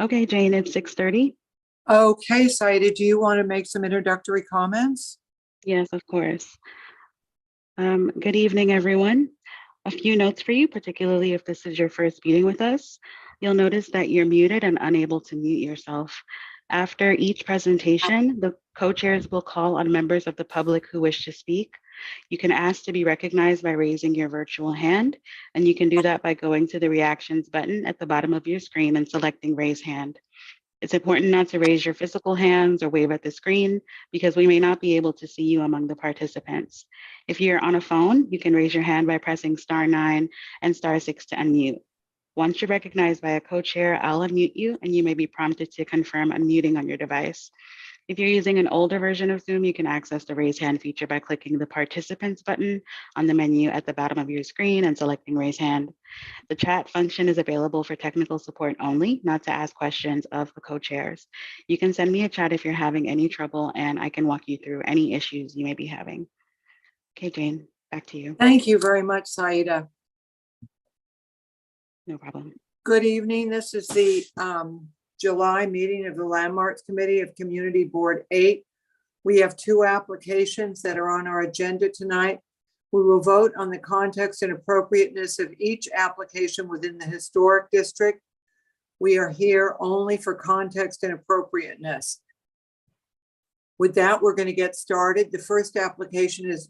Okay, Jane, it's 6:30. Okay, Saida, do you want to make some introductory comments? Yes, of course. Good evening, everyone. A few notes for you, particularly if this is your first meeting with us. You'll notice that you're muted and unable to mute yourself. After each presentation, the co-chairs will call on members of the public who wish to speak. You can ask to be recognized by raising your virtual hand, and you can do that by going to the reactions button at the bottom of your screen and selecting raise hand. It's important not to raise your physical hands or wave at the screen because we may not be able to see you among the participants. If you're on a phone, you can raise your hand by pressing *9 and *6 to unmute. Once you're recognized by a co-chair, I'll unmute you and you may be prompted to confirm unmuting on your device. If you're using an older version of Zoom, you can access the raise hand feature by clicking the participants button on the menu at the bottom of your screen and selecting raise hand. The chat function is available for technical support only, not to ask questions of the co-chairs. You can send me a chat if you're having any trouble and I can walk you through any issues you may be having. Okay, Jane, back to you. Thank you very much, Saida. No problem. Good evening. This is the July meeting of the Landmarks Committee of Community Board 8. We have two applications that are on our agenda tonight. We will vote on the context and appropriateness of each application within the historic district. We are here only for context and appropriateness. With that, we're going to get started. The first application is,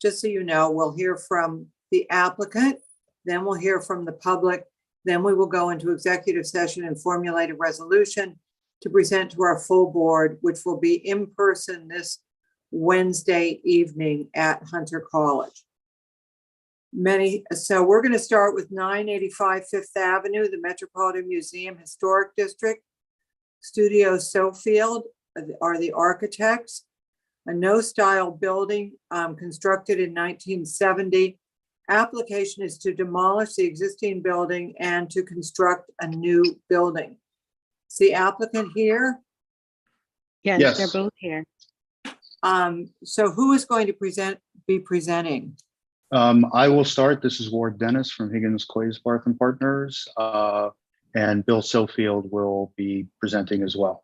just so you know, we'll hear from the applicant, then we'll hear from the public, then we will go into executive session and formulate a resolution to present to our full board, which will be in person this Wednesday evening at Hunter College. So we're going to start with 985 Fifth Avenue, the Metropolitan Museum Historic District. Studio Sofield are the architects. A no-style building constructed in 1970. Application is to demolish the existing building and to construct a new building. Is the applicant here? Yes, they're both here. So who is going to be presenting? I will start. This is Ward Dennis from Higgins Quaysbarth and Partners, and Bill Sofield will be presenting as well.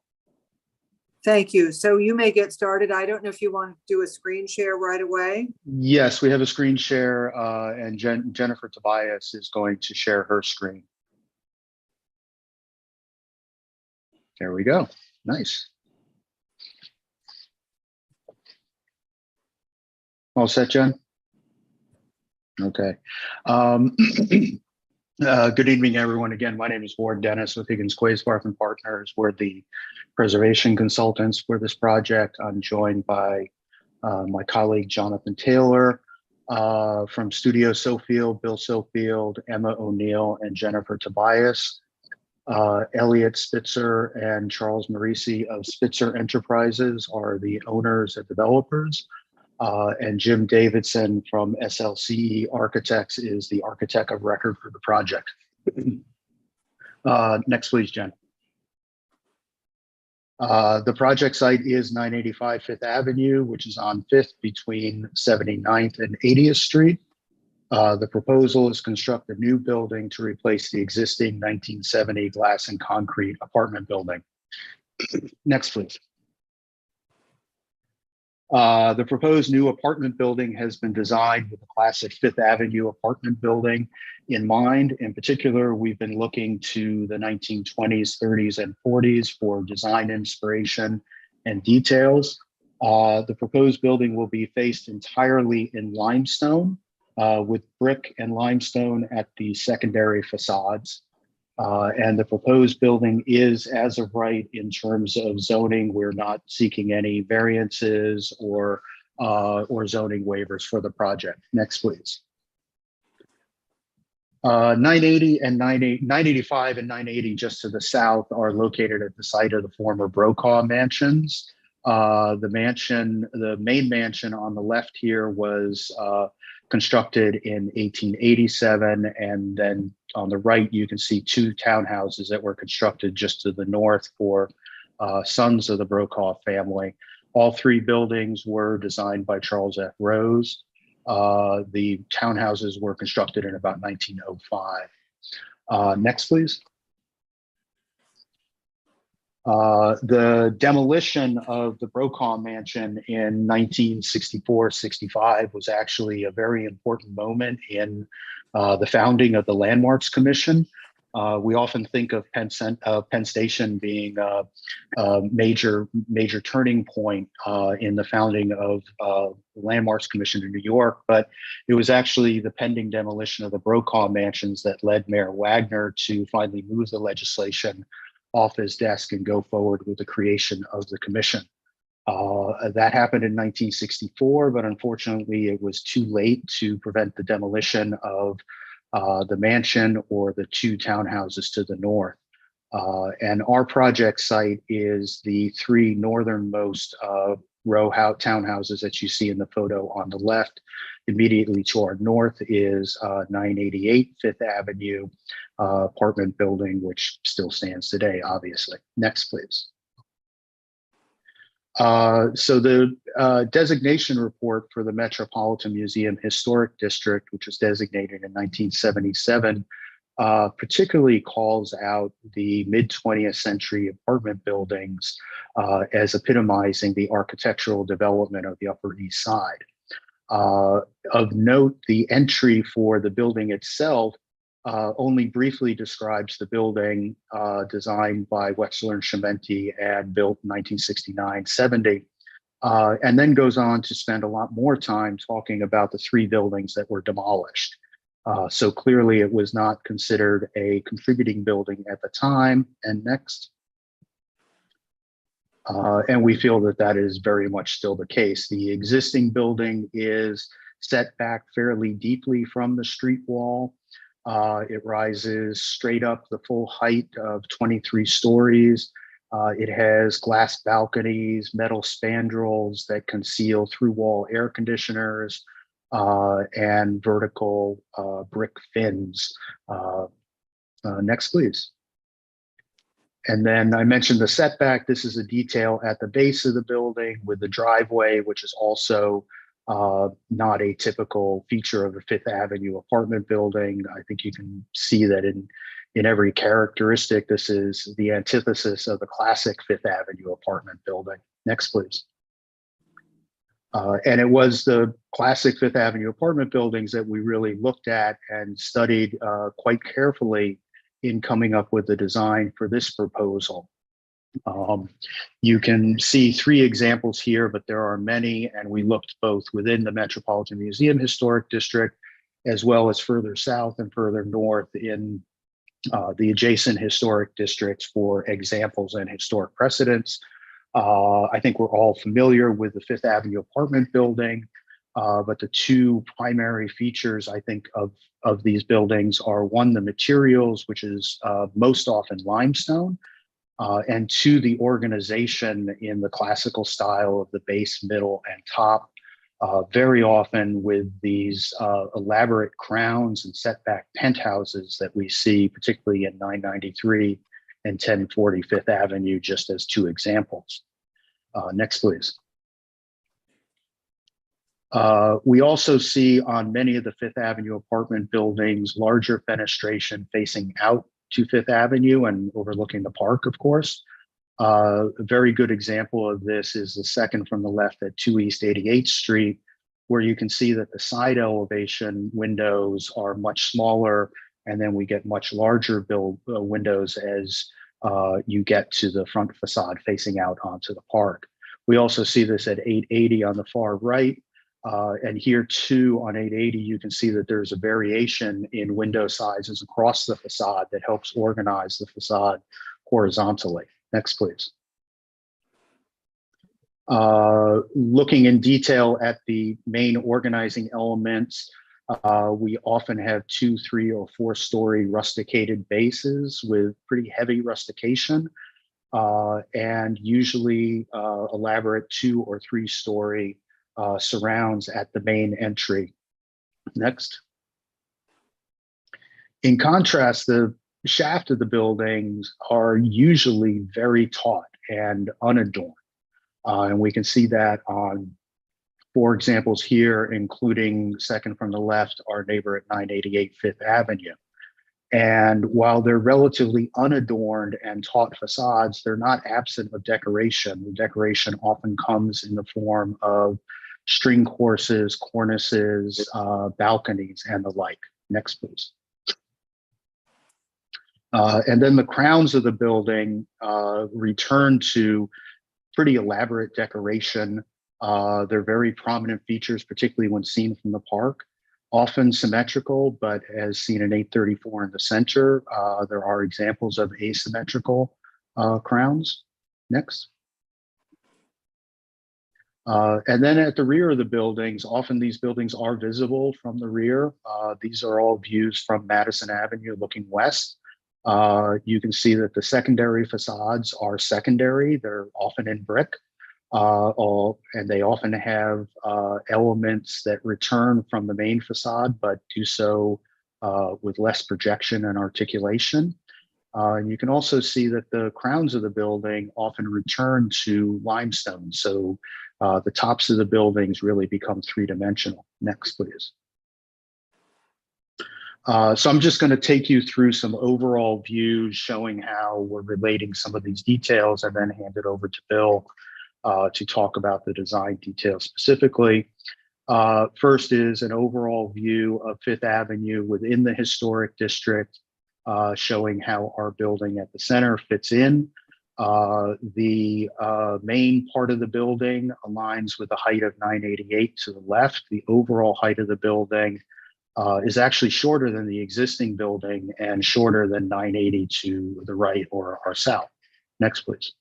Thank you. So you may get started. I don't know if you want to do a screen share right away. Yes, we have a screen share, and Jennifer Tobias is going to share her screen. There we go. Nice. All set, Jen? Okay. Good evening, everyone. Again, my name is Ward Dennis with Higgins Quaysbarth and Partners. We're the preservation consultants for this project. I'm joined by my colleague, Jonathan Taylor, from Studio Sofield, Bill Sofield, Emma O'Neill, and Jennifer Tobias. Elliot Spitzer and Charles Marisi of Spitzer Enterprises are the owners and developers. And Jim Davidson from SLCE Architects is the architect of record for the project. Next, please, Jen. The project site is 985 Fifth Avenue, which is on 5th between 79th and 80th Street. The proposal is to construct a new building to replace the existing 1970 glass and concrete apartment building. Next, please. The proposed new apartment building has been designed with a classic Fifth Avenue apartment building in mind. In particular, we've been looking to the 1920s, 30s, and 40s for design inspiration and details. The proposed building will be faced entirely in limestone, with brick and limestone at the secondary facades. And the proposed building is as of right in terms of zoning. We're not seeking any variances or zoning waivers for the project. Next, please. 985 and 980 just to the south are located at the site of the former Brokaw mansions. The main mansion on the left here was constructed in 1887, and then on the right you can see two townhouses that were constructed just to the north for sons of the Brokaw family. All three buildings were designed by Charles F. Rose. The townhouses were constructed in about 1905. Next, please. The demolition of the Brokaw Mansion in 1964-65 was actually a very important moment in the founding of the Landmarks Commission. We often think of Penn Station being a major turning point in the founding of the Landmarks Commission in New York, but it was actually the pending demolition of the Brokaw Mansions that led Mayor Wagner to finally move the legislation off his desk and go forward with the creation of the commission. That happened in 1964, but unfortunately it was too late to prevent the demolition of the mansion or the two townhouses to the north. And our project site is the three northernmost row townhouses that you see in the photo on the left. Immediately to our north is 988 Fifth Avenue apartment building, which still stands today, obviously. Next, please. So the designation report for the Metropolitan Museum Historic District, which was designated in 1977, particularly calls out the mid-20th century apartment buildings as epitomizing the architectural development of the Upper East Side. Of note, the entry for the building itself only briefly describes the building designed by Wexler and Chimenti and built in 1969-70, and then goes on to spend a lot more time talking about the three buildings that were demolished. So clearly it was not considered a contributing building at the time. And next. And we feel that that is very much still the case. The existing building is set back fairly deeply from the street wall. It rises straight up the full height of 23 stories. It has glass balconies, metal spandrels that conceal through-wall air conditioners, and vertical brick fins. Next, please. And then I mentioned the setback. This is a detail at the base of the building with the driveway, which is also not a typical feature of a Fifth Avenue apartment building. I think you can see that in every characteristic. This is the antithesis of the classic Fifth Avenue apartment building. Next, please. And it was the classic Fifth Avenue apartment buildings that we really looked at and studied quite carefully in coming up with the design for this proposal. You can see three examples here, but there are many, and we looked both within the Metropolitan Museum Historic District, as well as further south and further north in the adjacent historic districts for examples and historic precedents. I think we're all familiar with the Fifth Avenue apartment building, but the two primary features, I think, of these buildings are, one, the materials, which is most often limestone, and two, the organization in the classical style of the base, middle, and top, very often with these elaborate crowns and setback penthouses that we see, particularly in 993 and 1040 Fifth Avenue, just as two examples. Next, please. We also see on many of the Fifth Avenue apartment buildings larger fenestration facing out to Fifth Avenue and overlooking the park, of course. A very good example of this is the second from the left at 2 East 88th Street, where you can see that the side elevation windows are much smaller, and then we get much larger windows as you get to the front facade facing out onto the park. We also see this at 880 on the far right. And here too on 880, you can see that there's a variation in window sizes across the facade that helps organize the facade horizontally. Next, please. Looking in detail at the main organizing elements, we often have 2, 3, or 4-story rusticated bases with pretty heavy rustication, and usually elaborate 2 or 3-story surrounds at the main entry. Next. In contrast, the shaft of the buildings are usually very taut and unadorned. And we can see that on 4 examples here, including second from the left, our neighbor at 988 Fifth Avenue. And while they're relatively unadorned and taut facades, they're not absent of decoration. The decoration often comes in the form of string courses, cornices, balconies, and the like. Next, please. And then the crowns of the building return to pretty elaborate decoration. They're very prominent features, particularly when seen from the park. Often symmetrical, but as seen in 834 in the center, there are examples of asymmetrical crowns. Next. And then at the rear of the buildings, often these buildings are visible from the rear. These are all views from Madison Avenue looking west. You can see that the secondary facades are secondary. They're often in brick. And they often have elements that return from the main facade, but do so with less projection and articulation. And you can also see that the crowns of the building often return to limestone. So the tops of the buildings really become three-dimensional. Next, please. So I'm just going to take you through some overall views showing how we're relating some of these details, and then hand it over to Bill to talk about the design details specifically. First is an overall view of Fifth Avenue within the historic district, showing how our building at the center fits in. The main part of the building aligns with the height of 988 to the left. The overall height of the building is actually shorter than the existing building and shorter than 980 to the right or south. Next, please.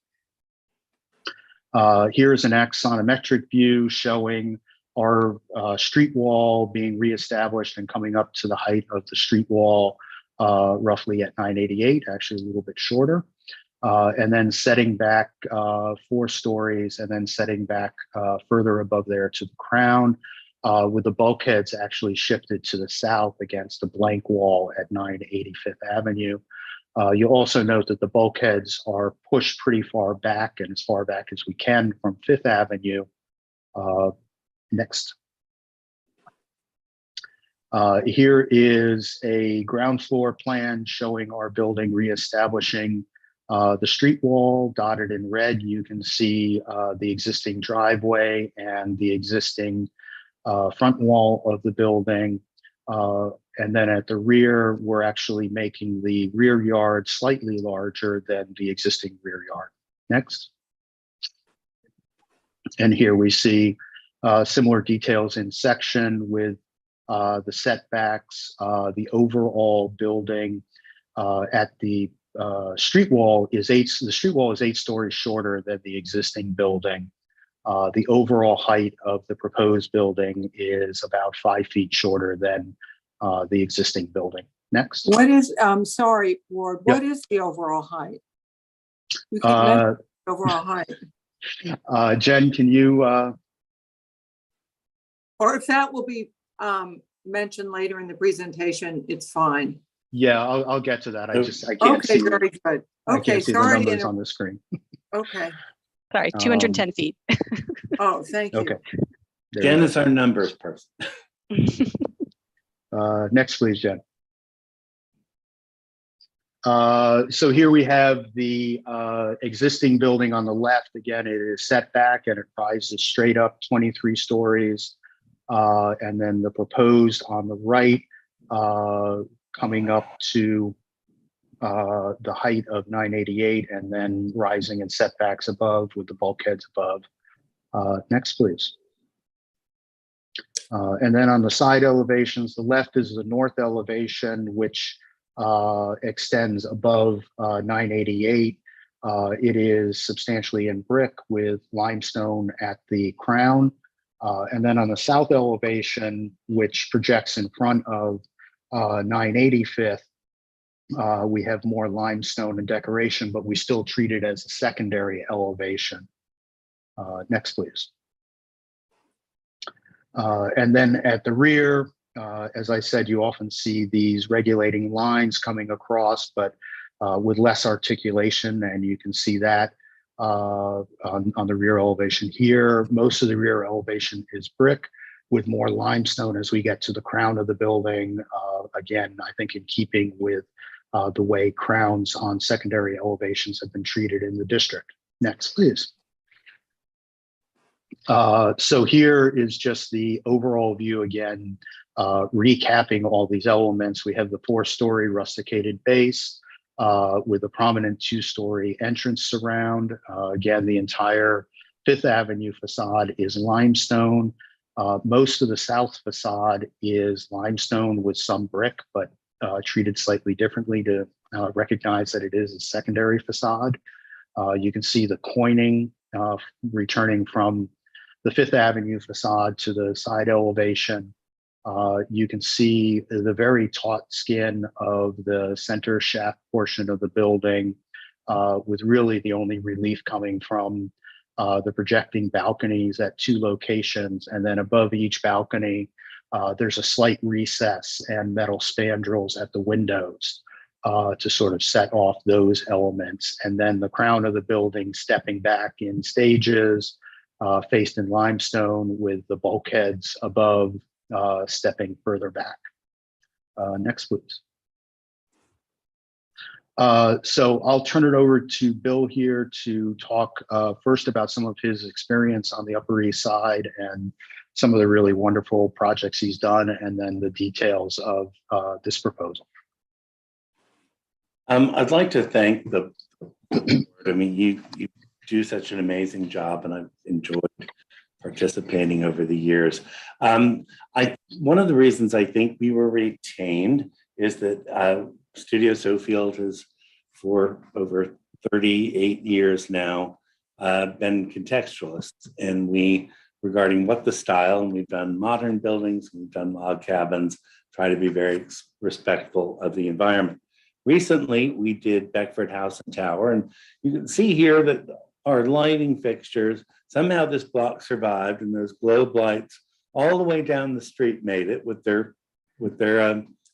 Here's an axonometric view showing our street wall being reestablished and coming up to the height of the street wall roughly at 988, actually a little bit shorter. And then setting back 4 stories and then setting back further above there to the crown, with the bulkheads actually shifted to the south against the blank wall at 980 Fifth Avenue. You'll also note that the bulkheads are pushed pretty far back and as far back as we can from Fifth Avenue. Next. Here is a ground floor plan showing our building reestablishing the street wall. Dotted in red, you can see the existing driveway and the existing front wall of the building. And then at the rear, we're actually making the rear yard slightly larger than the existing rear yard. Next. And here we see similar details in section with the setbacks, the overall building at the street wall is the street wall is 8 stories shorter than the existing building. The overall height of the proposed building is about 5 feet shorter than the existing building. Next. What is, sorry, Ward, what is the overall height? We keep mentioning overall height. Jen, can you? Or if that will be mentioned later in the presentation, it's fine. Yeah, I'll get to that. I can't see. Okay, very good. Okay, see sorry. the numbers on the screen. Okay. Sorry, 210 feet. Oh, thank you. Okay. Jen is our numbers person. Next, please, Jen. So here we have the existing building on the left. Again, it is set back and it rises straight up 23 stories. And then the proposed on the right, coming up to the height of 988 and then rising in setbacks above with the bulkheads above. Next, please. And then on the side elevations, the left is the north elevation, which extends above 988. It is substantially in brick with limestone at the crown. And then on the south elevation, which projects in front of 985th, we have more limestone and decoration, but we still treat it as a secondary elevation. Next, please. And then at the rear, as I said, you often see these regulating lines coming across, but with less articulation, and you can see that on the rear elevation here. Most of the rear elevation is brick. with more limestone as we get to the crown of the building. Again, I think in keeping with the way crowns on secondary elevations have been treated in the district. Next, please. So here is just the overall view again, recapping all these elements. We have the 4-story rusticated base with a prominent 2-story entrance surround. Again, the entire Fifth Avenue facade is limestone. Most of the south facade is limestone with some brick, but treated slightly differently to recognize that it is a secondary facade. You can see the coining returning from the Fifth Avenue facade to the side elevation. You can see the very taut skin of the center shaft portion of the building, with really the only relief coming from the projecting balconies at 2 locations. And then above each balcony, there's a slight recess and metal spandrels at the windows to sort of set off those elements. And then the crown of the building stepping back in stages, faced in limestone with the bulkheads above stepping further back. Next, please. So I'll turn it over to Bill here to talk first about some of his experience on the Upper East Side and some of the really wonderful projects he's done, and then the details of this proposal. I'd like to thank the board. I mean, you do such an amazing job, and I've enjoyed participating over the years. One of the reasons I think we were retained is that Studio Sofield has, for over 38 years now, been contextualists, and regarding what the style, and we've done modern buildings, we've done log cabins, try to be very respectful of the environment. Recently, we did Beckford House and Tower, and you can see here that our lighting fixtures, somehow this block survived, and those globe lights all the way down the street made it with their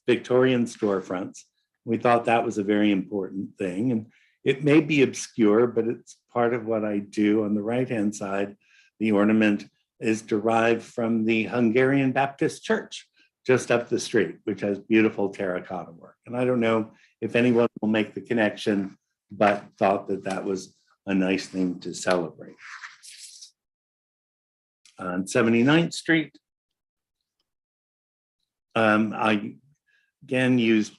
Victorian storefronts. We thought that was a very important thing, and it may be obscure, but it's part of what I do. On the right-hand side, the ornament is derived from the Hungarian Baptist Church just up the street, which has beautiful terracotta work. And I don't know if anyone will make the connection, but thought that that was a nice thing to celebrate. On 79th Street, I again used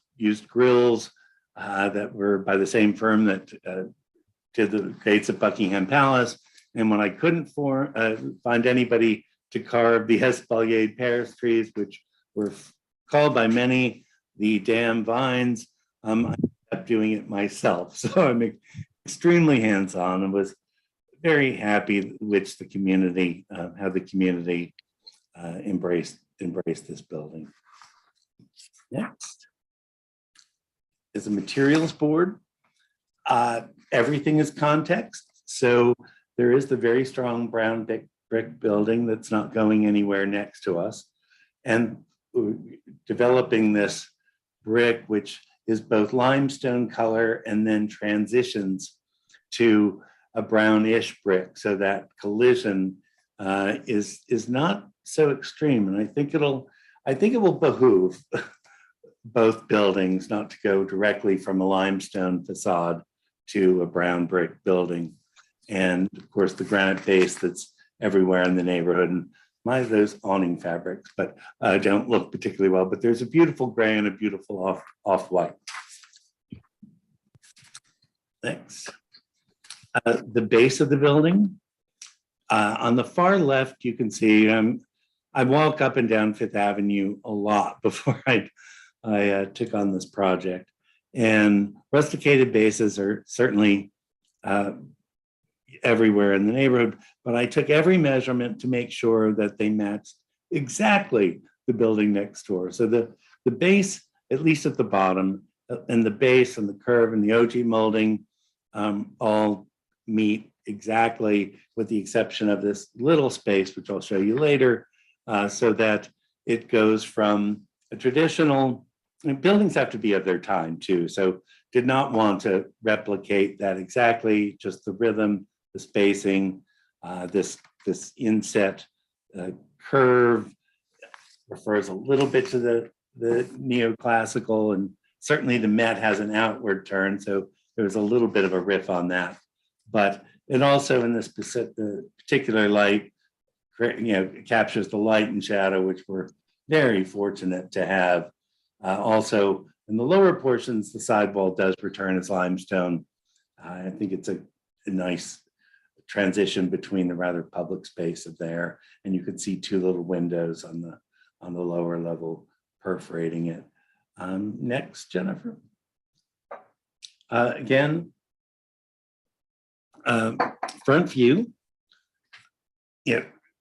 grills that were by the same firm that did the gates of Buckingham Palace. And when I couldn't find anybody to carve the espalier Paris trees, which were called by many the damn vines, I kept doing it myself. So I'm extremely hands-on and was very happy which the community, how the community embraced this building. Next is a materials board. Everything is context. So there is the very strong brown brick building that's not going anywhere next to us. And developing this brick, which is both limestone color and then transitions to a brownish brick. So that collision is not so extreme. And I think it will behoove both buildings not to go directly from a limestone facade to a brown brick building. And of course, the granite base that's everywhere in the neighborhood. And those awning fabrics, but don't look particularly well. But there's a beautiful gray and a beautiful off-white. Thanks. The base of the building. On the far left, you can see I walk up and down Fifth Avenue a lot before I took on this project. And rusticated bases are certainly everywhere in the neighborhood, but I took every measurement to make sure that they matched exactly the building next door. So the base, at least at the bottom, and the base and the curve and the OG molding all meet exactly, with the exception of this little space, which I'll show you later, so that it goes from a traditional, and buildings have to be of their time too, so did not want to replicate that exactly, just the rhythm, the spacing, this inset curve, refers a little bit to the neoclassical, and certainly the Met has an outward turn, so there was a little bit of a riff on that. But it also, in this particular light, captures the light and shadow, which we're very fortunate to have. Also, in the lower portions, the sidewall does return as limestone. I think it's a nice transition between the rather public space of there, and you can see two little windows on the lower level perforating it. Next, Jennifer. Again, front view.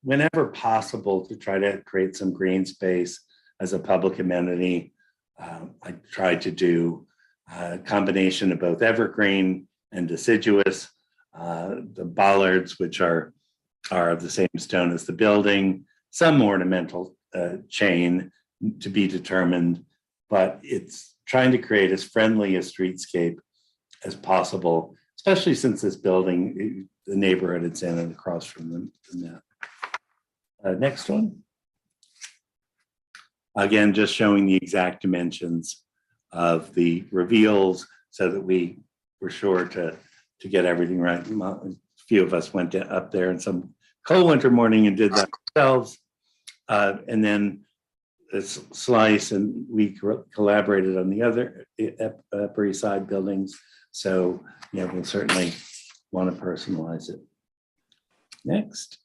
Whenever possible, to try to create some green space as a public amenity. I tried to do a combination of both evergreen and deciduous. The bollards, which are of the same stone as the building, some ornamental chain to be determined, but it's trying to create as friendly a streetscape as possible, especially since this building, the neighborhood it's in and across from that. Next one. Again, just showing the exact dimensions of the reveals so that we were sure to get everything right. A few of us went up there in some cold winter morning and did that ourselves. And then this slice, and we collaborated on the other Upper East Side buildings. So we'll certainly want to personalize it. Next.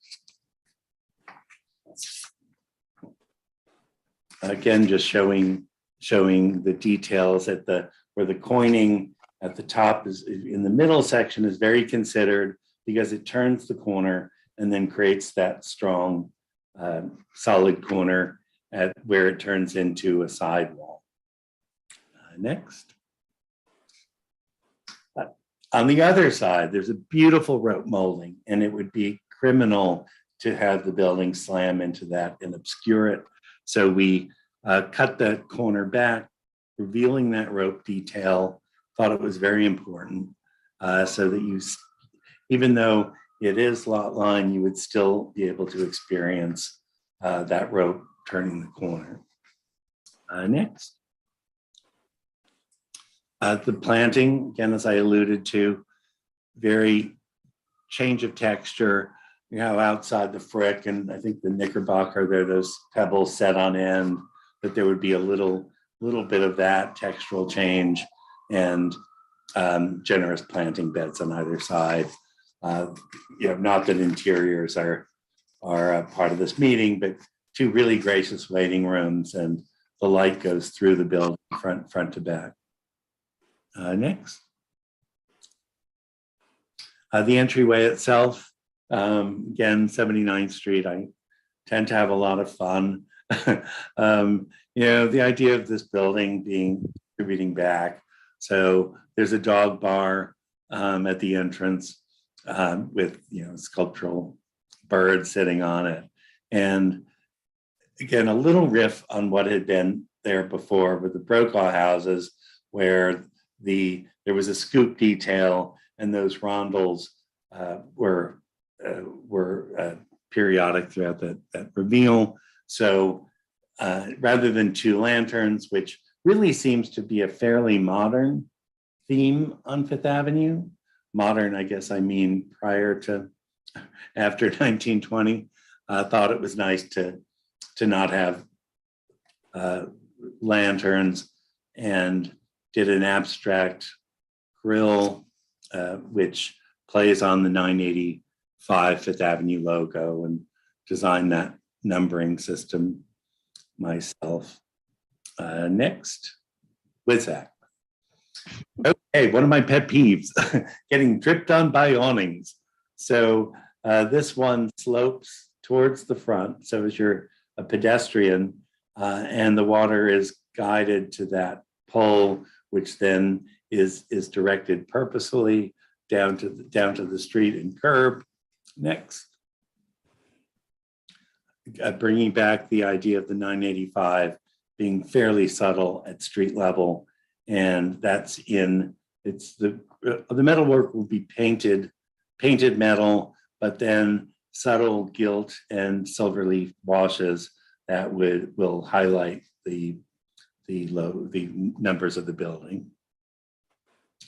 Again, just showing the details at where the coining at the top is in the middle section is very considered because it turns the corner and then creates that strong solid corner at where it turns into a sidewall. Next. On the other side, there's a beautiful rope molding, and it would be criminal to have the building slam into that and obscure it. So we cut that corner back, revealing that rope detail. Thought it was very important so that even though it is lot line, you would still be able to experience that rope turning the corner. Next. The planting, again, as I alluded to, very change of texture. Outside the frick, and I think the Knickerbocker, there are those pebbles set on end, that there would be a little bit of that textural change, and generous planting beds on either side. Not that interiors are a part of this meeting, but two really gracious waiting rooms, and the light goes through the building front to back. Next. The entryway itself. Again, 79th Street, I tend to have a lot of fun. The idea of this building being contributing back. So there's a dog bar at the entrance with sculptural birds sitting on it. And again, a little riff on what had been there before with the Brokaw houses, where there was a scoop detail, and those rondels were periodic throughout that reveal. So rather than two lanterns, which really seems to be a fairly modern theme on Fifth Avenue. Modern, I guess I mean after 1920. Thought it was nice to not have lanterns, and did an abstract grill, which plays on the 985 Fifth Avenue logo, and designed that numbering system myself. Next, Wizak. Okay, one of my pet peeves, getting dripped on by awnings. So this one slopes towards the front. So as you're a pedestrian, and the water is guided to that pole, which then is directed purposefully down to the street and curb. Next. Bringing back the idea of the 985 being fairly subtle at street level, and the metalwork will be painted metal, but then subtle gilt and silver leaf washes that will highlight the numbers of the building.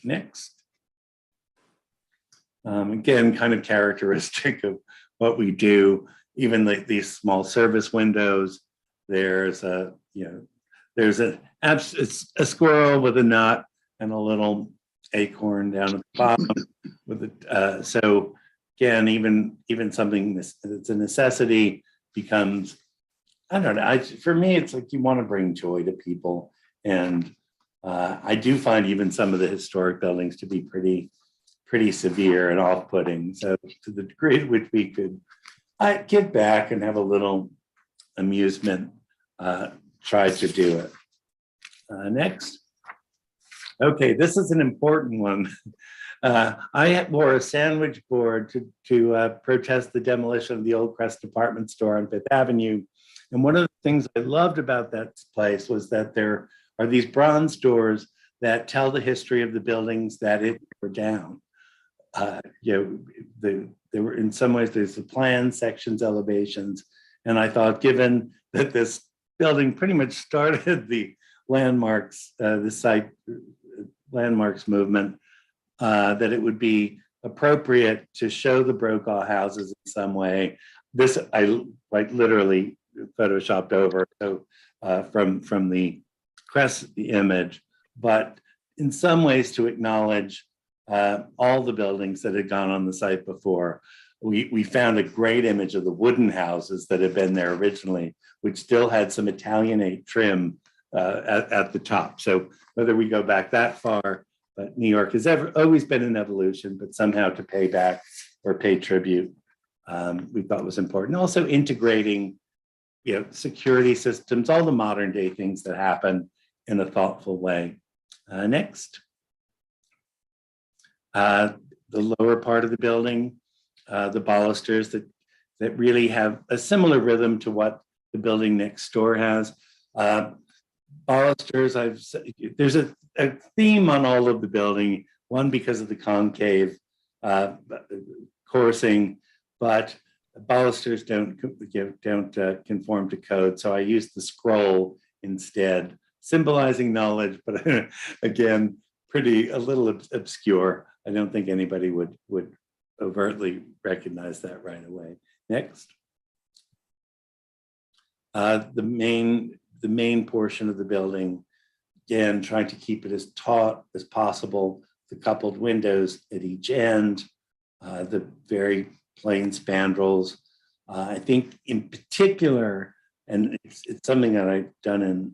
Next. Again, kind of characteristic of what we do, even like these small service windows, there's a squirrel with a nut and a little acorn down at the bottom with it. So again, even something that's a necessity becomes, I don't know. For me, it's like you want to bring joy to people, and I do find even some of the historic buildings to be pretty severe and off-putting. So to the degree to which we could give back and have a little amusement, try to do it. Next. Okay, this is an important one. I wore a sandwich board to protest the demolition of the old Crest department store on Fifth Avenue. And one of the things I loved about that place was that there are these bronze doors that tell the history of the buildings that it were down. They were, in some ways, there's the plans, sections, elevations. And I thought, given that this building pretty much started the landmarks, the site landmarks movement, that it would be appropriate to show the Brokaw houses in some way. This I literally photoshopped over from the Crest image, but in some ways to acknowledge all the buildings that had gone on the site before. We found a great image of the wooden houses that had been there originally, which still had some Italianate trim at the top. So whether we go back that far, but New York has always been an evolution, but somehow to pay back or pay tribute, we thought was important. Also integrating, security systems, all the modern day things that happen in a thoughtful way. Next. The lower part of the building, the balusters that really have a similar rhythm to what the building next door has. Balusters, there's a theme on all of the building, one because of the concave coursing, but balusters don't conform to code. So I used the scroll instead, symbolizing knowledge, but again, a little obscure. I don't think anybody would overtly recognize that right away. Next. The main portion of the building, again, trying to keep it as taut as possible, the coupled windows at each end, the very plain spandrels. I think in particular, and it's something that I've done in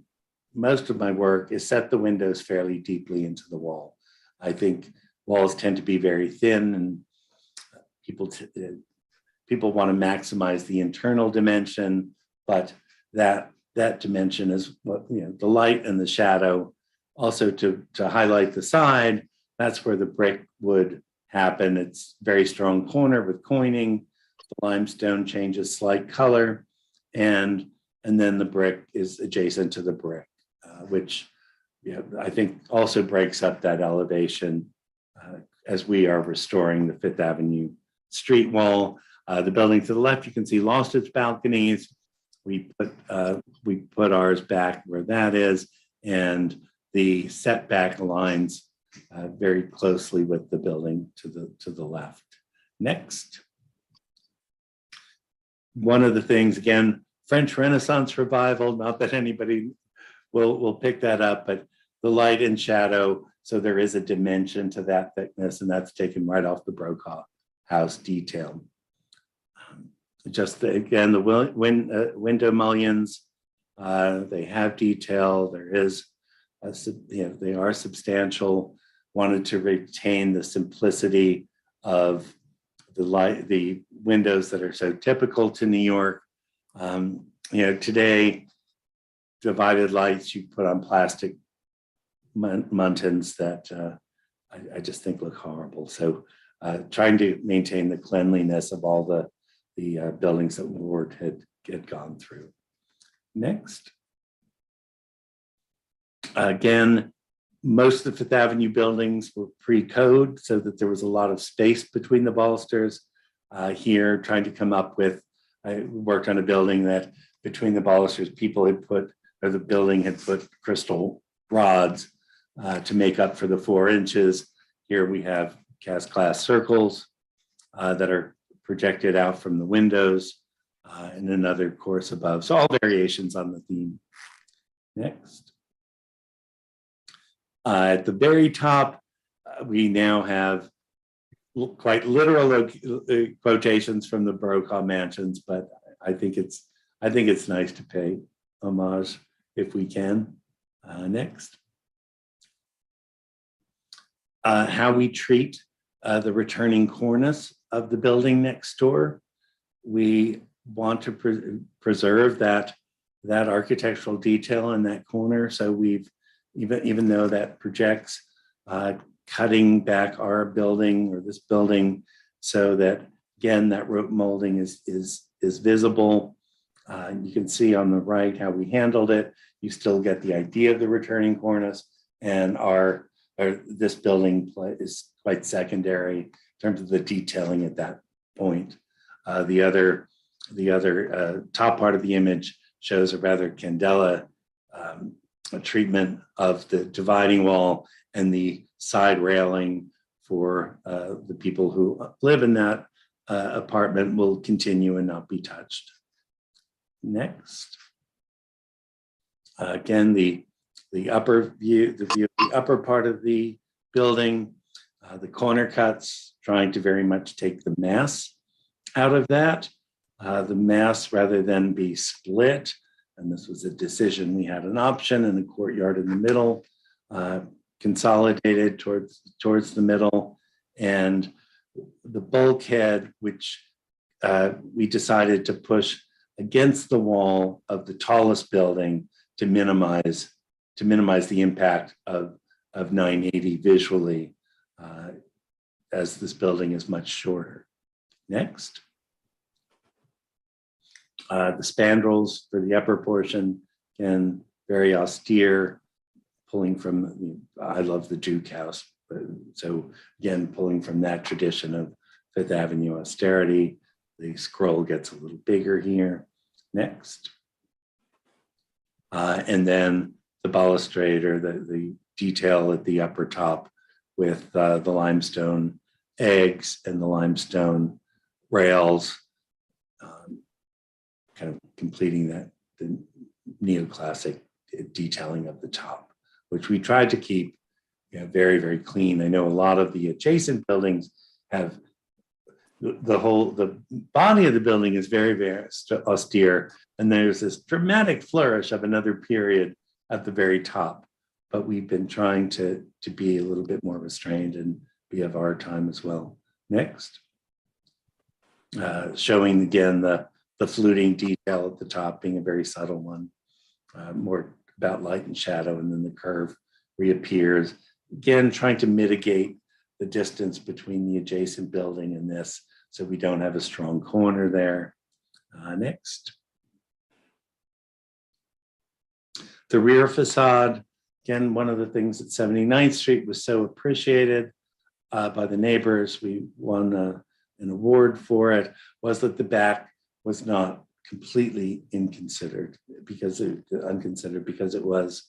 most of my work, is set the windows fairly deeply into the wall. I think walls tend to be very thin, and people want to maximize the internal dimension, but that dimension is what, the light and the shadow. Also to highlight the side, that's where the brick would happen. It's very strong corner with coining. The limestone changes slight color, and then the brick is adjacent to the brick, which I think also breaks up that elevation as we are restoring the Fifth Avenue street wall. The building to the left, you can see lost its balconies. We put ours back where that is, and the setback aligns very closely with the building to the left. Next. One of the things, again, French Renaissance revival, not that anybody will pick that up, but the light and shadow, so there is a dimension to that thickness, and that's taken right off the Brokaw house detail. Again, the window mullions, they have detail. There is, they are substantial. Wanted to retain the simplicity of the windows that are so typical to New York. Today, divided lights you put on plastic muntins that I just think look horrible. So trying to maintain the cleanliness of all the buildings that Ward had gone through. Next. Again, most of the Fifth Avenue buildings were pre-code, so that there was a lot of space between the balusters. Here, trying to come up with I worked on a building that between the balusters, the building had put crystal rods to make up for the 4 inches. Here we have cast glass circles that are projected out from the windows and another course above. So all variations on the theme. Next. At the very top, we now have quite literal quotations from the Brokaw mansions, but I think it's nice to pay homage if we can. Next. How we treat the returning cornice of the building next door. We want to preserve that architectural detail in that corner. So we've, even though that projects, cutting back our building or this building so that, again, that rope molding is visible. You can see on the right how we handled it. You still get the idea of the returning cornice, and this building is quite secondary in terms of the detailing at that point. The other top part of the image shows a rather candela treatment of the dividing wall, and the side railing for the people who live in that apartment will continue and not be touched. Next. Again, the upper view, the view of the upper part of the building, the corner cuts, trying to very much take the mass out of that. The mass, rather than be split, and this was a decision, we had an option and a courtyard in the middle, consolidated towards the middle, and the bulkhead, which we decided to push against the wall of the tallest building to minimize the impact of 980 visually, as this building is much shorter. Next. The spandrels for the upper portion, again, very austere, pulling from, I love the Duke House. So again, pulling from that tradition of Fifth Avenue austerity. The scroll gets a little bigger here. Next. And then the balustrade, or the detail at the upper top with the limestone eggs and the limestone rails, kind of completing the neoclassic detailing of the top, which we tried to keep very, very clean. I know a lot of the adjacent buildings have the body of the building is very, very austere, and there's this dramatic flourish of another period at the very top. But we've been trying to be a little bit more restrained and be of our time as well. Next. Showing again the fluting detail at the top being a very subtle one, more about light and shadow, and then the curve reappears. Again, trying to mitigate the distance between the adjacent building and this, so we don't have a strong corner there. Next. The rear facade, again, one of the things at 79th Street was so appreciated by the neighbors, we won an award for it, was that the back was not completely unconsidered because it was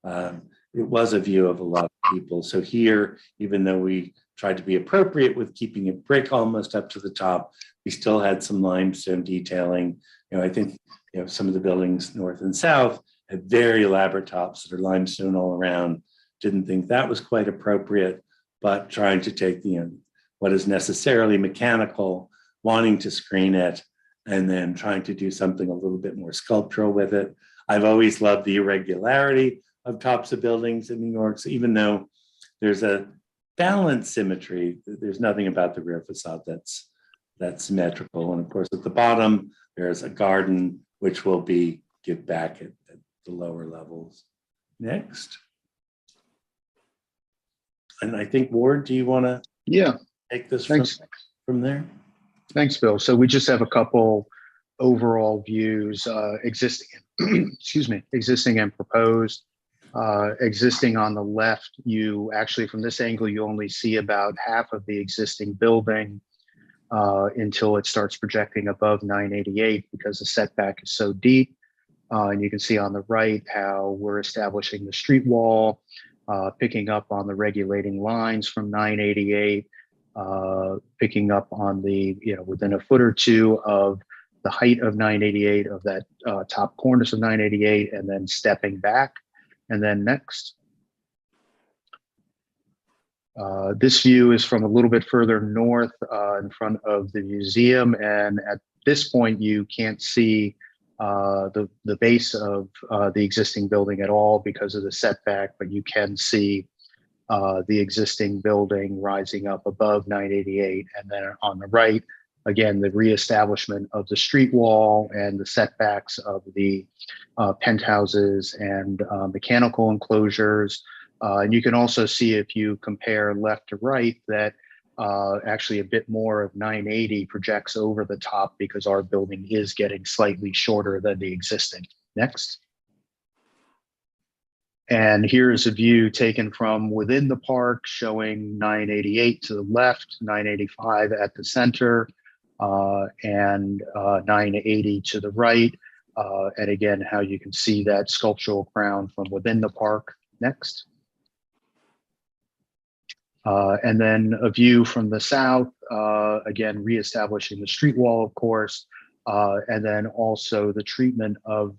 a view of a lot of people. So here, even though we tried to be appropriate with keeping it brick almost up to the top, we still had some limestone detailing. I think some of the buildings north and south had very elaborate tops that are limestone all around. Didn't think that was quite appropriate, but trying to take what is necessarily mechanical, wanting to screen it, and then trying to do something a little bit more sculptural with it. I've always loved the irregularity of tops of buildings in New York. So even though there's a balanced symmetry, there's nothing about the rear facade that's symmetrical. And of course, at the bottom, there's a garden, which will be give back at the lower levels. Next. And I think, Ward, do you want to take this from there? Thanks, Bill. So we just have a couple overall views, existing, existing and proposed. Existing on the left, you actually, from this angle, you only see about half of the existing building. until it starts projecting above 988 because the setback is so deep. And you can see on the right how we're establishing the street wall, picking up on the regulating lines from 988, picking up on the, within a foot or two of the height of 988, of that top cornice of 988, and then stepping back. And then next. This view is from a little bit further north in front of the museum. And at this point, you can't see the base of the existing building at all because of the setback, but you can see the existing building rising up above 988. And then on the right, again, the reestablishment of the street wall and the setbacks of the penthouses and mechanical enclosures. And you can also see, if you compare left to right, that actually a bit more of 980 projects over the top because our building is getting slightly shorter than the existing. Next. And here's a view taken from within the park showing 988 to the left, 985 at the center, and 980 to the right. And again, how you can see that sculptural crown from within the park. Next. And then a view from the south, again, reestablishing the street wall, of course, and then also the treatment of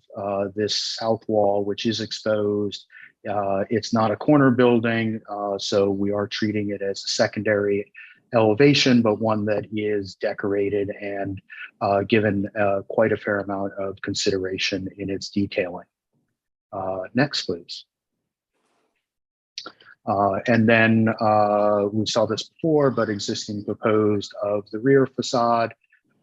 this south wall, which is exposed. It's not a corner building, so we are treating it as a secondary elevation, but one that is decorated and given quite a fair amount of consideration in its detailing. Next, please. And then we saw this before, but existing proposed of the rear facade.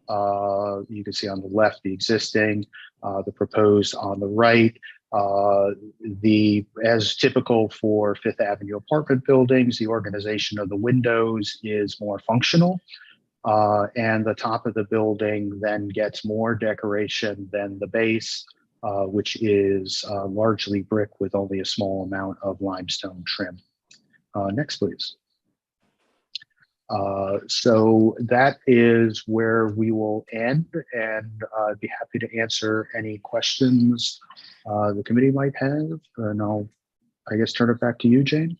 You can see on the left the existing, the proposed on the right. As typical for Fifth Avenue apartment buildings, the organization of the windows is more functional. And the top of the building then gets more decoration than the base, which is largely brick with only a small amount of limestone trim. Next, please. So that is where we will end, and I'd be happy to answer any questions the committee might have. And I'll, I guess, turn it back to you, Jane.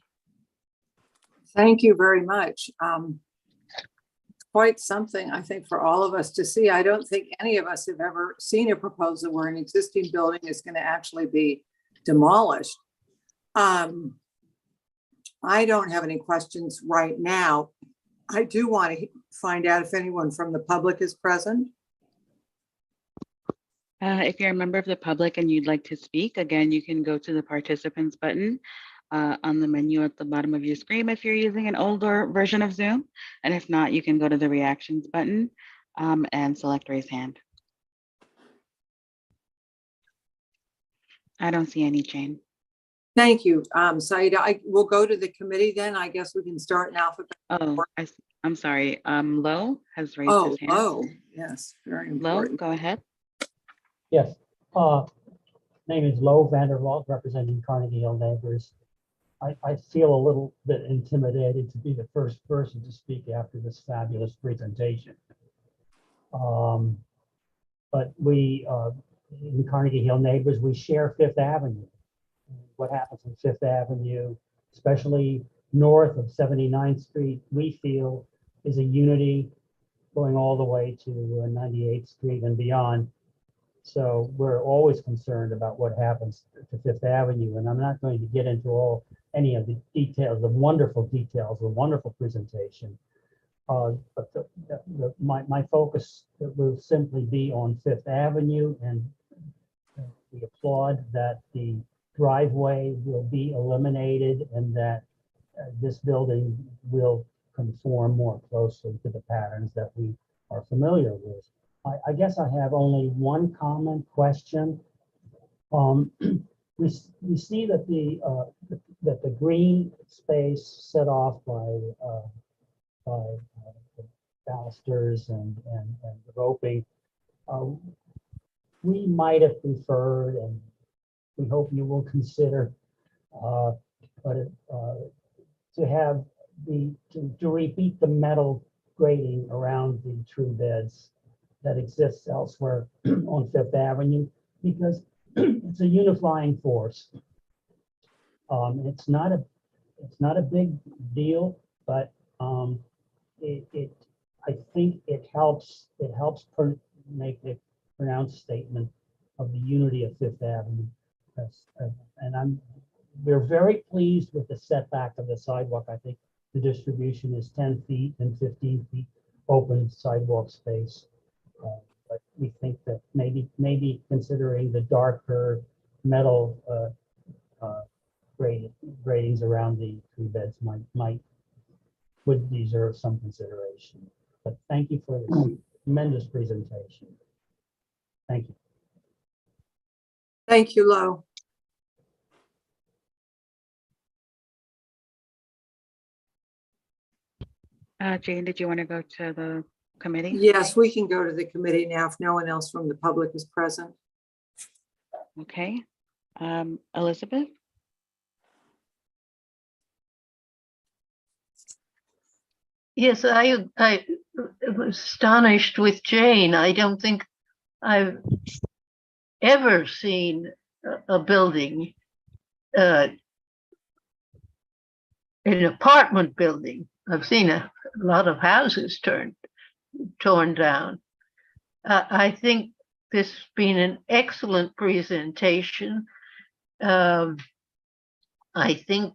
Thank you very much. Quite something, I think, for all of us to see. I don't think any of us have ever seen a proposal where an existing building is going to actually be demolished. I don't have any questions right now. I do want to find out if anyone from the public is present. If you're a member of the public and you'd like to speak, again, you can go to the participants button on the menu at the bottom of your screen if you're using an older version of Zoom. And if not, you can go to the reactions button and select raise hand. I don't see any, Jane. Thank you, Saida. I will go to the committee then. I guess we can start in alphabetical order. Oh, I'm sorry. Lowe has raised his hand. Oh, yes, very Lowe, important. go ahead. Yes, name is Lo Vanderwalt, representing Carnegie Hill Neighbors. I feel a little bit intimidated to be the first person to speak after this fabulous presentation. But we, in Carnegie Hill Neighbors, we share Fifth Avenue. What happens in Fifth Avenue, especially north of 79th Street, we feel is a unity going all the way to 98th Street and beyond. So we're always concerned about what happens to Fifth Avenue. And I'm not going to get into any of the details, the wonderful presentation. But my focus will simply be on Fifth Avenue, and we applaud that the driveway will be eliminated and that this building will conform more closely to the patterns that we are familiar with. I guess I have only one comment question. We see that the green space set off by the balusters and the roping, we might have preferred, and we hope you will consider, to have to repeat the metal grading around the tree beds that exists elsewhere on Fifth Avenue, because it's a unifying force. It's not a big deal, but I think it helps make a pronounced statement of the unity of Fifth Avenue. And we're very pleased with the setback of the sidewalk. I think the distribution is 10 feet and 15 feet open sidewalk space. But we think that maybe considering the darker metal gratings around the tree beds would deserve some consideration. But thank you for this tremendous presentation. Thank you. Thank you, Lo. Jane, did you want to go to the committee? Yes, we can go to the committee now if no one else from the public is present. Okay. Elizabeth? Yes, I was astonished with Jane. I don't think I've ever seen a building, an apartment building. I've seen a lot of houses torn down. I think this has been an excellent presentation. I think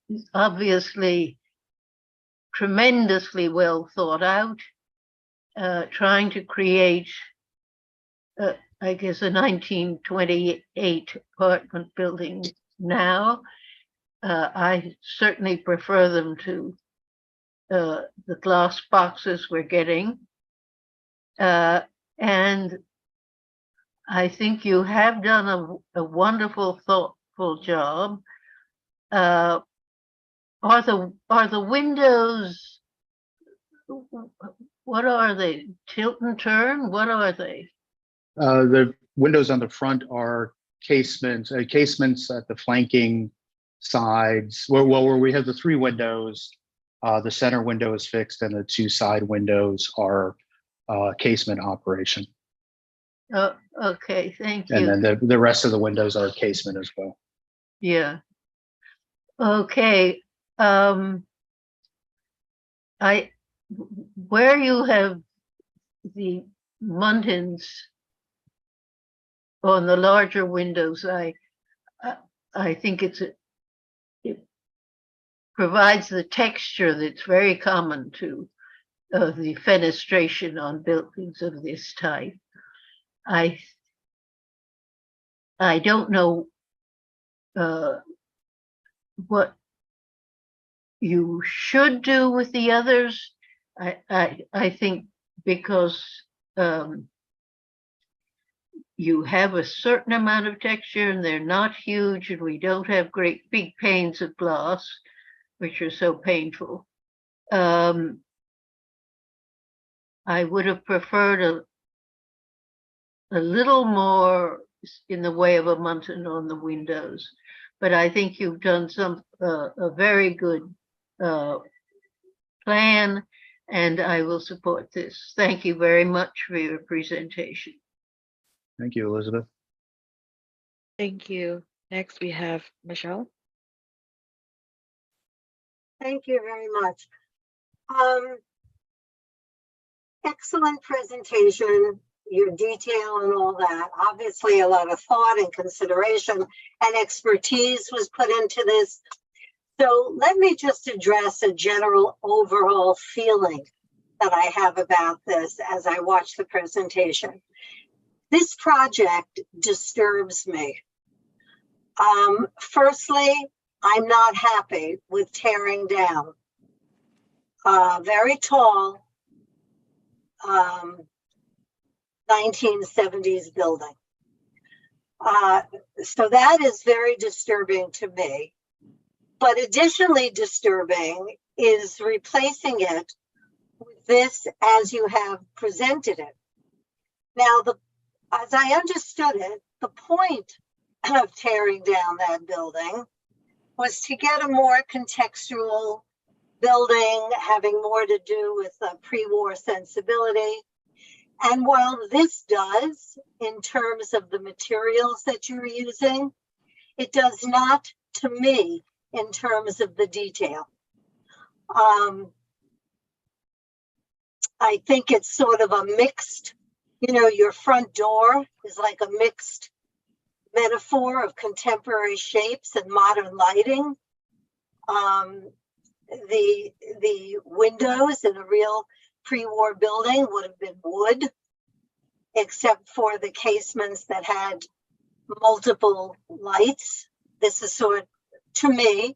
it's obviously tremendously well thought out, trying to create, I guess, a 1928 apartment building now. I certainly prefer them to the glass boxes we're getting. And I think you have done a wonderful, thoughtful job. Are the windows, what are they? Tilt and turn? What are they? The windows on the front are casements at the flanking sides. Where we have the three windows, the center window is fixed and the two side windows are casement operation. Oh, okay, thank you. And then the rest of the windows are casement as well. Yeah. Okay. Where you have the muntins on the larger windows, I think it provides the texture that's very common to the fenestration on buildings of this type. I don't know what you should do with the others. I think because you have a certain amount of texture and they're not huge, and we don't have great big panes of glass, which are so painful. I would have preferred a little more in the way of a muntin on the windows, but I think you've done a very good plan, and I will support this. Thank you very much for your presentation. Thank you, Elizabeth. Thank you. Next, we have Michelle. Thank you very much. Excellent presentation, your detail and all that. Obviously, a lot of thought and consideration and expertise was put into this. So let me just address a general overall feeling that I have about this as I watch the presentation. This project disturbs me. Firstly, I'm not happy with tearing down very tall 1970s building. So that is very disturbing to me. But additionally disturbing is replacing it with this as you have presented it. Now, as I understood it, the point of tearing down that building was to get a more contextual building having more to do with pre-war sensibility. And while this does, in terms of the materials that you're using, it does not to me in terms of the detail. I think it's sort of a mixed, your front door is like a mixed metaphor of contemporary shapes and modern lighting. The windows in a real pre-war building would have been wood, except for the casements that had multiple lights. This is sort of, to me,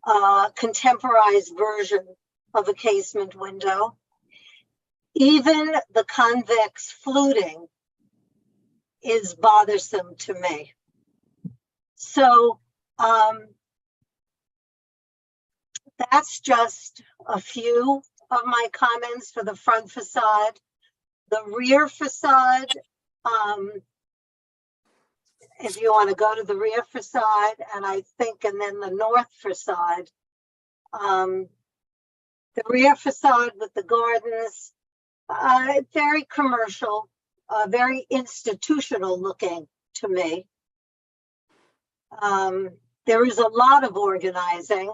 a contemporized version of a casement window. Even the convex fluting is bothersome to me. So that's just a few of my comments for the front facade. The rear facade, if you want to go to the rear facade, and then the north facade, the rear facade with the gardens, very commercial, very institutional looking to me. There is a lot of organizing,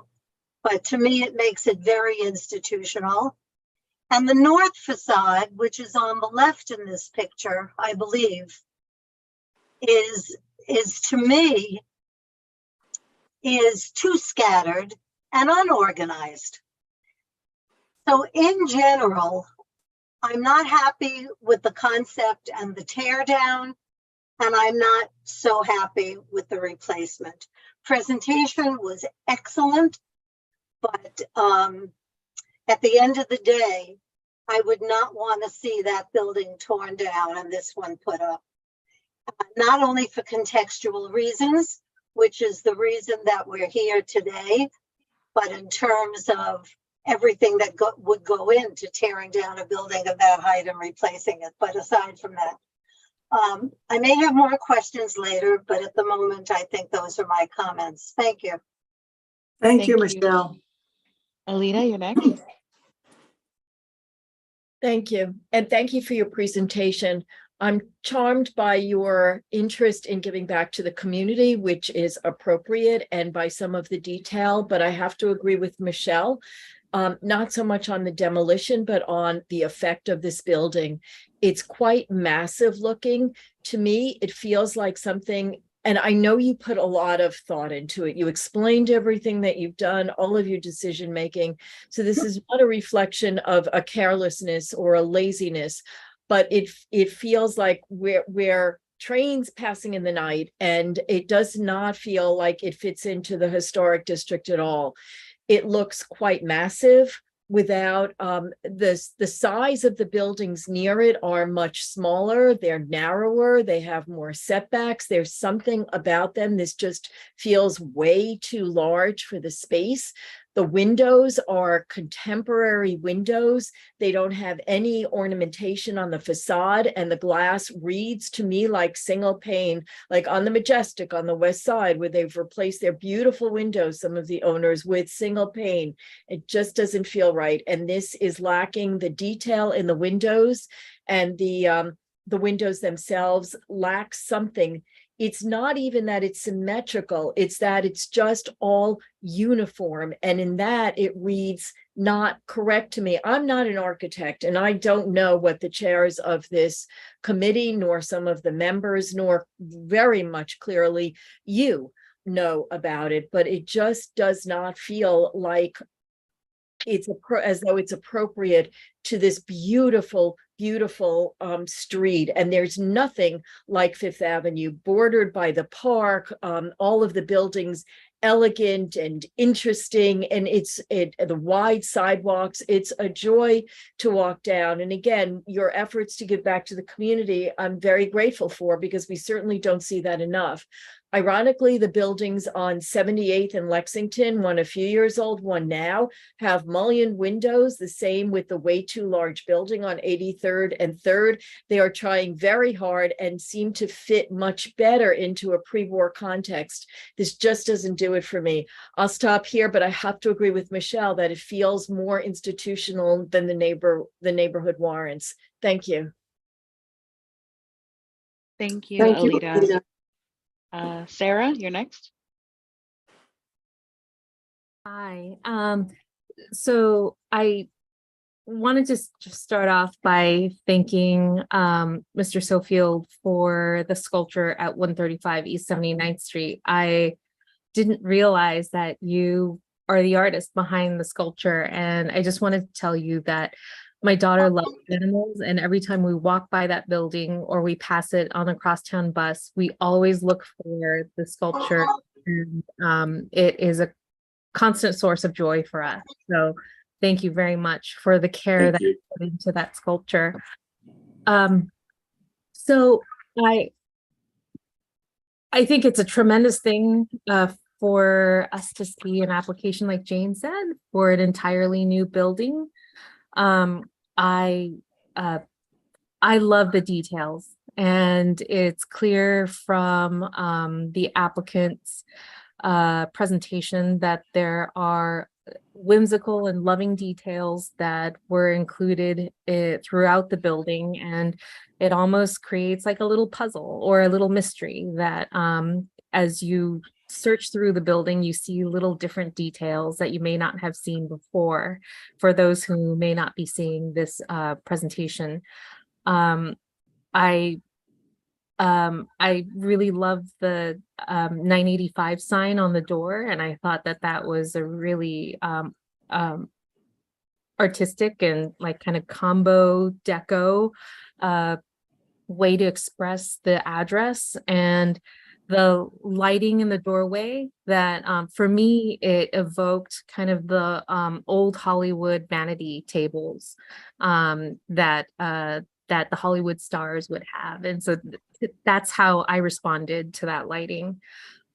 but to me, it makes it very institutional. And the north facade, which is on the left in this picture, I believe, is to me, is too scattered and unorganized. So in general, I'm not happy with the concept and the tear down, and I'm not so happy with the replacement. Presentation was excellent, but at the end of the day, I would not want to see that building torn down and this one put up. Not only for contextual reasons, which is the reason that we're here today, but in terms of everything that would go into tearing down a building of that height and replacing it. But aside from that, I may have more questions later, but at the moment, I think those are my comments. Thank you. Thank you, Thank you. Michelle. Alita, you're next. Thank you. And thank you for your presentation. I'm charmed by your interest in giving back to the community, which is appropriate, and by some of the detail, but I have to agree with Michelle, not so much on the demolition, but on the effect of this building. It's quite massive looking. To me, it feels like something, and I know you put a lot of thought into it. You explained everything that you've done, all of your decision making. So this is not a reflection of a carelessness or a laziness, but it feels like we're trains passing in the night, and it does not feel like it fits into the historic district at all. It looks quite massive without the size of the buildings near it are much smaller. They're narrower. They have more setbacks. There's something about them. This just feels way too large for the space. The windows are contemporary windows. They don't have any ornamentation on the facade, and the glass reads to me like single pane, like on the Majestic on the west side, where they've replaced their beautiful windows, some of the owners, with single pane. It just doesn't feel right. And this is lacking the detail in the windows, and the windows themselves lack something. It's not even that it's symmetrical, it's that it's just all uniform. And in that, it reads not correct to me. I'm not an architect, and I don't know what the chairs of this committee, nor some of the members, nor very much clearly you know about it, but it just does not feel like it's as though it's appropriate to this beautiful street. And there's nothing like Fifth Avenue, bordered by the park, all of the buildings elegant and interesting, and the wide sidewalks. It's a joy to walk down. And again, your efforts to give back to the community, I'm very grateful for, because we certainly don't see that enough. Ironically, the buildings on 78th and Lexington, one a few years old, one now, have mullioned windows, the same with the way too large building on 83rd and 3rd. They are trying very hard and seem to fit much better into a pre-war context. This just doesn't do it for me. I'll stop here, but I have to agree with Michelle that it feels more institutional than the neighborhood warrants. Thank you. Thank you, Thank you, Alita. Alita. Sarah, you're next. Hi. So I wanted to just start off by thanking Mr. Sofield for the sculpture at 135 East 79th Street. I didn't realize that you are the artist behind the sculpture, and I just wanted to tell you that my daughter loves animals, and every time we walk by that building or we pass it on a crosstown bus, we always look for the sculpture, and it is a constant source of joy for us. So thank you very much for the care that you put into that sculpture. So I think it's a tremendous thing for us to see an application, like Jane said, for an entirely new building. I love the details, and it's clear from the applicant's presentation that there are whimsical and loving details that were included throughout the building, and it almost creates like a little puzzle or a little mystery that as you search through the building, you see little different details that you may not have seen before for those who may not be seeing this presentation. I really love the 985 sign on the door, and I thought that that was a really artistic and like kind of combo deco way to express the address, and the lighting in the doorway that for me, it evoked kind of the old Hollywood vanity tables that the Hollywood stars would have. And so that's how I responded to that lighting.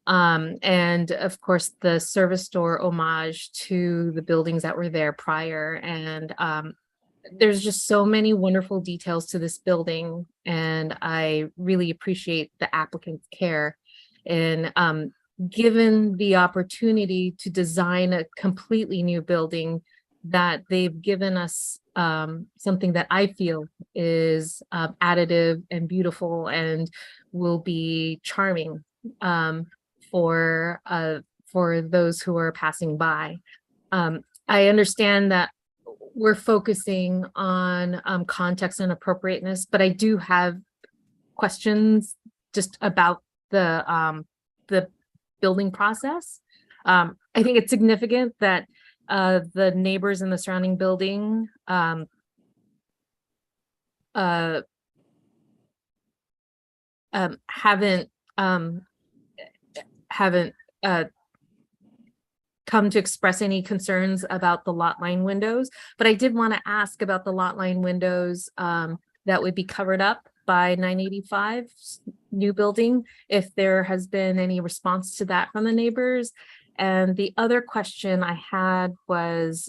And of course, the service door homage to the buildings that were there prior. And there's just so many wonderful details to this building. And I really appreciate the applicant's care in given the opportunity to design a completely new building, that they've given us something that I feel is additive and beautiful and will be charming for those who are passing by. I understand that we're focusing on context and appropriateness, but I do have questions just about the building process. I think it's significant that the neighbors in the surrounding building haven't come to express any concerns about the lot line windows, but I did want to ask about the lot line windows that would be covered up by 985's new building, if there has been any response to that from the neighbors. And the other question I had was,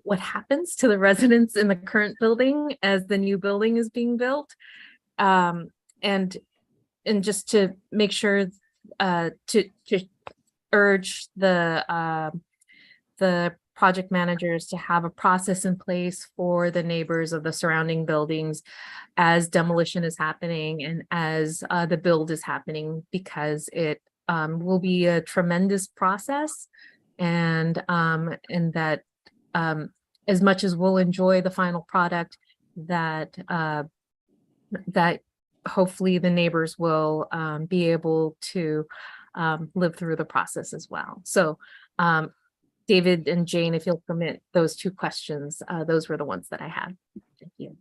what happens to the residents in the current building as the new building is being built? And just to make sure to urge the project managers to have a process in place for the neighbors of the surrounding buildings as demolition is happening and as the build is happening, because it will be a tremendous process, and that as much as we'll enjoy the final product, that that hopefully the neighbors will be able to live through the process as well. So David and Jane, if you'll permit those two questions, those were the ones that I had. Thank you.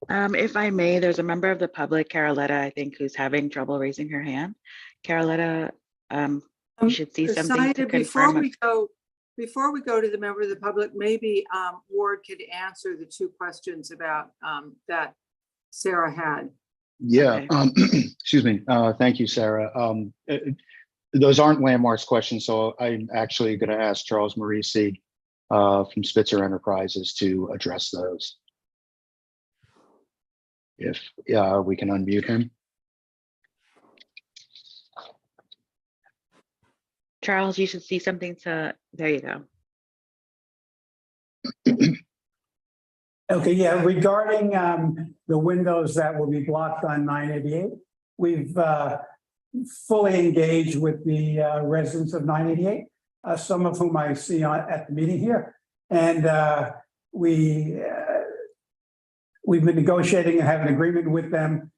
If I may, there's a member of the public, Caroletta, I think, who's having trouble raising her hand. Caroletta, you should see something to Before confirm. we go, before we go to the member of the public, maybe Ward could answer the two questions about that Sarah had. Yeah, Okay. excuse me. Thank you, Sarah. Those aren't landmarks questions, so I'm actually going to ask Charles Marisi from Spitzer Enterprises to address those. If we can unmute him. Charles, you should see something to, there you go. Okay, yeah, regarding the windows that will be blocked on 988, we've fully engaged with the residents of 988, some of whom I see at the meeting here. And we've been negotiating and have an agreement with them,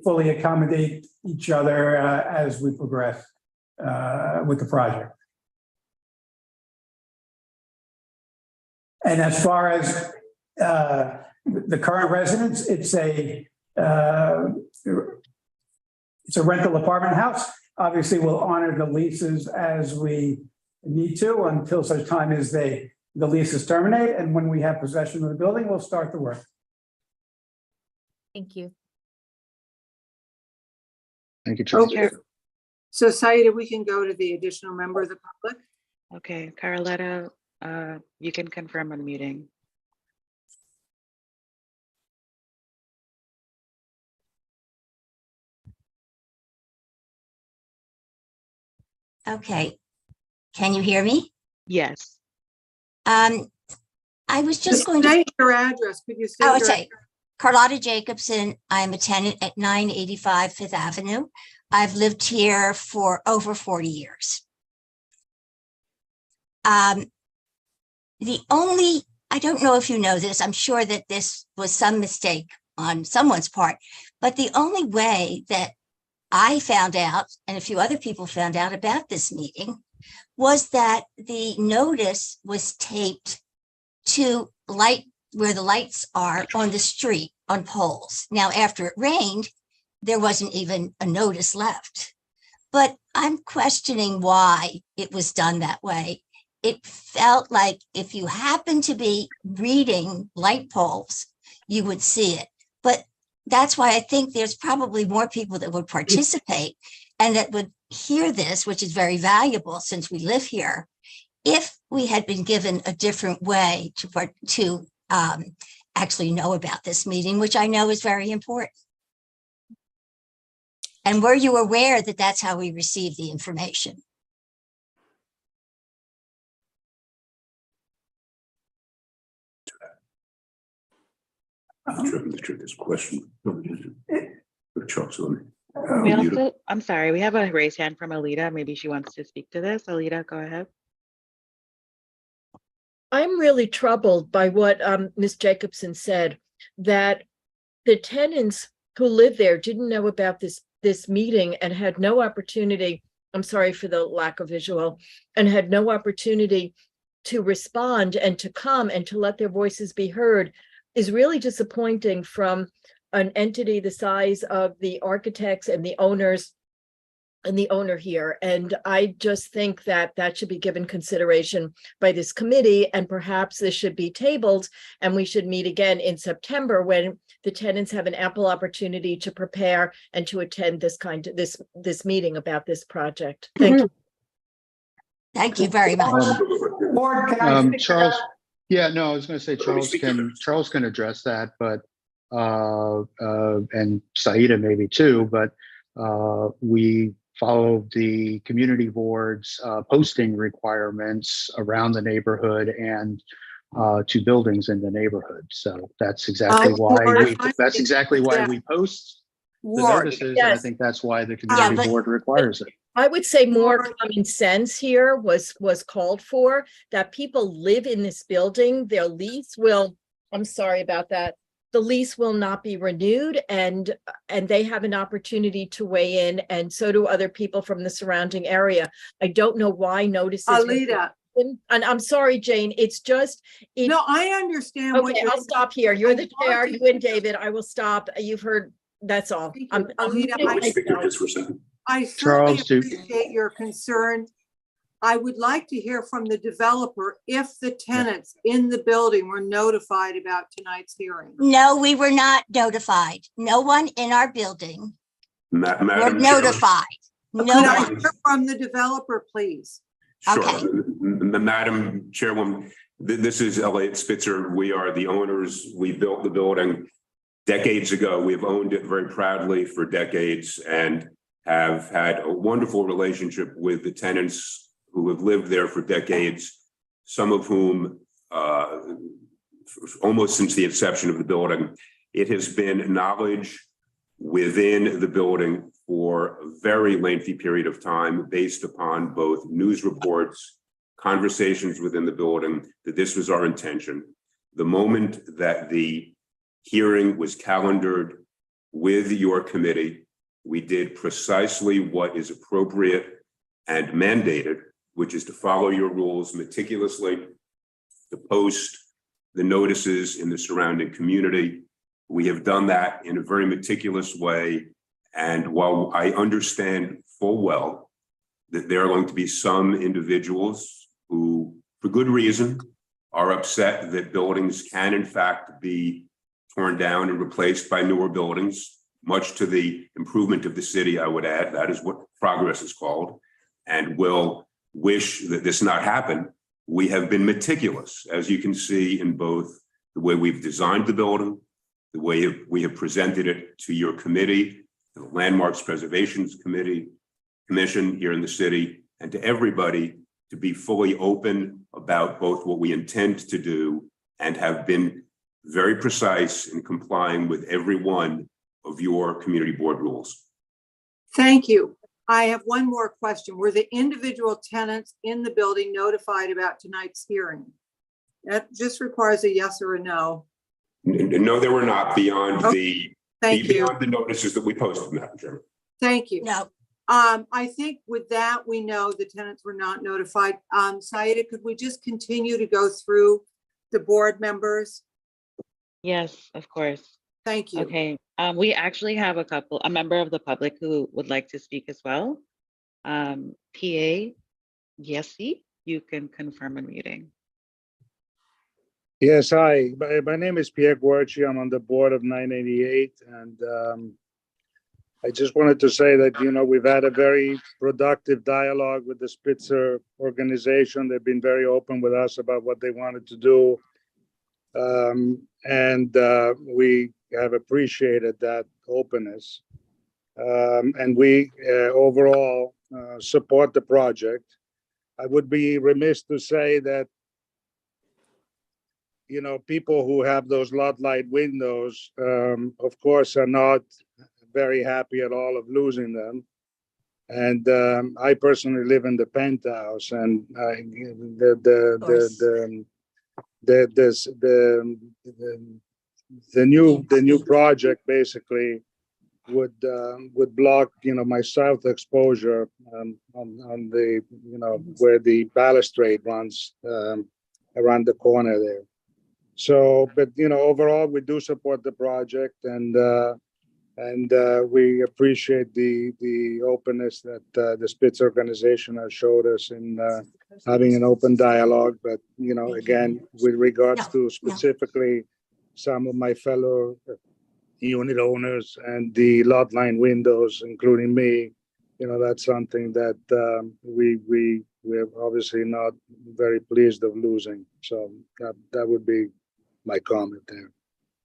fully accommodate each other as we progress with the project. And as far as the current residents, it's a rental apartment house. Obviously, we'll honor the leases as we need to until such time as the leases terminate. And when we have possession of the building, we'll start the work. Thank you. Thank you, Charles. Okay. So Saida, we can go to the additional member of the public. Okay, Caroletta, you can confirm unmuting. Okay. Can you hear me? Yes. I was just going to. State your address. Could you state Oh, your okay. Carlotta Jacobson. I'm a tenant at 985 Fifth Avenue. I've lived here for over 40 years. I don't know if you know this, I'm sure that this was some mistake on someone's part, but the only way that I found out, and a few other people found out about this meeting, was that the notice was taped to light where the lights are on the street on poles. Now, after it rained, there wasn't even a notice left. But I'm questioning why it was done that way. It felt like if you happen to be reading light poles, you would see it. But that's why I think there's probably more people that would participate and that would hear this, which is very valuable since we live here, if we had been given a different way to actually know about this meeting, which I know is very important. And were you aware that that's how we received the information? I'm trying to trick this question. Charles, We also, I'm sorry, we have a raised hand from Alita. Maybe she wants to speak to this. Alita, go ahead. I'm really troubled by what Ms. Jacobson said, that the tenants who live there didn't know about this meeting and had no opportunity, I'm sorry for the lack of visual, and had no opportunity to respond and to come and to let their voices be heard, is really disappointing from an entity the size of the architects and the owners and the owner here. And I just think that that should be given consideration by this committee, and perhaps this should be tabled and we should meet again in September when the tenants have an ample opportunity to prepare and to attend this meeting about this project. Thank you. Thank you very much. Ward, can I speak to Charles, that? yeah, no, I was going to say Charles can address that, but and Saida maybe too, but we follow the community board's posting requirements around the neighborhood and to buildings in the neighborhood. So that's exactly why we post the notices, and I think that's why the community board requires it. I would say more common sense here was called for, that people live in this building, their lease will, I'm sorry about that, the lease will not be renewed, and they have an opportunity to weigh in, and so do other people from the surrounding area. I don't know why notices. Alita. And I'm sorry, Jane, it's just. No, I understand. Okay, I'll stop here. You're the chair, you and David, I will stop. You've heard, that's all. Alita, Speak to this for a second. I certainly appreciate your concern I would like to hear from the developer if the tenants in the building were notified about tonight's hearing. No, we were not notified. No one in our building were Madam Chair. notified. Could No I one. hear from the developer, please? Sure. Okay. Madam Chairwoman, this is Elliot Spitzer. We are the owners. We built the building decades ago. We've owned it very proudly for decades and have had a wonderful relationship with the tenants who have lived there for decades, some of whom almost since the inception of the building. It has been knowledge within the building for a very lengthy period of time based upon both news reports, conversations within the building, that this was our intention. The moment that the hearing was calendared with your committee, we did precisely what is appropriate and mandated, which is to follow your rules meticulously, to post the notices in the surrounding community. We have done that in a very meticulous way. And while I understand full well that there are going to be some individuals who, for good reason, are upset that buildings can in fact be torn down and replaced by newer buildings, much to the improvement of the city, I would add. That is what progress is called, and will wish that this not happen. We have been meticulous, as you can see, in both the way we've designed the building, the way we have presented it to your committee, to the Landmarks Preservation Commission here in the city, and to everybody, to be fully open about both what we intend to do and have been very precise in complying with every one of your community board rules. Thank you. I have one more question. Were the individual tenants in the building notified about tonight's hearing? That just requires a yes or a no. No, they were not, beyond Thank you. beyond the notices that we posted, Madam Chairman. Thank you. No. I think with that, we know the tenants were not notified. Saida, could we just continue to go through the board members? Yes, of course. Thank you. Okay, we actually have a member of the public who would like to speak as well. PA, Yessi, you can confirm unmuting. Yes, hi. My name is Pierre Guarci. I'm on the board of 988, and I just wanted to say that, we've had a very productive dialogue with the Spitzer organization. They've been very open with us about what they wanted to do. And we have appreciated that openness. And we overall support the project. I would be remiss to say that, people who have those lot light windows, of course, are not very happy at all of losing them. And I personally live in the penthouse, and the new project basically would block my south exposure on the where the balustrade runs around the corner there. So, but overall we do support the project, and we appreciate the openness that the Spitz organization has showed us in having an open dialogue. But again, with regards to specifically some of my fellow unit owners and the lot line windows, including me, that's something that we're obviously not very pleased of losing. So that would be my comment there.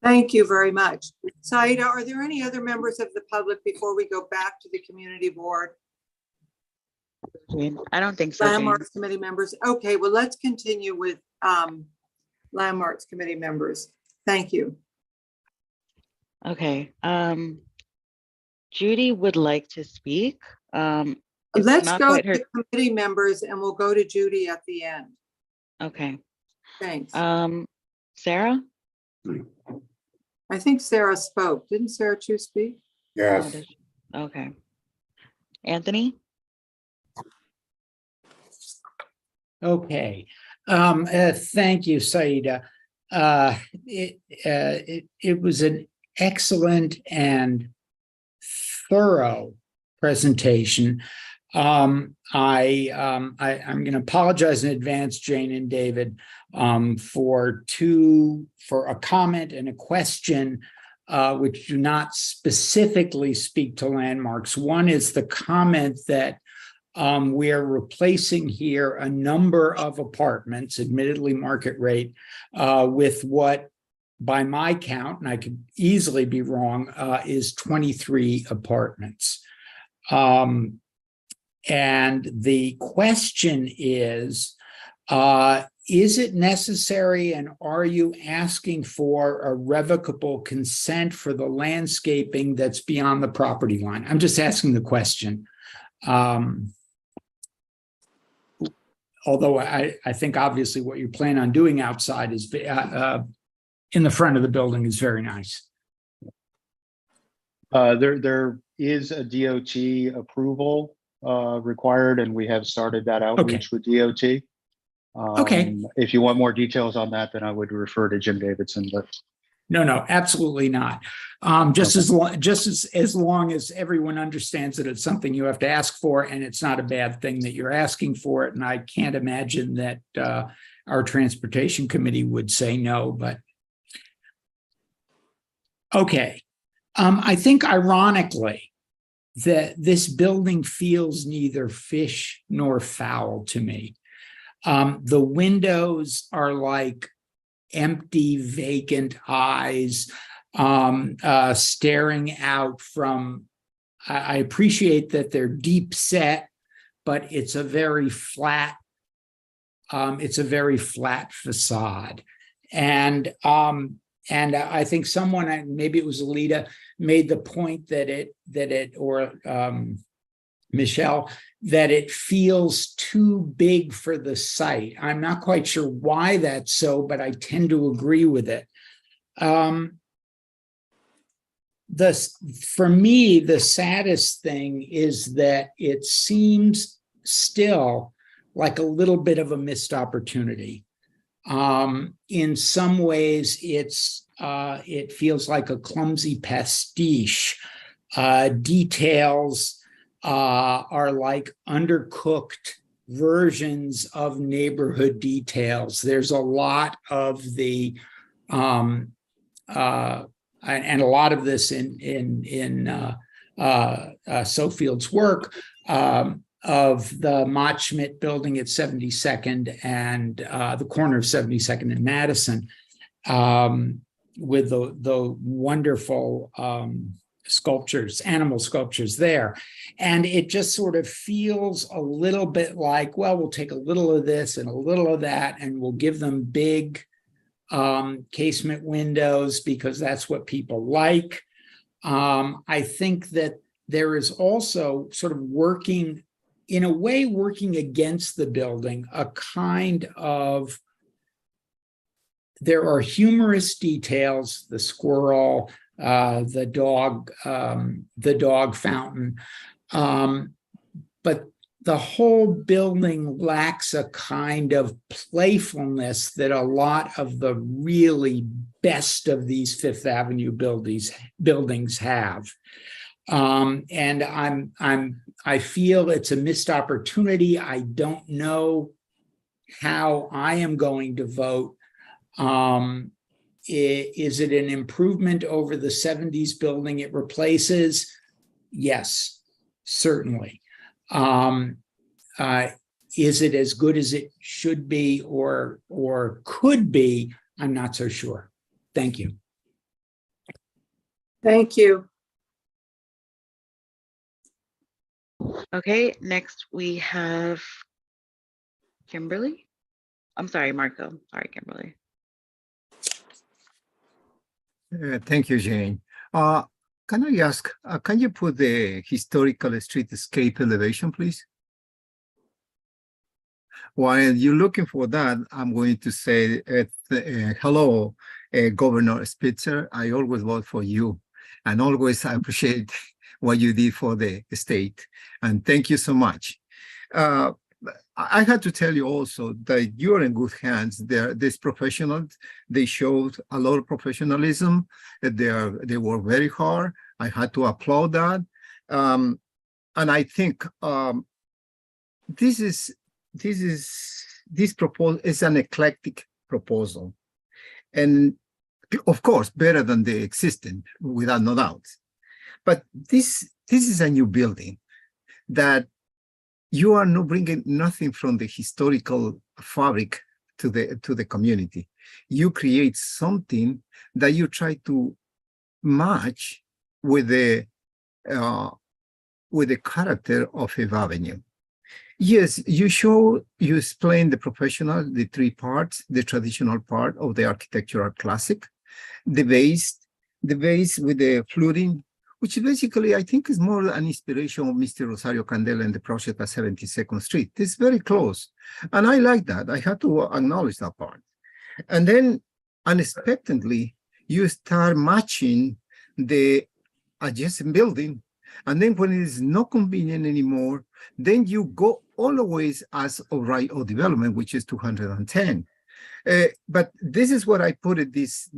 Thank you very much. Saida, are there any other members of the public before we go back to the community board? I don't think so. Landmarks committee members. Okay, well, let's continue with Landmarks committee members. Thank you. Okay. Judy would like to speak. Let's go to the committee members, and we'll go to Judy at the end. Okay. Thanks. Sarah? I think Sarah spoke. Didn't Sarah choose to speak? Yes. Okay. Anthony? Okay. Thank you, Saida. It was an excellent and thorough presentation. I'm going to apologize in advance, Jane and David, for a comment and a question which do not specifically speak to landmarks. One is the comment that we are replacing here a number of apartments, admittedly market rate, with what, by my count, and I could easily be wrong, is 23 apartments. And the question is it necessary, and are you asking for a revocable consent for the landscaping that's beyond the property line? I'm just asking the question. Although I think obviously what you plan on doing outside is in the front of the building is very nice. There is a DOT approval required, and we have started that outreach with DOT. Okay. If you want more details on that, then I would refer to Jim Davidson. But no, absolutely not. Just as long as everyone understands that it's something you have to ask for, and it's not a bad thing that you're asking for it. And I can't imagine that our transportation committee would say no. But okay, I think ironically that this building feels neither fish nor fowl to me. The windows are like empty, vacant eyes staring out from, I appreciate that they're deep set, but it's a very flat facade. And I think someone, maybe it was Alita, made the point that Michelle, that it feels too big for the site. I'm not quite sure why that's so, but I tend to agree with it. For me, the saddest thing is that it seems still like a little bit of a missed opportunity. In some ways, it feels like a clumsy pastiche. Details are like undercooked versions of neighborhood details. There's a lot of the and a lot of this in Sofield's work of the Mott Schmidt building at 72nd and the corner of 72nd and Madison, with the wonderful sculptures, animal sculptures there. And it just sort of feels a little bit like, well, we'll take a little of this and a little of that, and we'll give them big casement windows because that's what people like. I think that there is also sort of working against the building, a kind of, there are humorous details, the squirrel, the dog fountain, but the whole building lacks a kind of playfulness that a lot of the really best of these Fifth Avenue buildings have. And I feel it's a missed opportunity. I don't know how I am going to vote. Is it an improvement over the 70s building it replaces? Yes, certainly. Is it as good as it should be or could be? I'm not so sure. Thank you. Thank you. Okay, next we have Kimberly. I'm sorry, Marco. Sorry, Kimberly. Thank you, Jane. Can I ask, can you put the historical streetscape elevation, please? While you're looking for that, I'm going to say, hello, Governor Spitzer. I always vote for you, and always I appreciate what you did for the state. And thank you so much. I had to tell you also that you're in good hands. These professionals, they showed a lot of professionalism. They were very hard. I had to applaud that. And I think this proposal is an eclectic proposal, and of course better than the existing, without no doubt. But this is a new building that you are not bringing nothing from the historical fabric to the community. You create something that you try to match with the character of Fifth Avenue. Yes, you explain the professional, the three parts, the traditional part of the architectural classic, the base with the fluting, which basically I think is more an inspiration of Mr. Rosario Candela and the project at 72nd Street. It's very close. And I like that. I have to acknowledge that part. And then unexpectedly, you start matching the adjacent building. And then when it is not convenient anymore, then you go always as of right of development, which is 210. But this is what I put it, this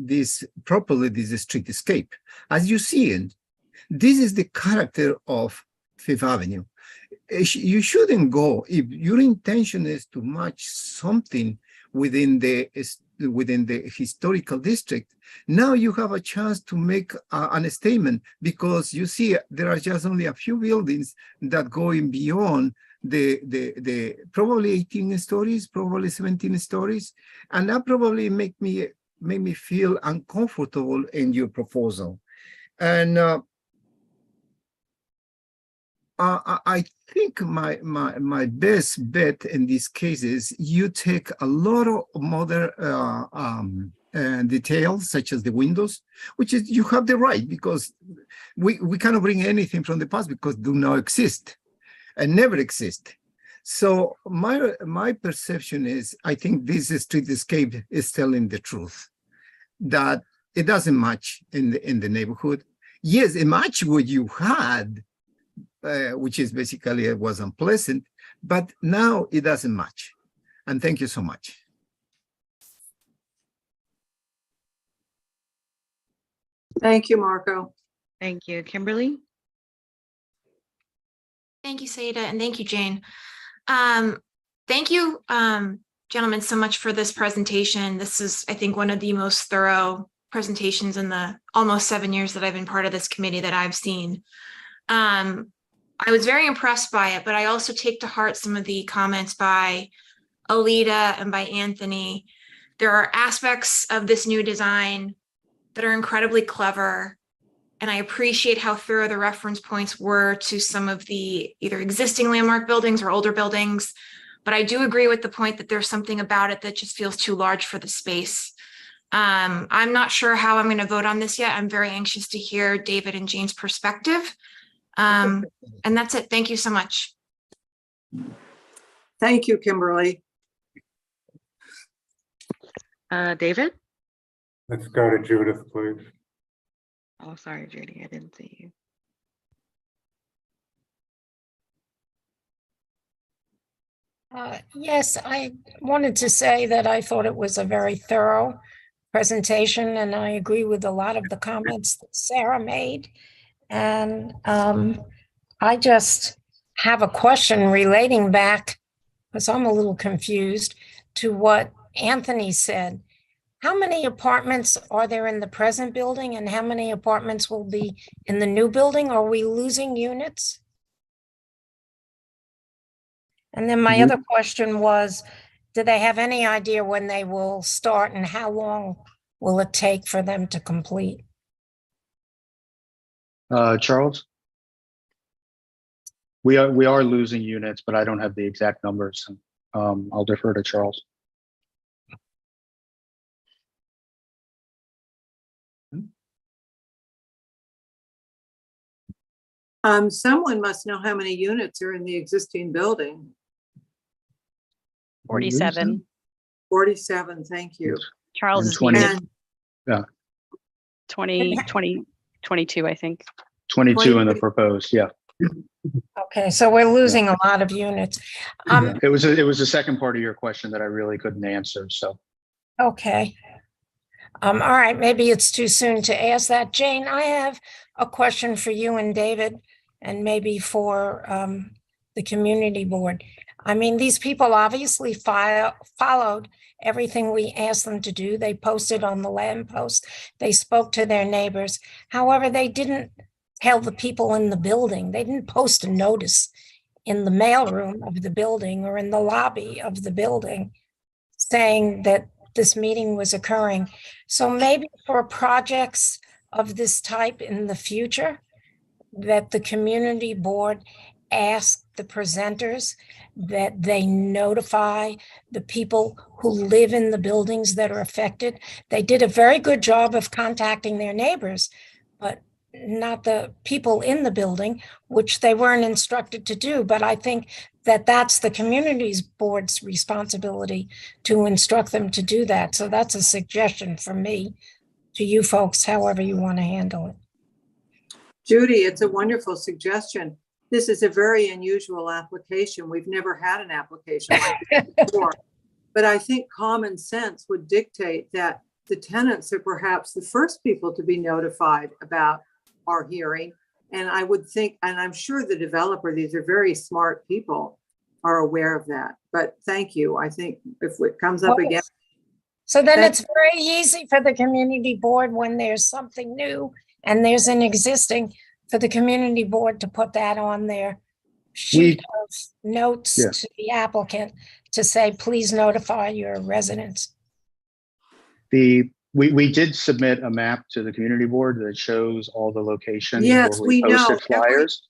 streetscape. As you see it, this is the character of Fifth Avenue. You shouldn't go, if your intention is to match something within the historical district, now you have a chance to make a statement, because you see there are just only a few buildings that going beyond the probably 18 stories, probably 17 stories, and that probably make me feel uncomfortable in your proposal. And I think my best bet in this case is you take a lot of modern details, such as the windows, which is you have the right, because we cannot bring anything from the past because do not exist and never exist. So my perception is, I think this streetscape is telling the truth, that it doesn't match in the neighborhood. Yes, it matched what you had, which is basically it was unpleasant, but now it doesn't match. And thank you so much. Thank you, Marco. Thank you. Kimberly? Thank you, Saida, and thank you, Jane. Thank you, gentlemen, so much for this presentation. This is, I think, one of the most thorough presentations in the almost 7 years that I've been part of this committee that I've seen. I was very impressed by it, but I also take to heart some of the comments by Alita and by Anthony. There are aspects of this new design that are incredibly clever, and I appreciate how thorough the reference points were to some of the either existing landmark buildings or older buildings. But I do agree with the point that there's something about it that just feels too large for the space. I'm not sure how I'm going to vote on this yet. I'm very anxious to hear David and Jane's perspective. And that's it. Thank you so much. Thank you, Kimberly. David? Let's go to Judith, please. Oh, sorry, Judy, I didn't see you. Yes, I wanted to say that I thought it was a very thorough presentation, and I agree with a lot of the comments that Sarah made. And I just have a question relating back, because I'm a little confused, to what Anthony said. How many apartments are there in the present building, and how many apartments will be in the new building? Are we losing units? And then my other question was, do they have any idea when they will start, and how long will it take for them to complete? Charles? We are losing units, but I don't have the exact numbers. I'll defer to Charles. Someone must know how many units are in the existing building. 47. 47, thank you. Charles is 20. muted. Yeah. 22, I think. 22 in the proposed, yeah. Okay, so we're losing a lot of units. It was the second part of your question that I really couldn't answer, so. Okay. All right, maybe it's too soon to ask that. Jane, I have a question for you and David, and maybe for the community board. I mean, these people obviously followed everything we asked them to do. They posted on the land post. They spoke to their neighbors. However, they didn't tell the people in the building. They didn't post a notice in the mailroom of the building or in the lobby of the building saying that this meeting was occurring. So maybe for projects of this type in the future, that the community board ask the presenters that they notify the people who live in the buildings that are affected. They did a very good job of contacting their neighbors, but not the people in the building, which they weren't instructed to do. But I think that that's the community's board's responsibility to instruct them to do that. So that's a suggestion from me to you folks, however you want to handle it. Judy, it's a wonderful suggestion. This is a very unusual application. We've never had an application like this before. But I think common sense would dictate that the tenants are perhaps the first people to be notified about our hearing. And I would think, and I'm sure the developer, these are very smart people, are aware of that. But thank you. I think if it comes up again. So then it's very easy for the community board when there's something new and there's an existing, for the community board to put that on their sheet of notes to the applicant to say, please notify your residents. We did submit a map to the community board that shows all the locations where we posted flyers.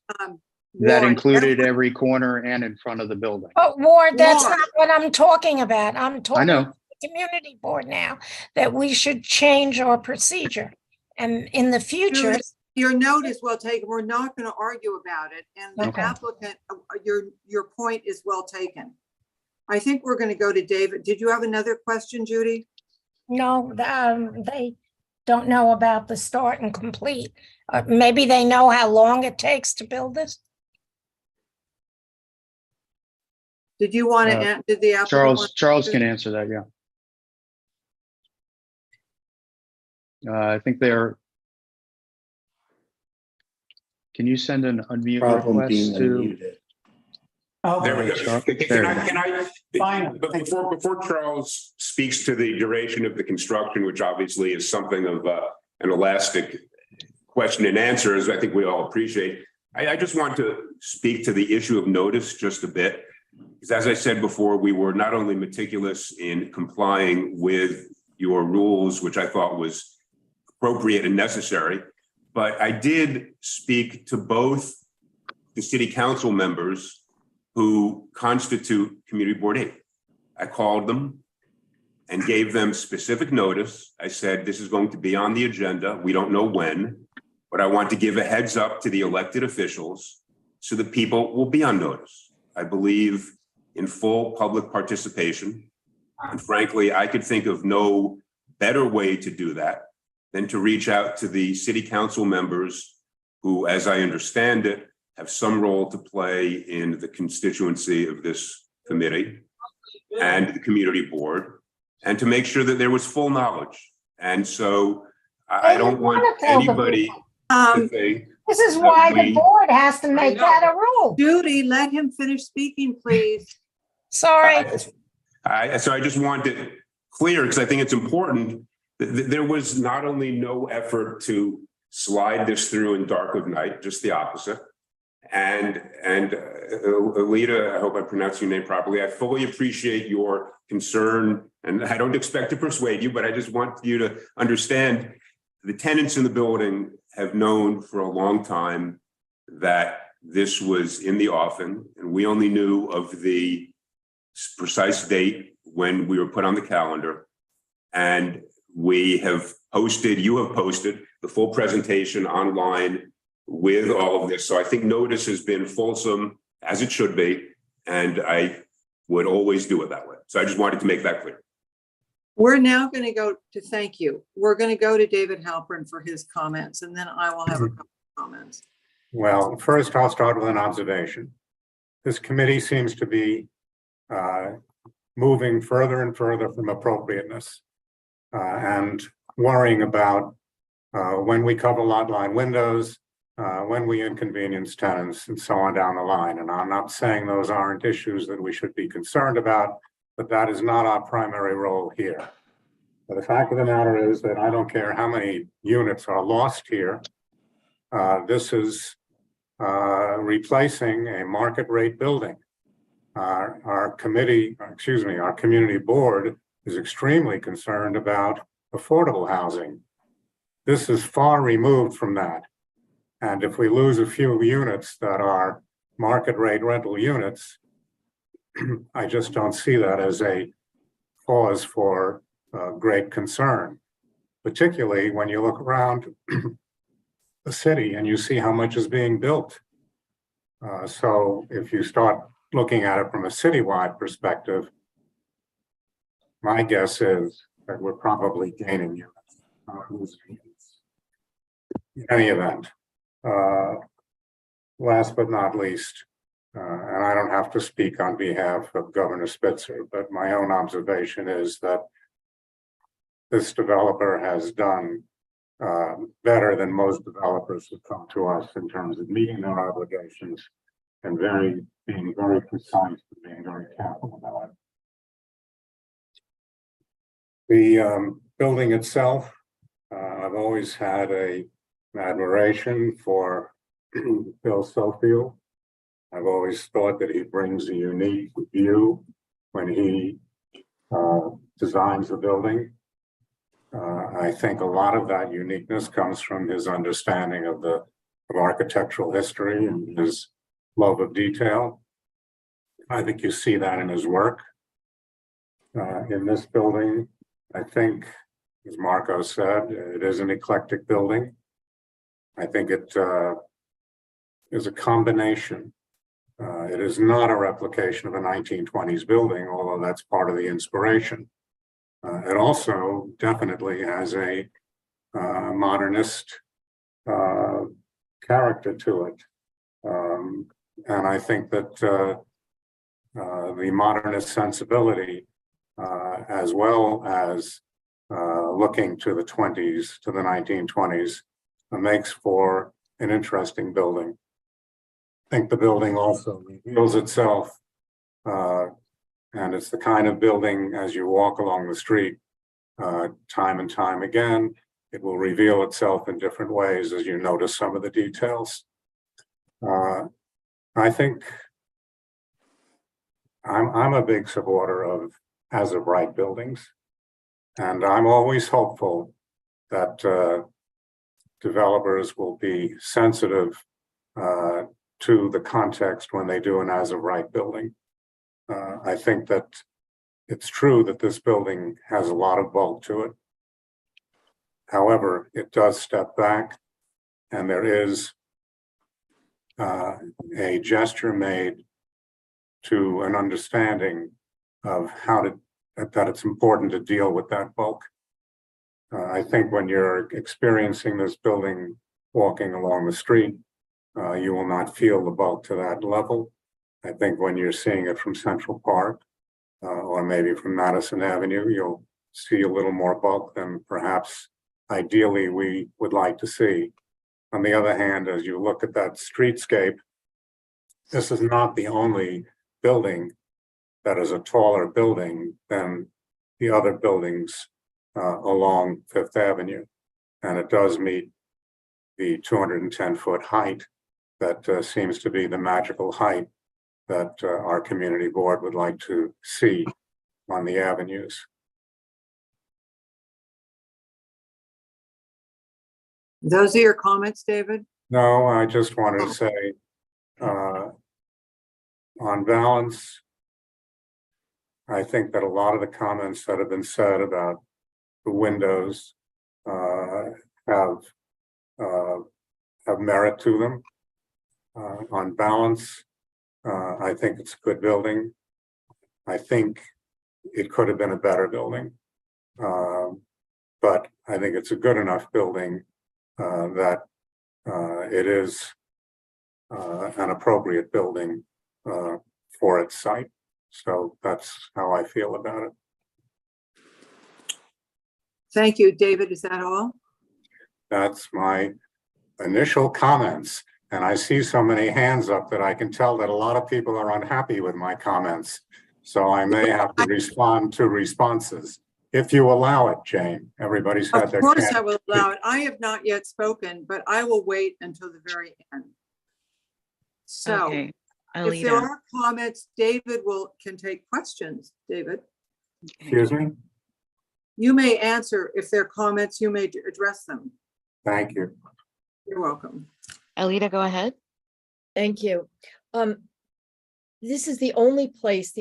That included every corner and in front of the building. But Ward, that's not what I'm talking about. I'm talking I know. about the community board now, that we should change our procedure. And in the future, your note is well taken. We're not going to argue about it. And the applicant, your point is well taken. I think we're going to go to David. Did you have another question, Judy? No, they don't know about the start and complete. Maybe they know how long it takes to build this. Did you want to, did the applicant? Charles can answer that, yeah. I think they're, can you send an unmute request to? There we go. Can I Fine. before Charles speaks to the duration of the construction, which obviously is something of an elastic question and answer, as I think we all appreciate, I just want to speak to the issue of notice just a bit. Because as I said before, we were not only meticulous in complying with your rules, which I thought was appropriate and necessary, but I did speak to both the city council members who constitute Community Board 8. I called them and gave them specific notice. I said, this is going to be on the agenda. We don't know when, but I want to give a heads up to the elected officials so that people will be on notice. I believe in full public participation. And frankly, I could think of no better way to do that than to reach out to the city council members who, as I understand it, have some role to play in the constituency of this committee and the community board, and to make sure that there was full knowledge. And so I don't want anybody to think. This is why the board has to make that a rule. Judy, let him finish speaking, please. Sorry. So I just want it clear, because I think it's important. There was not only no effort to slide this through in dark of night, just the opposite. And Alita, I hope I pronounced your name properly. I fully appreciate your concern, and I don't expect to persuade you, but I just want you to understand the tenants in the building have known for a long time that this was in the offing, and we only knew of the precise date when we were put on the calendar. And we have posted, you have posted the full presentation online with all of this. So I think notice has been fulsome, as it should be, and I would always do it that way. So I just wanted to make that clear. We're now going to go to, thank you. We're going to go to David Halpern for his comments, and then I will have a couple of comments. Well, first I'll start with an observation. This committee seems to be moving further and further from appropriateness and worrying about when we cover lot line windows, when we inconvenience tenants and so on down the line. And I'm not saying those aren't issues that we should be concerned about, but that is not our primary role here. But the fact of the matter is that I don't care how many units are lost here. This is replacing a market rate building. Our community board is extremely concerned about affordable housing. This is far removed from that. And if we lose a few units that are market rate rental units, I just don't see that as a cause for great concern, particularly when you look around the city and you see how much is being built. So if you start looking at it from a citywide perspective, my guess is that we're probably gaining units, not losing units. In any event, last but not least, and I don't have to speak on behalf of Governor Spitzer, but my own observation is that this developer has done better than most developers who come to us in terms of meeting their obligations and being very precise and being very careful about it. The building itself, I've always had an admiration for Bill Sofield. I've always thought that he brings a unique view when he designs the building. I think a lot of that uniqueness comes from his understanding of architectural history and his love of detail. I think you see that in his work. In this building, I think, as Marco said, it is an eclectic building. I think it is a combination. It is not a replication of a 1920s building, although that's part of the inspiration. It also definitely has a modernist character to it. And I think that the modernist sensibility, as well as looking to the 20s, to the 1920s, makes for an interesting building. I think the building also reveals itself, and it's the kind of building, as you walk along the street, time and time again, it will reveal itself in different ways as you notice some of the details. I think I'm a big supporter of as of right buildings, and I'm always hopeful that developers will be sensitive to the context when they do an as of right building. I think that it's true that this building has a lot of bulk to it. However, it does step back, and there is a gesture made to an understanding of that it's important to deal with that bulk. I think when you're experiencing this building walking along the street, you will not feel the bulk to that level. I think when you're seeing it from Central Park or maybe from Madison Avenue, you'll see a little more bulk than perhaps ideally we would like to see. On the other hand, as you look at that streetscape, this is not the only building that is a taller building than the other buildings along Fifth Avenue. And it does meet the 210-foot height that seems to be the magical height that our community board would like to see on the avenues. Those are your comments, David? No, I just wanted to say, on balance, I think that a lot of the comments that have been said about the windows have merit to them. On balance, I think it's a good building. I think it could have been a better building, but I think it's a good enough building that it is an appropriate building for its site. So that's how I feel about it. Thank you, David. Is that all? That's my initial comments, and I see so many hands up that I can tell that a lot of people are unhappy with my comments. So I may have to respond to responses. If you allow it, Jane, everybody's had their Of course chance. I will allow it. I have not yet spoken, but I will wait until the very end. So Okay, if there Alita. are comments, David can take questions. David, Excuse me? you may answer. If there are comments, you may address them. Thank you. You're welcome. Alita, go ahead. Thank you. This is the only place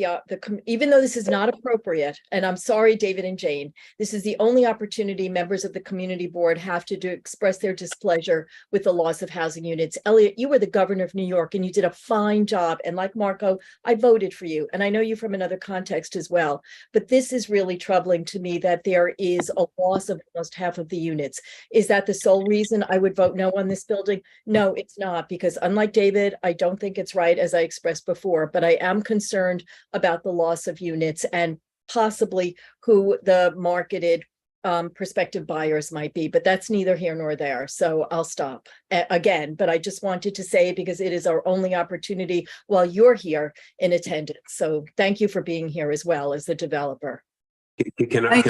even though this is not appropriate, and I'm sorry, David and Jane, this is the only opportunity members of the community board have to express their displeasure with the loss of housing units. Elliot, you were the governor of New York and you did a fine job. And like Marco, I voted for you. And I know you from another context as well. But this is really troubling to me that there is a loss of almost half of the units. Is that the sole reason I would vote no on this building? No, it's not, because unlike David, I don't think it's right, as I expressed before. But I am concerned about the loss of units and possibly who the marketed prospective buyers might be, but that's neither here nor there. So I'll stop again, but I just wanted to say, because it is our only opportunity while you're here in attendance. So thank you for being here as well as the developer. Can I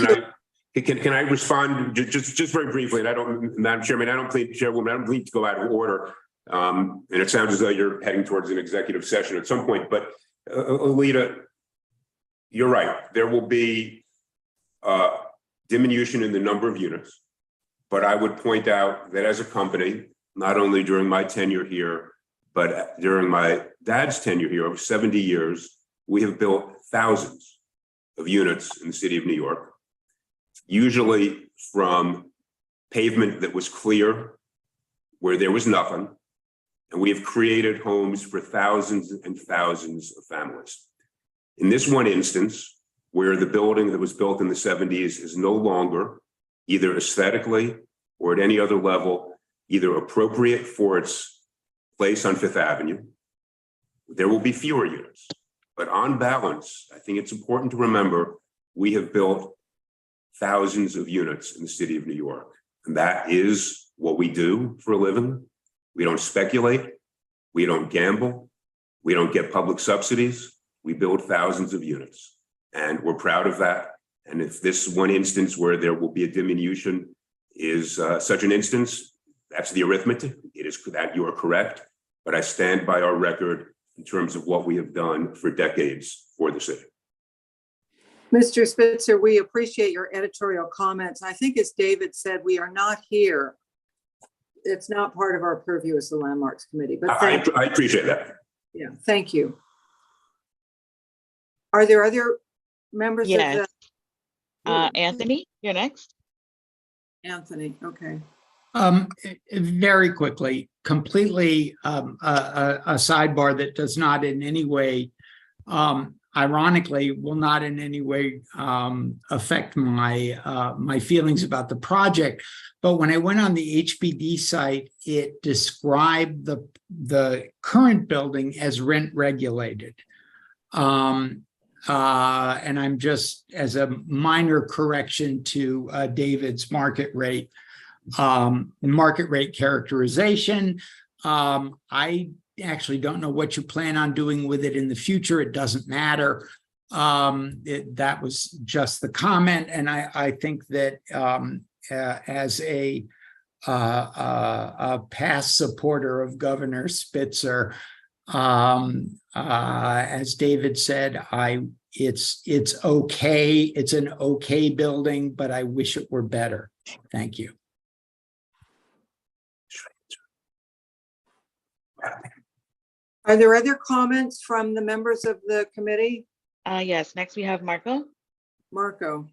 respond just very briefly? And I don't, Madam Chairman, Chairwoman, I don't need to go out of order. And it sounds as though you're heading towards an executive session at some point, but Alita, you're right. There will be diminution in the number of units, but I would point out that as a company, not only during my tenure here, but during my dad's tenure here over 70 years, we have built thousands of units in the city of New York, usually from pavement that was clear where there was nothing. And we have created homes for thousands and thousands of families. In this one instance, where the building that was built in the 70s is no longer either aesthetically or at any other level, either appropriate for its place on Fifth Avenue, there will be fewer units. But on balance, I think it's important to remember, we have built thousands of units in the city of New York. And that is what we do for a living. We don't speculate. We don't gamble. We don't get public subsidies. We build thousands of units. And we're proud of that. And if this one instance where there will be a diminution is such an instance, that's the arithmetic. It is that you are correct. But I stand by our record in terms of what we have done for decades for the city. Mr. Spitzer, we appreciate your editorial comments. I think as David said, we are not here. It's not part of our purview as the Landmarks Committee, but I appreciate that. Yeah, thank you. Are there other members Yes. of the? Anthony, you're next. Anthony, okay. Very quickly, completely a sidebar that does not in any way, ironically, will not in any way affect my my feelings about the project. But when I went on the HPD site, it described the current building as rent regulated. And I'm just, as a minor correction to David's market rate characterization, I actually don't know what you plan on doing with it in the future. It doesn't matter. That was just the comment. And I think that as a past supporter of Governor Spitzer, as David said, it's okay. It's an okay building, but I wish it were better. Thank you. Are there other comments from the members of the committee? Yes, next we have Marco. Marco.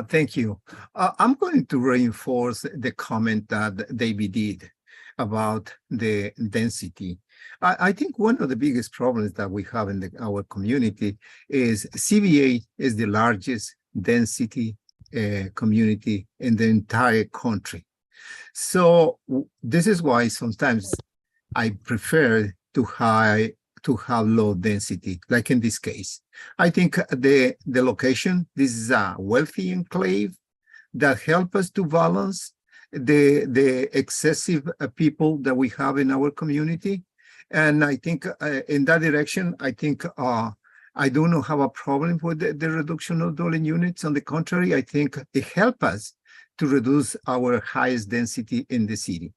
Thank you. I'm going to reinforce the comment that David did about the density. I think one of the biggest problems that we have in our community is CB8 is the largest density community in the entire country. So this is why sometimes I prefer to have low density, like in this case. I think the location, this is a wealthy enclave that help us to balance the excessive people that we have in our community. And I think in that direction, I think I do not have a problem with the reduction of dwelling units. On the contrary, I think it helps us to reduce our highest density in the city.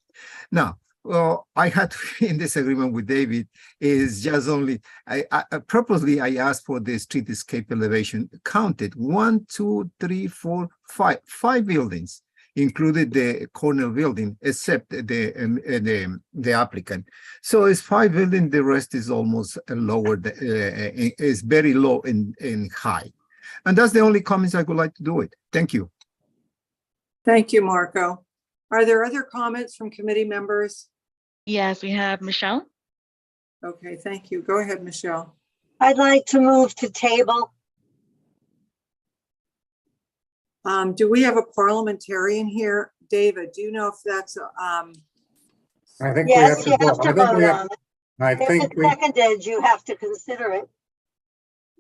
Now, well, I had to be in disagreement with David. Is just only I purposely I asked for the streetscape elevation counted 1, 2, 3, 4, 5, 5 buildings, included the corner building, except the applicant. So it's 5 buildings. The rest is almost lower. Is very low in height, and that's the only comments I would like to do it. Thank you. Thank you, Marco. Are there other comments from committee members? Yes, we have Michelle. Okay, thank you. Go ahead, Michelle. I'd like to move to table. Do we have a parliamentarian here? David, do you know if that's, I think Yes, we you have to have vote. to vote on it. I If think it's seconded, you have to consider it.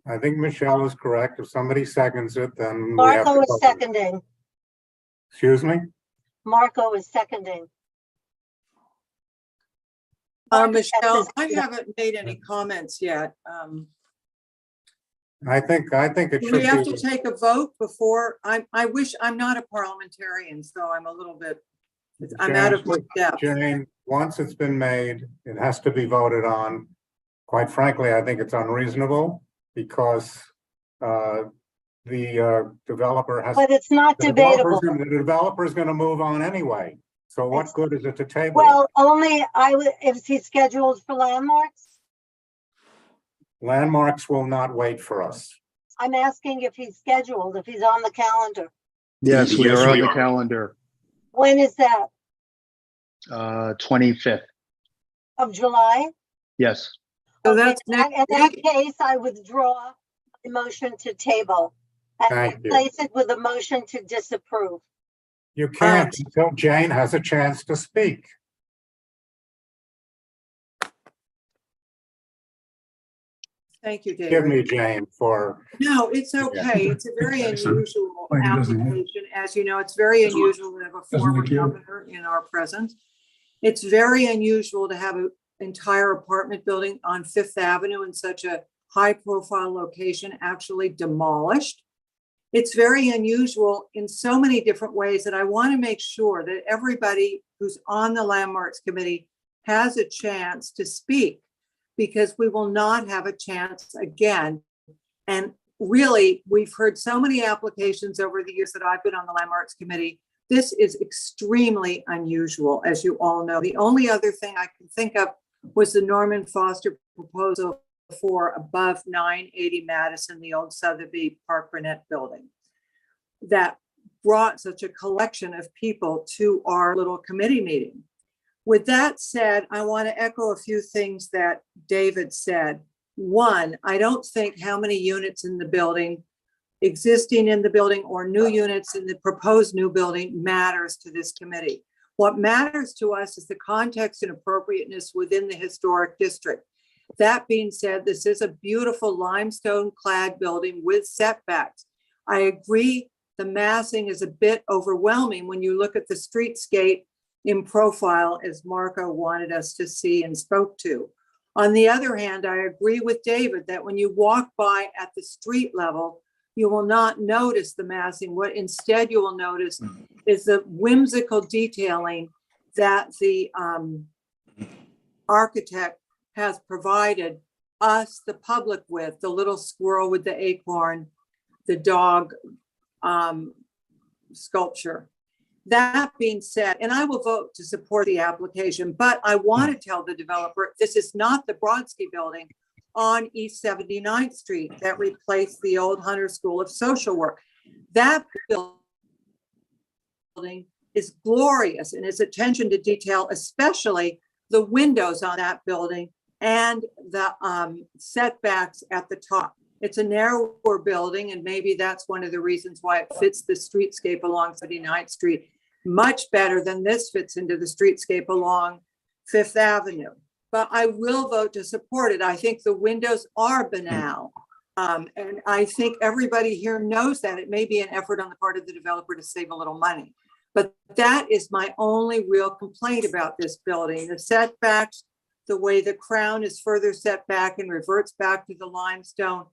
I think Michelle is correct. If somebody seconds it, then we have Marco to is vote. seconding. Excuse me? Marco is seconding. Michelle, I haven't made any comments yet. I think it Do should we have be. to take a vote before? I wish, I'm not a parliamentarian, so I'm a little bit, I'm out of my depth. Jane, once it's been made, it has to be voted on. Quite frankly, I think it's unreasonable because the developer has. But it's not debatable. The developer's going to move on anyway. So what good is it to table? Well, only is he scheduled for landmarks? Landmarks will not wait for us. I'm asking if he's scheduled, if he's on the calendar. Yes, we are on the calendar, When is that? 25th. Of July? Yes. So that's in that case, I withdraw the motion to table and Thank you. replace it with a motion to disapprove. You can't until Jane has a chance to speak. Thank you, David. Give me Jane for. No, it's okay. It's a very unusual application. As you know, it's very unusual to have a former governor in our presence. It's very unusual to have an entire apartment building on Fifth Avenue in such a high-profile location actually demolished. It's very unusual in so many different ways that I want to make sure that everybody who's on the Landmarks Committee has a chance to speak, because we will not have a chance again. And really, we've heard so many applications over the years that I've been on the Landmarks Committee. This is extremely unusual, as you all know. The only other thing I can think of was the Norman Foster proposal for above 980 Madison, the old Sotheby Park Burnett building, that brought such a collection of people to our little committee meeting. With that said, I want to echo a few things that David said. One, I don't think how many units in the building, existing in the building, or new units in the proposed new building matters to this committee. What matters to us is the context and appropriateness within the historic district. That being said, this is a beautiful limestone clad building with setbacks. I agree the massing is a bit overwhelming when you look at the streetscape in profile, as Marco wanted us to see and spoke to. On the other hand, I agree with David that when you walk by at the street level, you will not notice the massing. What instead you will notice is the whimsical detailing that the architect has provided us, the public, with the little squirrel with the acorn, the dog sculpture. That being said, and I will vote to support the application, but I want to tell the developer, this is not the Brodsky building on East 79th Street that replaced the old Hunter School of Social Work. That building is glorious in its attention to detail, especially the windows on that building and the setbacks at the top. It's a narrower building, and maybe that's one of the reasons why it fits the streetscape along 79th Street much better than this fits into the streetscape along Fifth Avenue. But I will vote to support it. I think the windows are banal. And I think everybody here knows that. It may be an effort on the part of the developer to save a little money. But that is my only real complaint about this building. The setbacks, the way the crown is further set back and reverts back to the limestone,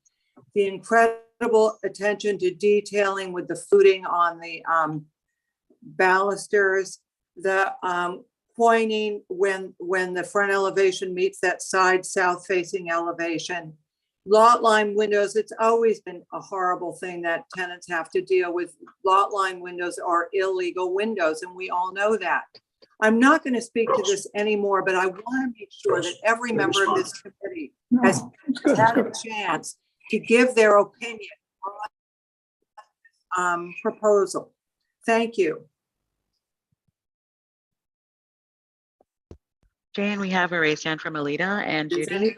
the incredible attention to detailing with the fluting on the balusters, the pointing when the front elevation meets that side south facing elevation. Lot line windows, it's always been a horrible thing that tenants have to deal with. Lot line windows are illegal windows, and we all know that. I'm not going to speak to this anymore, but I want to make sure that every member of this committee has had a chance to give their opinion on proposal. Thank you. Jane, we have a raised hand from Alita and Judy.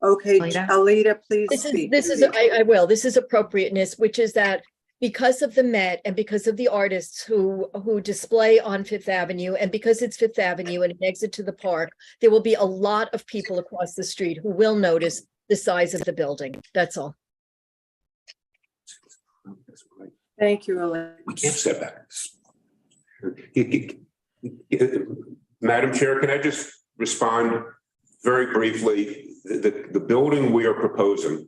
Okay, Alita? Alita, please speak. I will. This is appropriateness, which is that because of the Met and because of the artists who display on Fifth Avenue, and because it's Fifth Avenue and an exit to the park, there will be a lot of people across the street who will notice the size of the building. That's all. Thank you, Alita. We can't step back. Madam Chair, can I just respond very briefly? The building we are proposing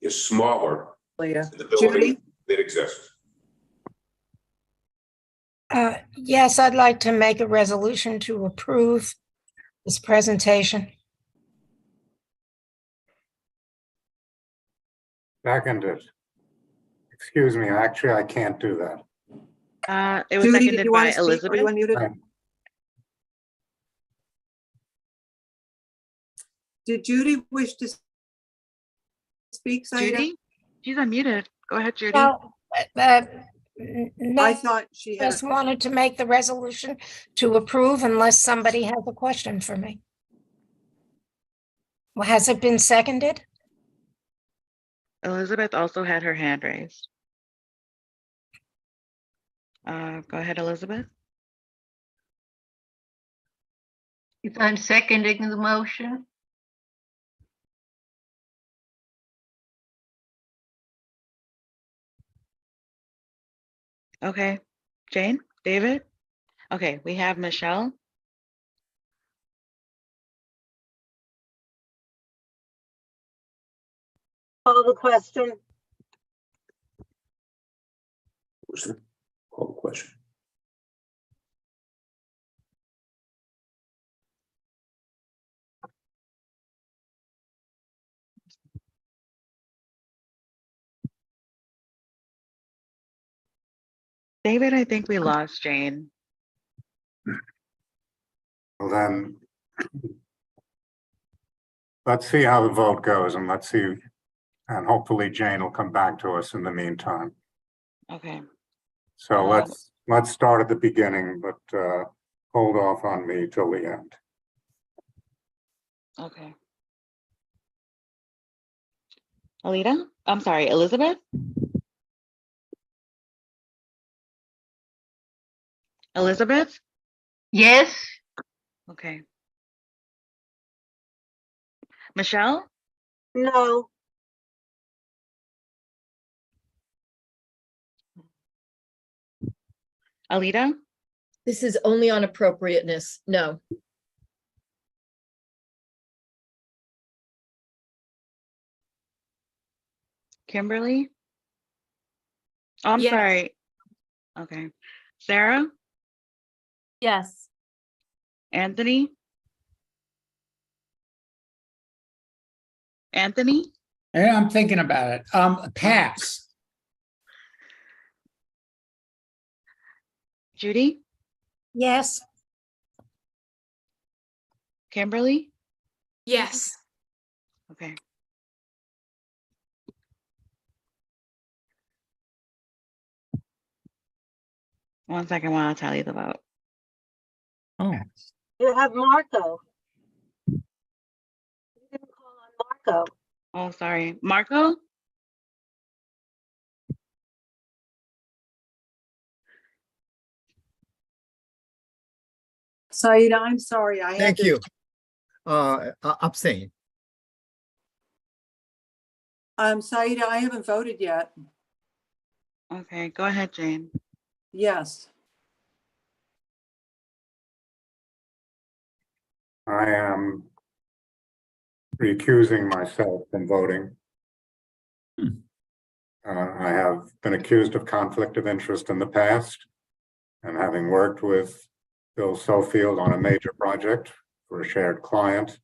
is smaller than the building that exists. Yes, I'd like to make a resolution to approve this presentation. Seconded. Excuse me, actually, I can't do that. It was Judy, did seconded you want by to speak? Or you Elizabeth. unmuted? Did Judy wish to speak, Saida? Judy? She's unmuted. Go ahead, Judy. Well, I thought she had. just wanted to make the resolution to approve unless somebody has a question for me. Well, has it been seconded? Elizabeth also had her hand raised. Go ahead, Elizabeth. If I'm seconding the motion, Okay. Jane? David? Okay, we have Michelle. Call the question. Call the question. David, I think we lost Jane. Well, then, let's see how the vote goes, and let's see, and hopefully Jane will come back to us in the meantime. Okay. So let's start at the beginning, but hold off on me till the end. Okay. Alita? I'm sorry, Elizabeth? Elizabeth? yes, Okay. Michelle? No. Alita? This is only on appropriateness. No. Kimberly? Oh, I'm Yes. sorry. Okay. Sarah? Yes. Anthony? Anthony? Yeah, I'm thinking about it. Pass. Judy? Yes. Kimberly? Yes. Okay. One second while I tally the vote. Oh, You have Marco. You didn't call on Marco. Oh, sorry. Marco? Saida, I'm sorry. I had Thank to. you. Abstain. Saida, I haven't voted yet. Okay, go ahead, Jane. Yes. I am recusing myself from voting. I have been accused of conflict of interest in the past, and having worked with Bill Sofield on a major project for a shared client,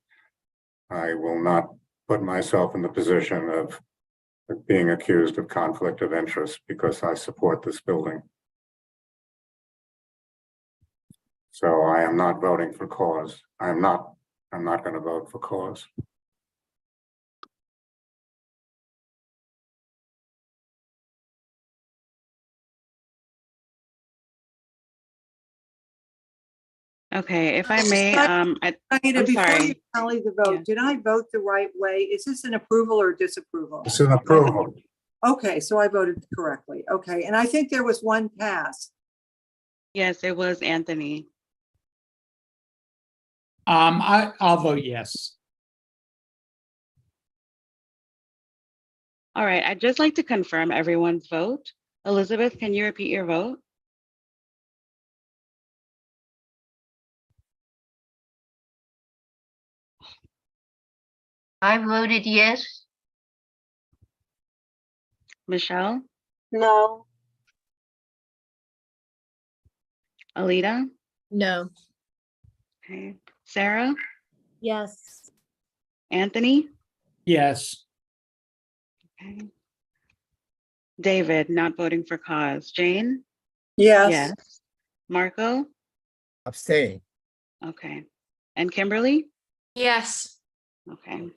I will not put myself in the position of being accused of conflict of interest because I support this building. So I am not voting for cause. I'm not going to vote for cause. Okay, if I may, I'm Before you sorry. tally the vote, did I vote the right way? Is this an approval or disapproval? It's an approval. Okay, so I voted correctly. Okay, and I think there was one pass. Yes, it was Anthony. I'll vote yes. All right, I'd just like to confirm everyone's vote. Elizabeth, can you repeat your vote? I voted yes. Michelle? No. Alita? No. Okay. Sarah? Yes. Anthony? Yes. Okay. David, not voting for cause. Jane? Yes. Yes. Marco? Abstain. Okay. And Kimberly? Yes. Okay.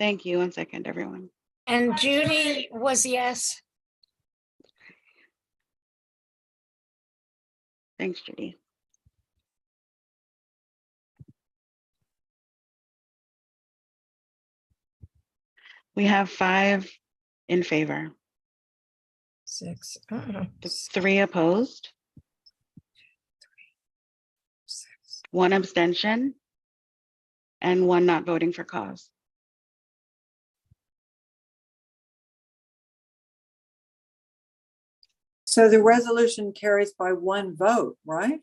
Thank you. 1 second, everyone. And Judy was yes. Thanks, Judy. We have 5 in favor, 6. 3 opposed, 1 abstention, and 1 not voting for cause. So the resolution carries by 1 vote, right?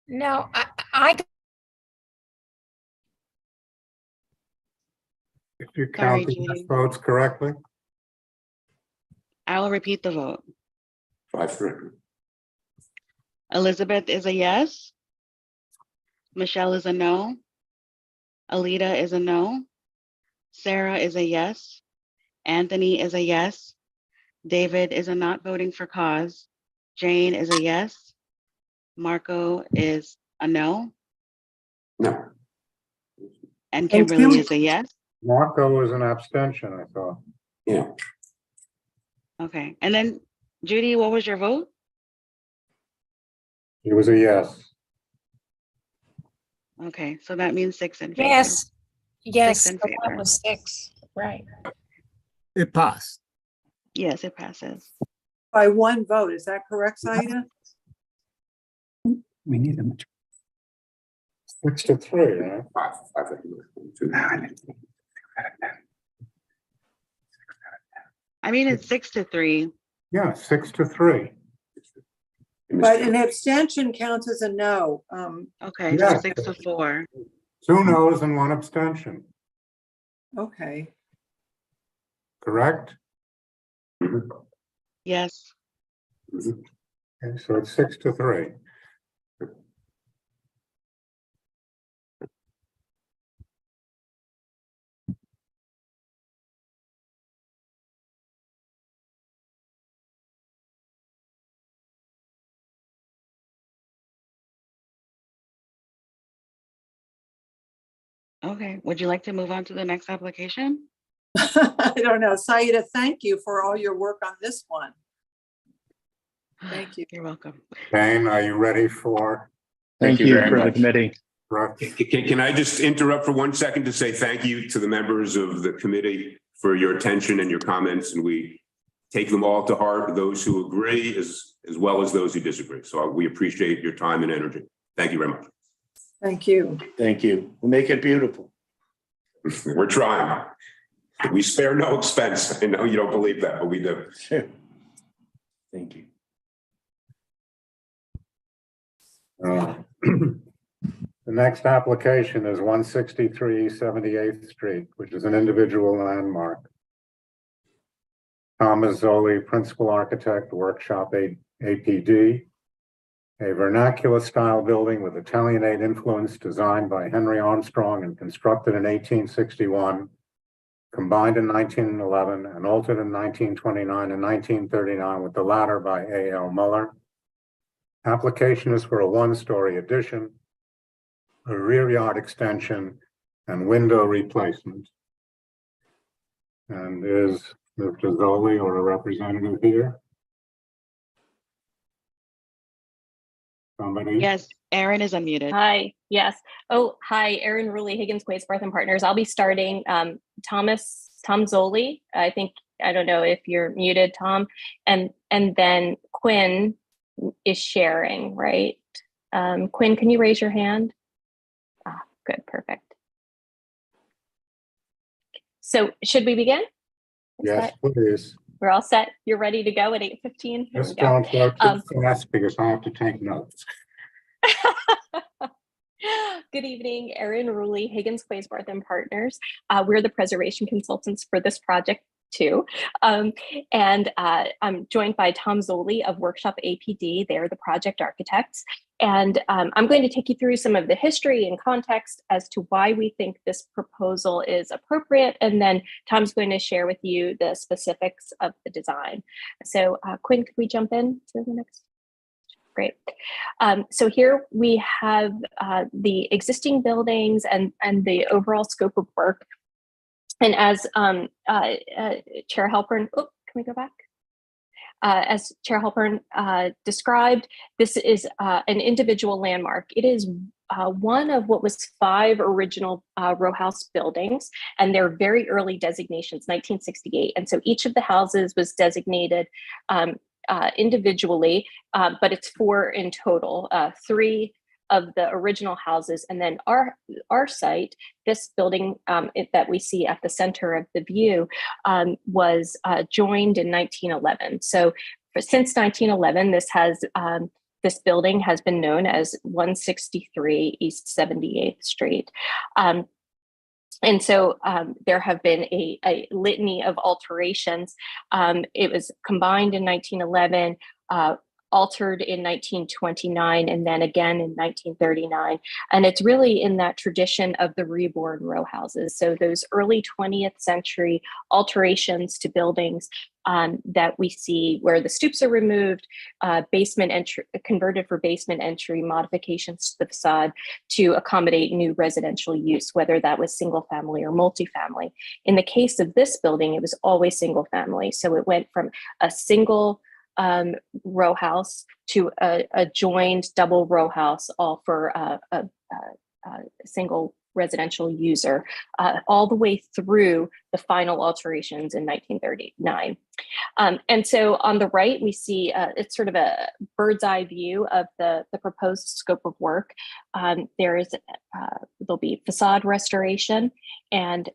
No, I If you Sorry, count the Judy. votes correctly. I will repeat the vote. 5-3. Elizabeth is a yes. Michelle is a no. Alita is a no. Sarah is a yes. Anthony is a yes. David is a not voting for cause. Jane is a yes. Marco is a no. No. And Kimberly is a yes. Marco was an abstention, I thought. Yeah. Okay. And then Judy, what was your vote? He was a yes. Okay, so that means 6 in favor. yes. Yes, 6 in so that favor. was 6. Right. It passed. Yes, it passes. By 1 vote, is that correct, Saida? We need a majority. 6-3, right? 5. I mean, it's 6-3. Yeah, 6-3. But an abstention counts as a no. Okay, so Yes. 6-4. 2 noes and 1 abstention, Okay. correct? Yes. Okay, so it's 6-3. Okay, would you like to move on to the next application? I don't know. Saida, thank you for all your work on this one. Thank you. You're welcome. Jane, are you ready for? Thank you for the committee. Can I just interrupt for 1 second to say thank you to the members of the committee for your attention and your comments, and we take them all to heart, those who agree as well as those who disagree. So we appreciate your time and energy. Thank you very much. Thank you. Thank you. We'll make it beautiful. We're trying. We spare no expense. I know you don't believe that, but we do. Thank you. The next application is 163 78th Street, which is an individual landmark. Thomas Zoli, Principal Architect, Workshop APD. A vernacular style building with Italianate influence designed by Henry Armstrong and constructed in 1861, combined in 1911 and altered in 1929 and 1939 with the latter by A.L. Muller. Application is for a one-story addition, a rear yard extension, and window replacement. And is Mr. Zoli or a representative here? Somebody? Yes, Erin is unmuted. Hi, yes. Oh, hi, Erin Ruley, Higgins, Quaysworth and Partners. I'll be starting. Tom Zoli, I don't know if you're muted, Tom. And then Quinn is sharing, right? Quinn, can you raise your hand? Ah, good, perfect. So should we begin? Yes, please. We're all set. You're ready to go at 8:15? Just don't go too fast because I have to take notes. Good evening, Erin Ruley, Higgins, Quaysworth and Partners. We're the preservation consultants for this project too. I'm joined by Tom Zoli of Workshop APD. They're the project architects. And I'm going to take you through some of the history and context as to why we think this proposal is appropriate. And then Tom's going to share with you the specifics of the design. So Quinn, could we jump in to the next? Great. So here we have the existing buildings and the overall scope of work. And as Chair Halpern, can we go back? As Chair Halpern described, this is an individual landmark. It is one of what was 5 original row house buildings, and they're very early designations, 1968. And so each of the houses was designated individually, but it's 4 in total, 3 of the original houses. And then our site, this building that we see at the center of the view was joined in 1911. So since 1911, this building has been known as 163 East 78th Street. And so there have been a litany of alterations. It was combined in 1911, altered in 1929, and then again in 1939. And it's really in that tradition of the reborn row houses. So those early 20th century alterations to buildings that we see where the stoops are removed, basement entry, converted for basement entry, modifications to the facade to accommodate new residential use, whether that was single family or multifamily. In the case of this building, it was always single family. So it went from a single row house to a joined double row house, all for a single residential user, all the way through the final alterations in 1939. And so on the right, we see it's sort of a bird's eye view of the proposed scope of work. There'll be facade restoration, and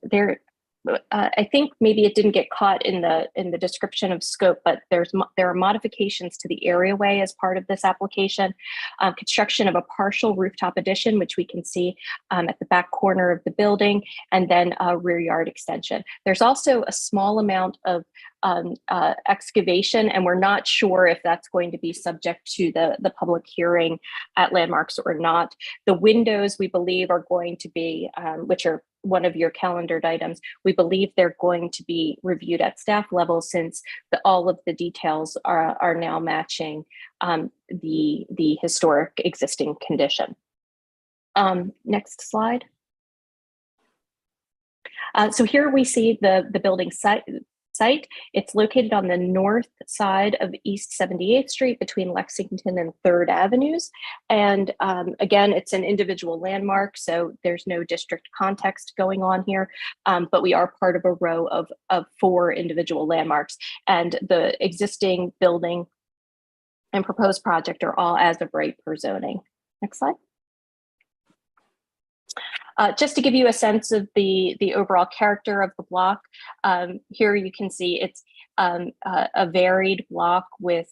I think maybe it didn't get caught in the description of scope, but there are modifications to the areaway as part of this application, construction of a partial rooftop addition, which we can see at the back corner of the building, and then a rear yard extension. There's also a small amount of excavation, and we're not sure if that's going to be subject to the public hearing at Landmarks or not. The windows, we believe, are going to be, which are one of your calendared items, we believe they're going to be reviewed at staff level since all of the details are now matching the historic existing condition. Next slide. So here we see the building site. It's located on the north side of East 78th Street between Lexington and 3rd Avenues. And again, it's an individual landmark, so there's no district context going on here, but we are part of a row of 4 individual landmarks. And the existing building and proposed project are all as of right per zoning. Next slide. Just to give you a sense of the overall character of the block, here you can see it's a varied block with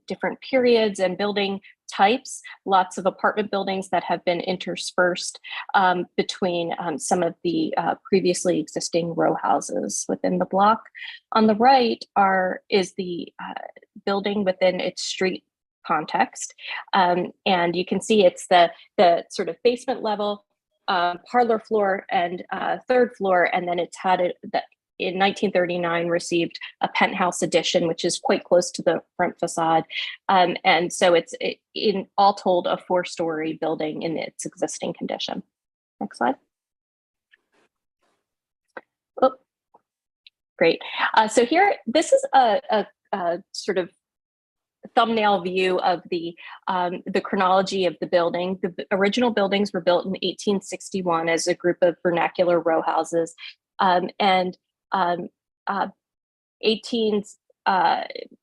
different periods and building types, lots of apartment buildings that have been interspersed between some of the previously existing row houses within the block. On the right is the building within its street context. And you can see it's the sort of basement level, parlor floor and third floor, and then it's had in 1939 received a penthouse addition, which is quite close to the front facade. And so it's in all told a 4-story building in its existing condition. Next slide. Oh, great. So here, this is a sort of thumbnail view of the chronology of the building. The original buildings were built in 1861 as a group of vernacular row houses. By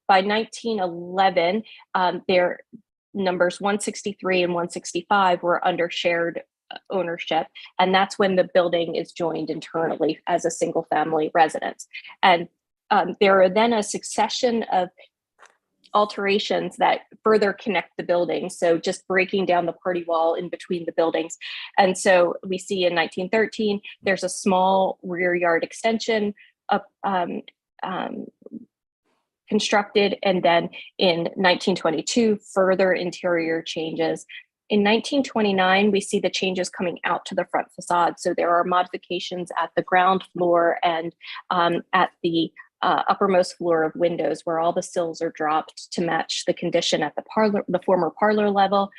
1911, their numbers 163 and 165 were under shared ownership, and that's when the building is joined internally as a single family residence. And there are then a succession of alterations that further connect the buildings. So just breaking down the party wall in between the buildings. And so we see in 1913, there's a small rear yard extension constructed. And then in 1922, further interior changes. In 1929, we see the changes coming out to the front facade. So there are modifications at the ground floor and at the uppermost floor of windows, where all the sills are dropped to match the condition at the former parlor level.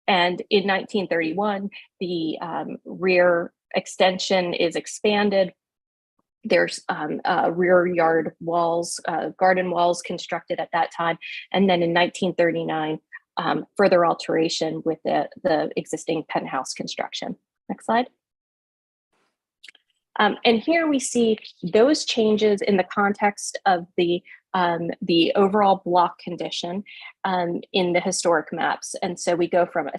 And in 1931, the rear extension is expanded. There's rear yard walls, garden walls constructed at that time. And then in 1939, further alteration with the existing penthouse construction. Next slide. And here we see those changes in the context of the overall block condition in the historic maps. And so we go from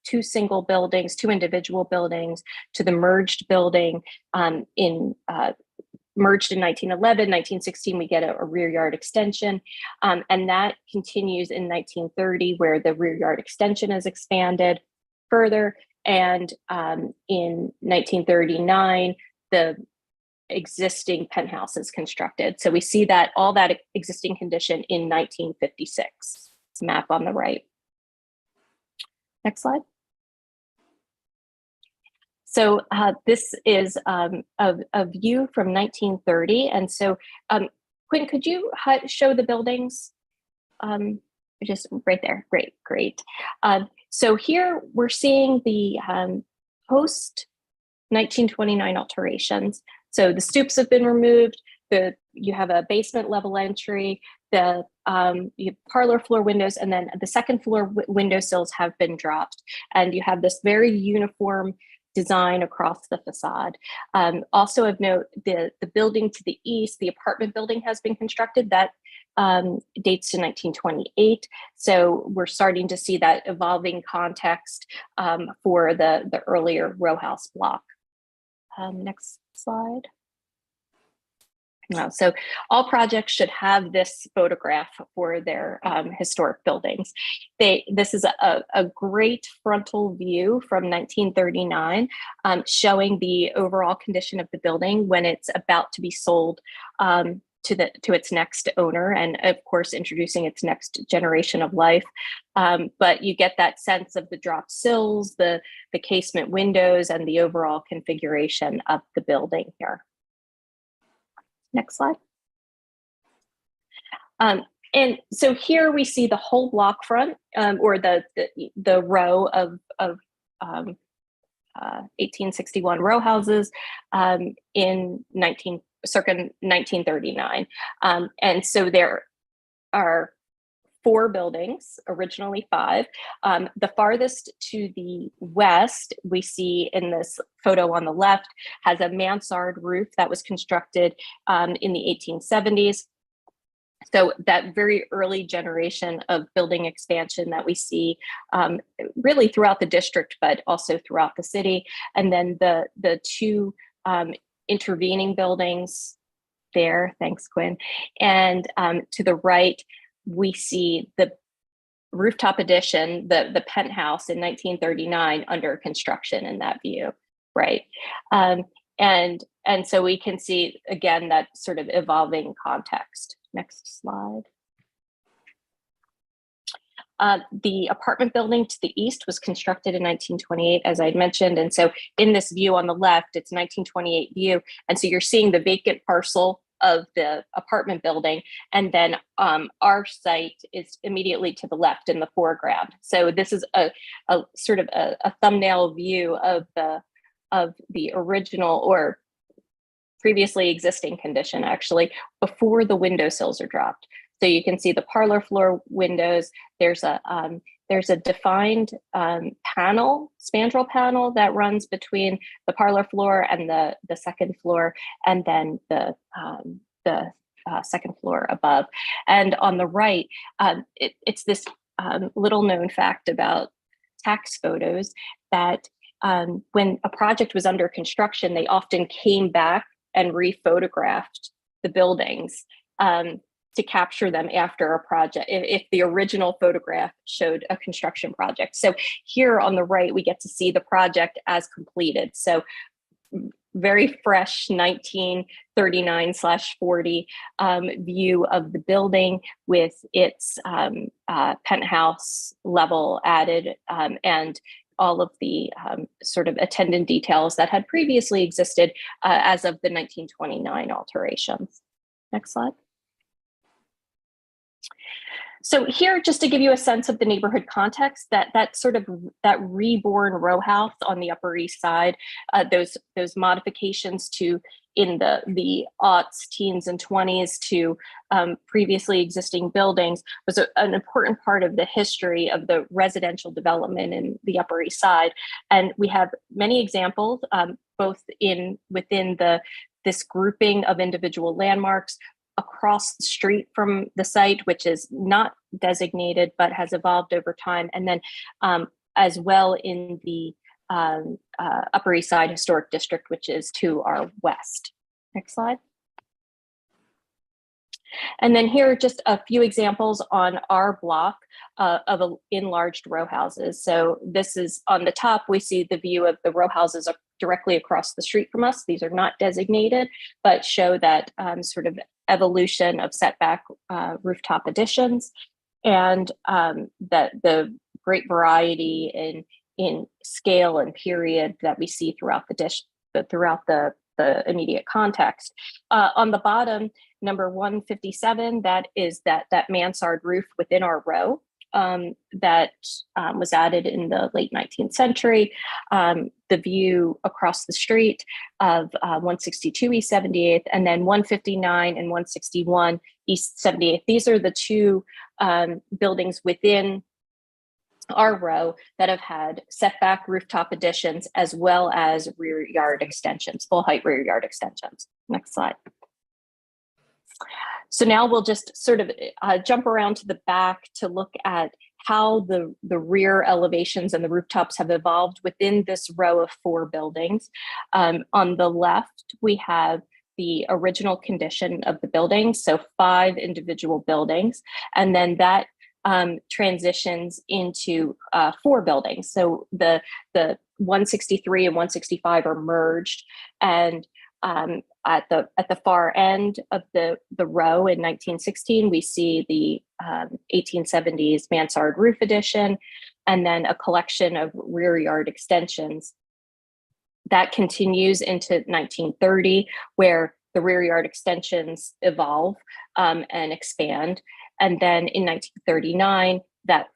two single buildings, two individual buildings, to the merged building merged in 1911, 1916, we get a rear yard extension. And that continues in 1930, where the rear yard extension is expanded further. And in 1939, the existing penthouse is constructed. So we see that all that existing condition in 1956, map on the right. Next slide. So this is a view from 1930. And so Quinn, could you show the buildings? Just right there. Great, great. So here we're seeing the post 1929 alterations. So the stoops have been removed. You have a basement level entry. You have parlor floor windows, and then the second floor windowsills have been dropped. And you have this very uniform design across the facade. Also of note, the building to the east, the apartment building, has been constructed. That dates to 1928. So we're starting to see that evolving context for the earlier row house block. Next slide. So all projects should have this photograph for their historic buildings. This is a great frontal view from 1939, showing the overall condition of the building when it's about to be sold to its next owner, and of course introducing its next generation of life. But you get that sense of the dropped sills, the casement windows, and the overall configuration of the building here. Next slide. And so here we see the whole block front, or the row of 1861 row houses in circa 1939. And so there are 4 buildings, originally 5. The farthest to the west, we see in this photo on the left, has a mansard roof that was constructed in the 1870s. So that very early generation of building expansion that we see really throughout the district, but also throughout the city. And then the 2 intervening buildings there. Thanks, Quinn. And to the right, we see the rooftop addition, the penthouse in 1939 under construction in that view, right? And so we can see, again, that sort of evolving context. Next slide. The apartment building to the east was constructed in 1928, as I'd mentioned. And so in this view on the left, it's 1928 view. And so you're seeing the vacant parcel of the apartment building. And then our site is immediately to the left in the foreground. So this is a sort of a thumbnail view of the original or previously existing condition, actually, before the windowsills are dropped. So you can see the parlor floor windows. There's a defined panel, spandrel panel that runs between the parlor floor and the second floor, and then the second floor above. And on the right, it's this little known fact about tax photos that when a project was under construction, they often came back and rephotographed the buildings to capture them after a project, if the original photograph showed a construction project. So here on the right, we get to see the project as completed. So very fresh 1939/40 view of the building with its penthouse level added and all of the sort of attendant details that had previously existed as of the 1929 alterations. Next slide. So here, just to give you a sense of the neighborhood context, that reborn row house on the Upper East Side, those modifications to in the aughts, teens, and 20s to previously existing buildings was an important part of the history of the residential development in the Upper East Side. And we have many examples, both within this grouping of individual landmarks, across the street from the site, which is not designated but has evolved over time, and then as well in the Upper East Side Historic District, which is to our west. Next slide. And then here are just a few examples on our block of enlarged row houses. So this is on the top, we see the view of the row houses directly across the street from us. These are not designated, but show that sort of evolution of setback rooftop additions, and that the great variety in scale and period that we see throughout the immediate context. On the bottom, number 157, that is that mansard roof within our row that was added in the late 19th century. The view across the street of 162 East 78th, and then 159 and 161 East 78th. These are the two buildings within our row that have had setback rooftop additions as well as rear yard extensions, full height rear yard extensions. Next slide. So now we'll just sort of jump around to the back to look at how the rear elevations and the rooftops have evolved within this row of 4 buildings. On the left, we have the original condition of the building, so 5 individual buildings, and then that transitions into 4 buildings. So the 163 and 165 are merged, and at the far end of the row in 1916, we see the 1870s mansard roof addition, and then a collection of rear yard extensions. That continues into 1930, where the rear yard extensions evolve and expand. And then in 1939, that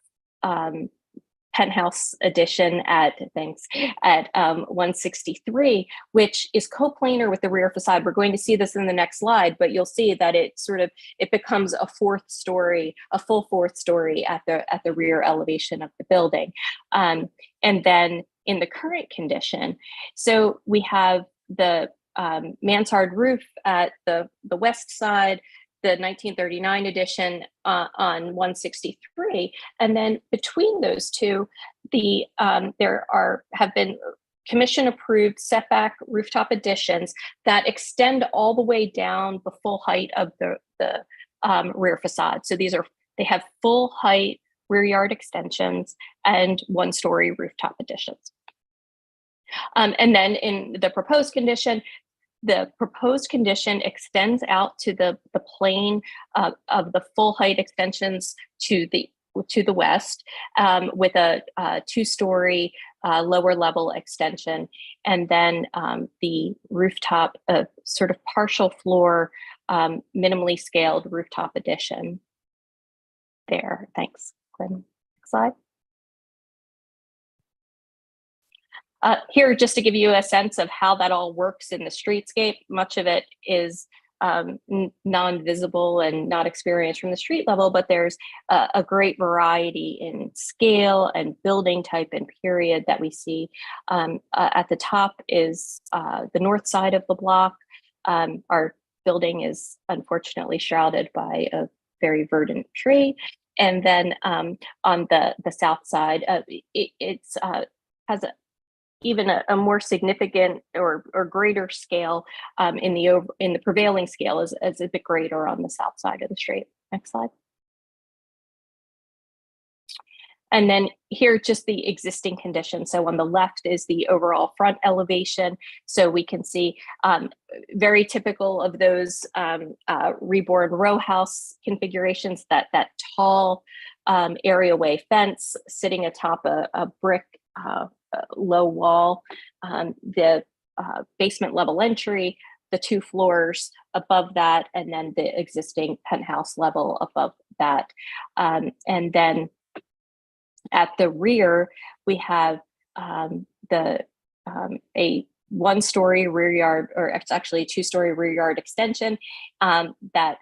penthouse addition at 163, which is coplanar with the rear facade. We're going to see this in the next slide, but you'll see that it becomes a 4th story, a full 4th story at the rear elevation of the building. And then in the current condition, so we have the mansard roof at the west side, the 1939 edition on 163, and then between those two, there have been commission approved setback rooftop additions that extend all the way down the full height of the rear facade. So they have full height rear yard extensions and 1-story rooftop additions. And then in the proposed condition extends out to the plane of the full height extensions to the west, with a 2-story lower level extension, and then the rooftop, sort of partial floor, minimally scaled rooftop addition there. Thanks, Glenn. Next slide. Here, just to give you a sense of how that all works in the streetscape, much of it is non-visible and not experienced from the street level, but there's a great variety in scale and building type and period that we see. At the top is the north side of the block. Our building is unfortunately shrouded by a very verdant tree. And then on the south side, it's has even a more significant or greater scale in the prevailing scale is a bit greater on the south side of the street. Next slide. And then here, just the existing condition. So on the left is the overall front elevation. So we can see very typical of those reborn row house configurations, that tall areaway fence sitting atop a brick low wall, the basement level entry, the 2 floors above that, and then the existing penthouse level above that. And then at the rear, we have a 1-story rear yard, or it's actually a 2-story rear yard extension that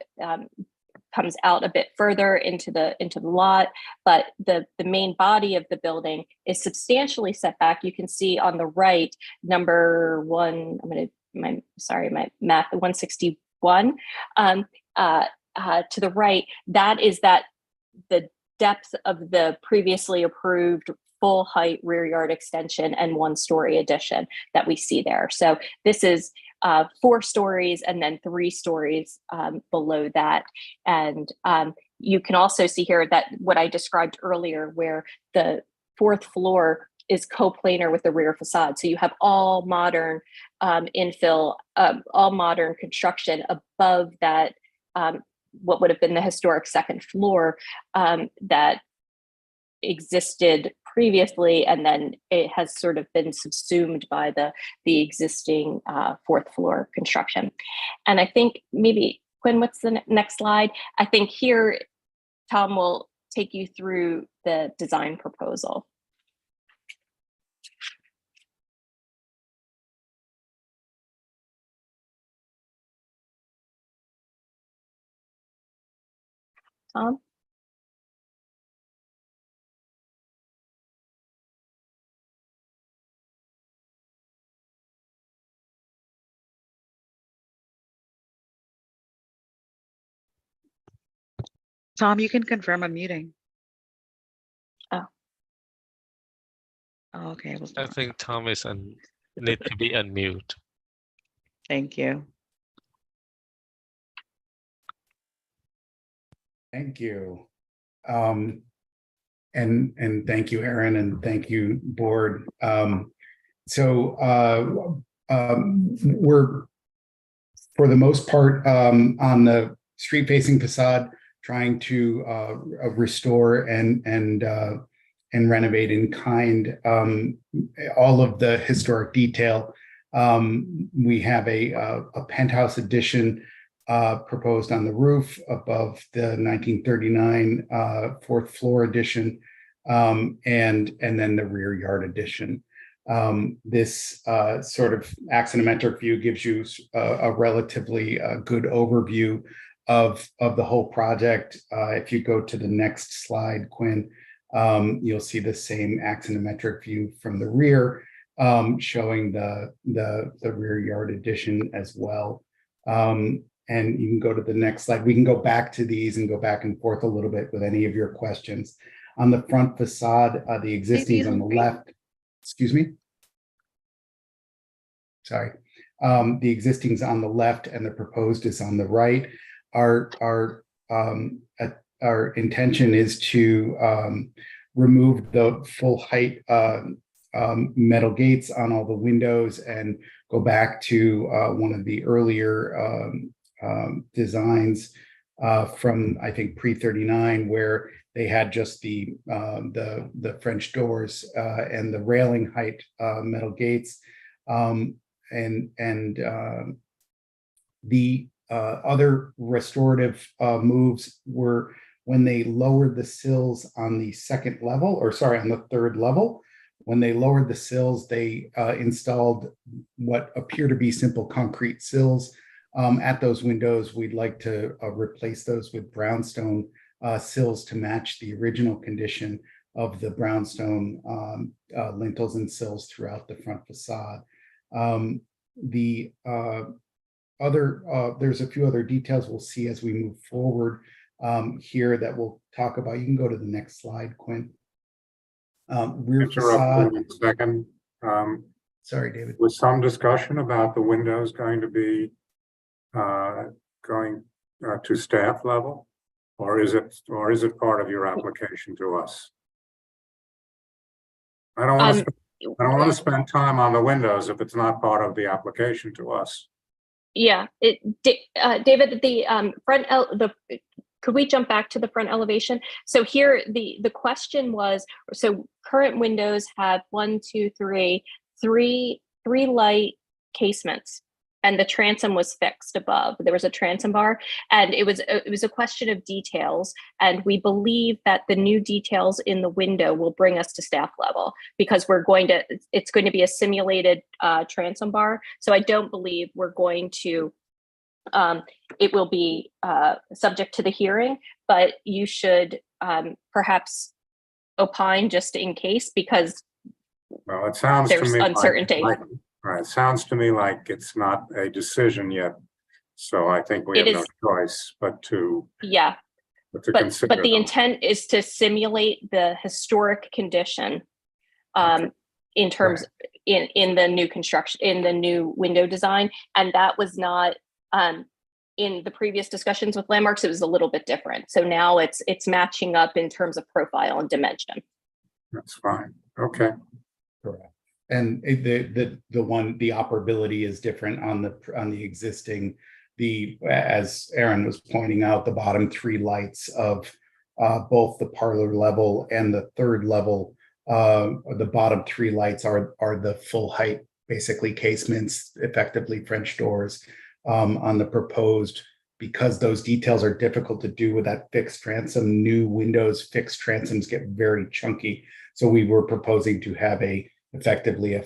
comes out a bit further into the lot, but the main body of the building is substantially set back. You can see on the right, number 1. My math, 161. To the right, that is the depth of the previously approved full height rear yard extension and 1-story addition that we see there. So this is 4 stories and then 3 stories below that. And you can also see here that what I described earlier, where the 4th floor is coplanar with the rear facade. So you have all modern infill, all modern construction above that, what would have been the historic 2nd floor that existed previously, and then it has sort of been subsumed by the existing 4th floor construction. And I think maybe, Quinn, what's the next slide? I think here, Tom will take you through the design proposal. Tom? Tom, you can confirm I'm muting. Oh. Oh, okay. I think Tom is need to be unmute. Thank you. Thank you. And thank you, Erin, and thank you, board. We're, for the most part, on the street-facing facade, trying to restore and renovate in kind all of the historic detail. We have a penthouse addition proposed on the roof above the 1939 4th floor addition, and then the rear yard addition. This sort of axonometric view gives you a relatively good overview of the whole project. If you go to the next slide, Quinn, you'll see the same axonometric view from the rear, showing the rear yard addition as well. And you can go to the next slide. We can go back to these and go back and forth a little bit with any of your questions. On the front facade, the existing is on the left. Excuse me? sorry. The existing is on the left and the proposed is on the right. Our intention is to remove the full height metal gates on all the windows and go back to one of the earlier designs from, I think, pre-39, where they had just the French doors and the railing height metal gates. The other restorative moves were when they lowered the sills on the second level, or sorry, on the third level. When they lowered the sills, they installed what appear to be simple concrete sills at those windows. We'd like to replace those with brownstone sills to match the original condition of the brownstone lintels and sills throughout the front facade. There's a few other details we'll see as we move forward here that we'll talk about. You can go to the next slide, Quinn. Rear facade. A second. Sorry, David. Was some discussion about the windows going to be going to staff level, or is it part of your application to us? I don't want to spend time on the windows if it's not part of the application to us. Yeah, David, the could we jump back to the front elevation? So here, the question was, so current windows have three light casements, and the transom was fixed above. There was a transom bar, and it was a question of details. And we believe that the new details in the window will bring us to staff level, because it's going to be a simulated transom bar. So I don't believe we're going to, it will be subject to the hearing, but you should perhaps opine just in case, because well, it sounds there's to me uncertainty. Right. It sounds to me like it's not a decision yet. So I think we have no choice but to consider. But the intent is to simulate the historic condition in terms in the new construction, in the new window design. And that was not in the previous discussions with landmarks. It was a little bit different. So now it's matching up in terms of profile and dimension. That's fine. Okay. Correct. And the operability is different on the existing. As Aaron was pointing out, the bottom three lights of both the parlor level and the third level, the bottom three lights are the full height, basically casements, effectively French doors. On the proposed, because those details are difficult to do with that fixed transom, new windows, fixed transoms get very chunky. So we were proposing to have effectively a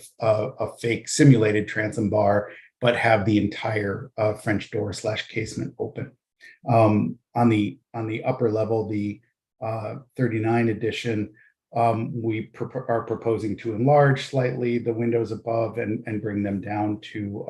fake simulated transom bar, but have the entire French door / casement open. On the upper level, the 39 edition, we are proposing to enlarge slightly the windows above and bring them down to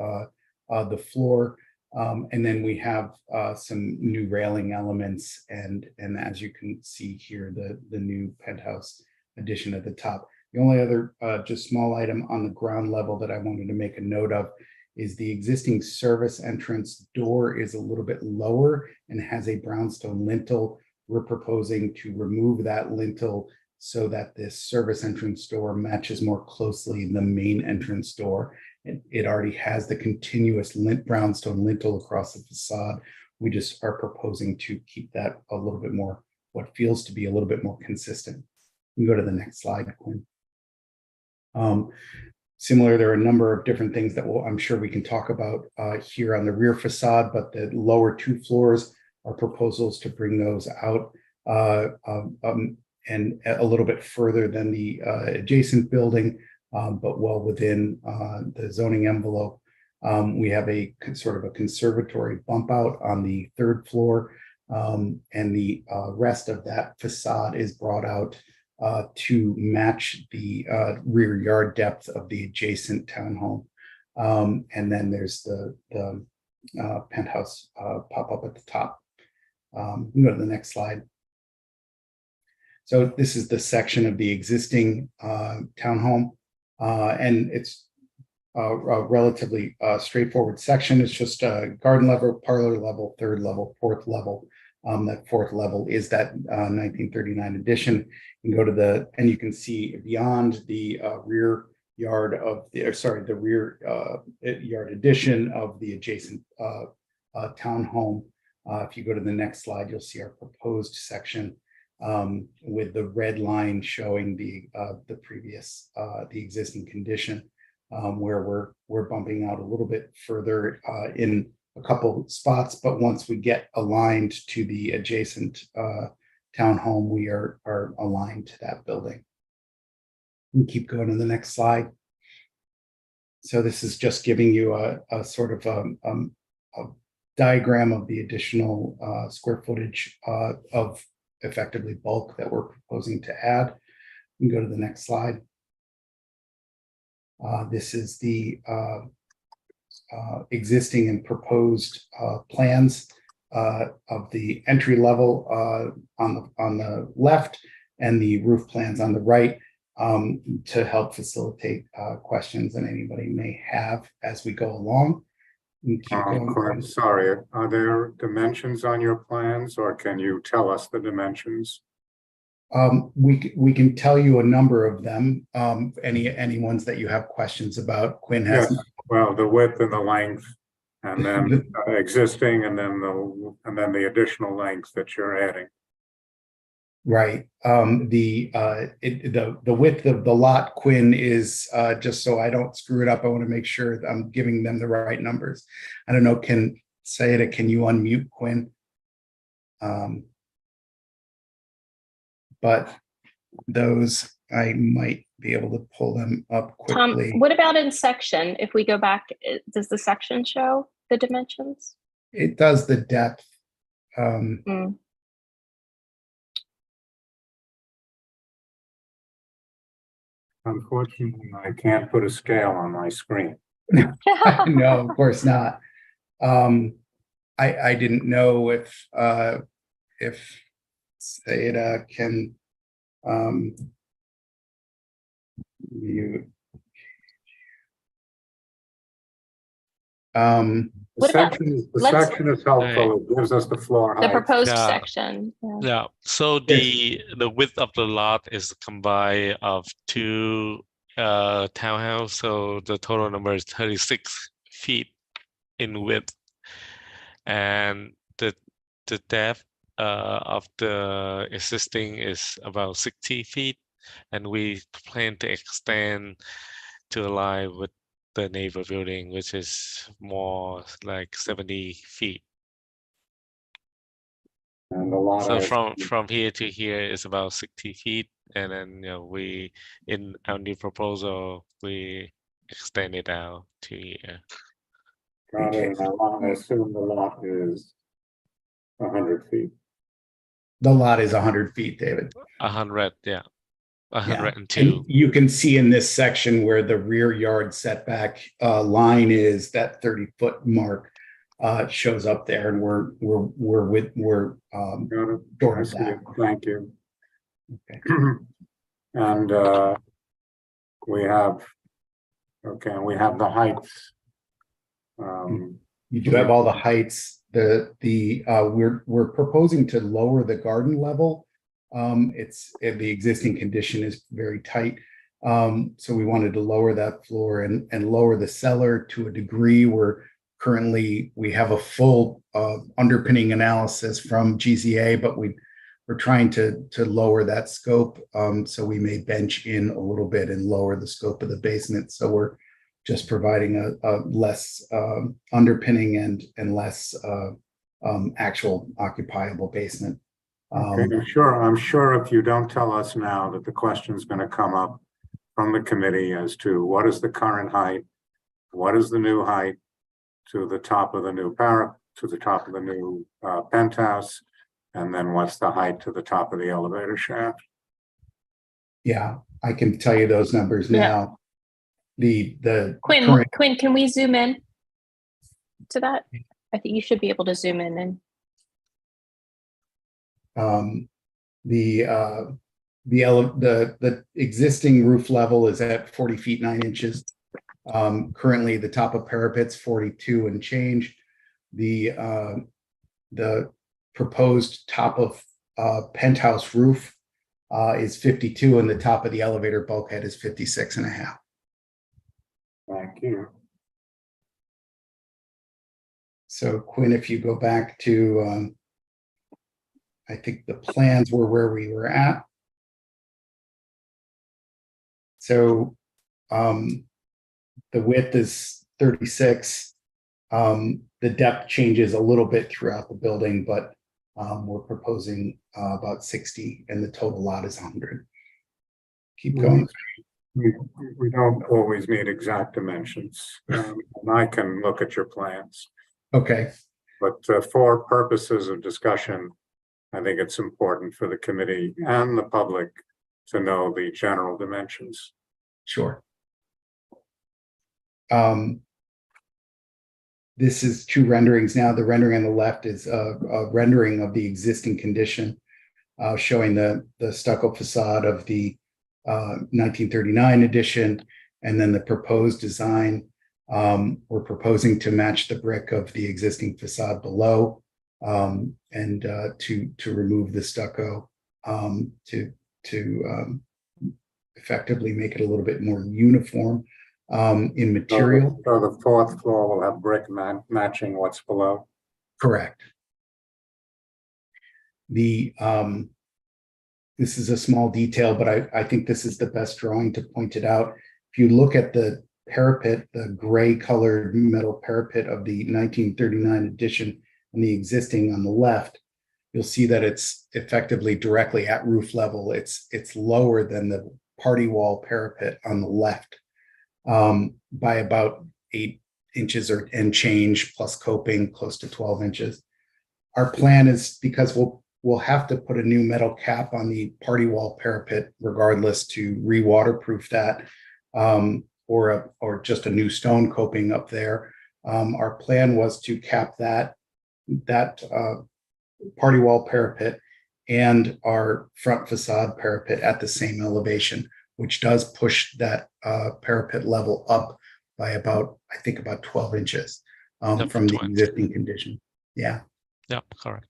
the floor. And then we have some new railing elements, and as you can see here, the new penthouse addition at the top. The only other just small item on the ground level that I wanted to make a note of is the existing service entrance door is a little bit lower and has a brownstone lintel. We're proposing to remove that lintel so that this service entrance door matches more closely the main entrance door. It already has the continuous brownstone lintel across the facade. We just are proposing to keep that a little bit more, what feels to be a little bit more consistent. You can go to the next slide, Quinn. Similar, there are a number of different things that I'm sure we can talk about here on the rear facade, but the lower two floors are proposals to bring those out and a little bit further than the adjacent building, but well within the zoning envelope. We have a sort of a conservatory bump out on the third floor, and the rest of that facade is brought out to match the rear yard depth of the adjacent townhome. And then there's the penthouse pop up at the top. We can go to the next slide. So this is the section of the existing townhome, and it's a relatively straightforward section. It's just a garden level, parlor level, third level, fourth level. That fourth level is that 1939 addition. You can go to and you can see beyond the rear yard of the rear yard addition of the adjacent townhome. If you go to the next slide, you'll see our proposed section with the red line showing the previous the existing condition, where we're bumping out a little bit further in a couple spots, but once we get aligned to the adjacent townhome, we are aligned to that building. And keep going to the next slide. So this is just giving you a sort of a diagram of the additional square footage of effectively bulk that we're proposing to add. You can go to the next slide. This is the existing and proposed plans of the entry level on the left and the roof plans on the right, to help facilitate questions that anybody may have as we go along. Sorry, are there dimensions on your plans, or can you tell us the dimensions? We can tell you a number of them. Any ones that you have questions about. Quinn has. Yes. Well, the width and the length, and then existing, and then the additional length that you're adding. Right. The width of the lot, Quinn, is just so I don't screw it up. I want to make sure that I'm giving them the right numbers. I don't know. Can you unmute Quinn? But those I might be able to pull them up quickly. Tom, what about in section? If we go back, does the section show the dimensions? It does the depth. Unfortunately, I can't put a scale on my screen. No, of course not. I didn't know if Seda can mute. The section is helpful. It gives us the floor height. The proposed Yeah. section. Yeah. So the width of the lot is combined of two townhouse. So the total number is 36 feet in width, and the depth of the existing is about 60 feet, and we plan to extend to align with the neighbor building, which is more like 70 feet. And the lot So is- from here to here is about 60 feet, and then we in our new proposal we extend it out to here. Got it. I assume the lot is 100 feet. The lot is 100 feet, David. 100, yeah. Yeah. 102. And you can see in this section where the rear yard setback line is, that 30-foot mark shows up there, and we're short of that. Thank you. Okay. And we have the heights. You do have all the heights. We're proposing to lower the garden level. The existing condition is very tight. So we wanted to lower that floor and lower the cellar to a degree where currently we have a full underpinning analysis from GZA, but we're trying to lower that scope. So we may bench in a little bit and lower the scope of the basement. So we're just providing a less underpinning and less actual occupiable basement. Okay, I'm sure if you don't tell us now that the question is going to come up from the committee as to what is the current height, what is the new height to the top of the new penthouse, and then what's the height to the top of the elevator shaft? Yeah, I can tell you those numbers now. Quinn, can we zoom in to that? I think you should be able to zoom in and. The existing roof level is at 40 feet 9 inches. Currently, the top of parapet's 42 and change. The proposed top of penthouse roof is 52, and the top of the elevator bulkhead is 56 and a half. Thank you. So Quinn, if you go back to, I think the plans were where we were at. So the width is 36. The depth changes a little bit throughout the building, but we're proposing about 60, and the total lot is 100. Keep going. We don't always need exact dimensions, and I can look at your plans. Okay. But for purposes of discussion, I think it's important for the committee and the public to know the general dimensions. Sure. This is two renderings now. The rendering on the left is a rendering of the existing condition, showing the stucco facade of the 1939 edition, and then the proposed design. We're proposing to match the brick of the existing facade below, and to remove the stucco to effectively make it a little bit more uniform in material. So the fourth floor will have brick matching what's below? Correct. This is a small detail, but I think this is the best drawing to point it out. If you look at the parapet, the gray colored metal parapet of the 1939 edition and the existing on the left, you'll see that it's effectively directly at roof level. It's lower than the party wall parapet on the left by about 8 inches and change, plus coping close to 12 inches. Our plan is, because we'll have to put a new metal cap on the party wall parapet regardless to re-waterproof that, or just a new stone coping up there. Our plan was to cap that party wall parapet and our front facade parapet at the same elevation, which does push that parapet level up by about 12 inches from the existing condition. Yeah. Yeah, correct.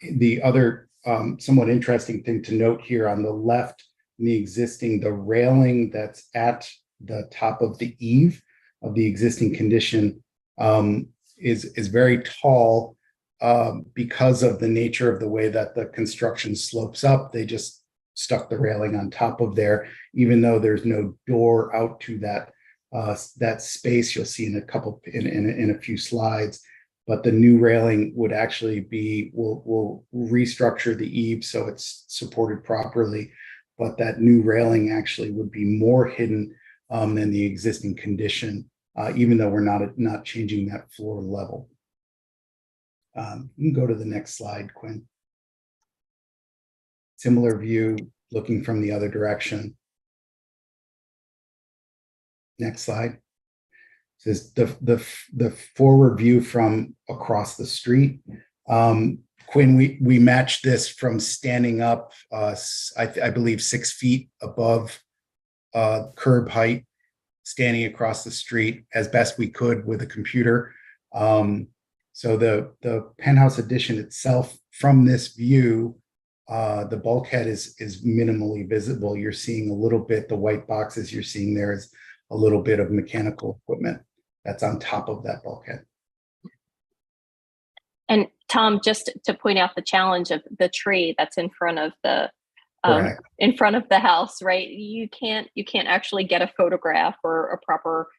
The other somewhat interesting thing to note here on the left, in the existing, the railing that's at the top of the eave of the existing condition is very tall because of the nature of the way that the construction slopes up. They just stuck the railing on top of there, even though there's no door out to that space. You'll see in a few slides. But the new railing would actually we'll restructure the eave so it's supported properly. But that new railing actually would be more hidden than the existing condition, even though we're not changing that floor level. You can go to the next slide, Quinn. Similar view looking from the other direction. Next slide. This is the forward view from across the street. Quinn, we matched this from standing up, I believe 6 feet above curb height, standing across the street as best we could with a computer. So the penthouse addition itself, from this view, the bulkhead is minimally visible. You're seeing a little bit, the white boxes you're seeing there is a little bit of mechanical equipment that's on top of that bulkhead. And Tom, just to point out the challenge of the tree that's in front of the house, right? You can't actually get a photograph or a proper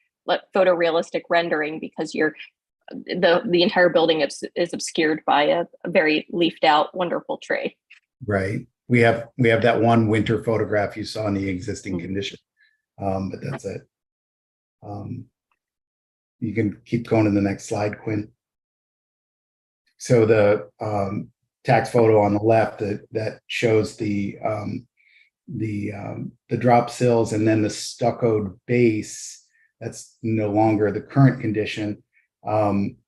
photorealistic rendering because the entire building is obscured by a very leafed out, wonderful tree. Right. We have that one winter photograph you saw in the existing condition, but that's it. You can keep going to the next slide, Quinn. So the tax photo on the left that shows the drop sills and then the stuccoed base, that's no longer the current condition, and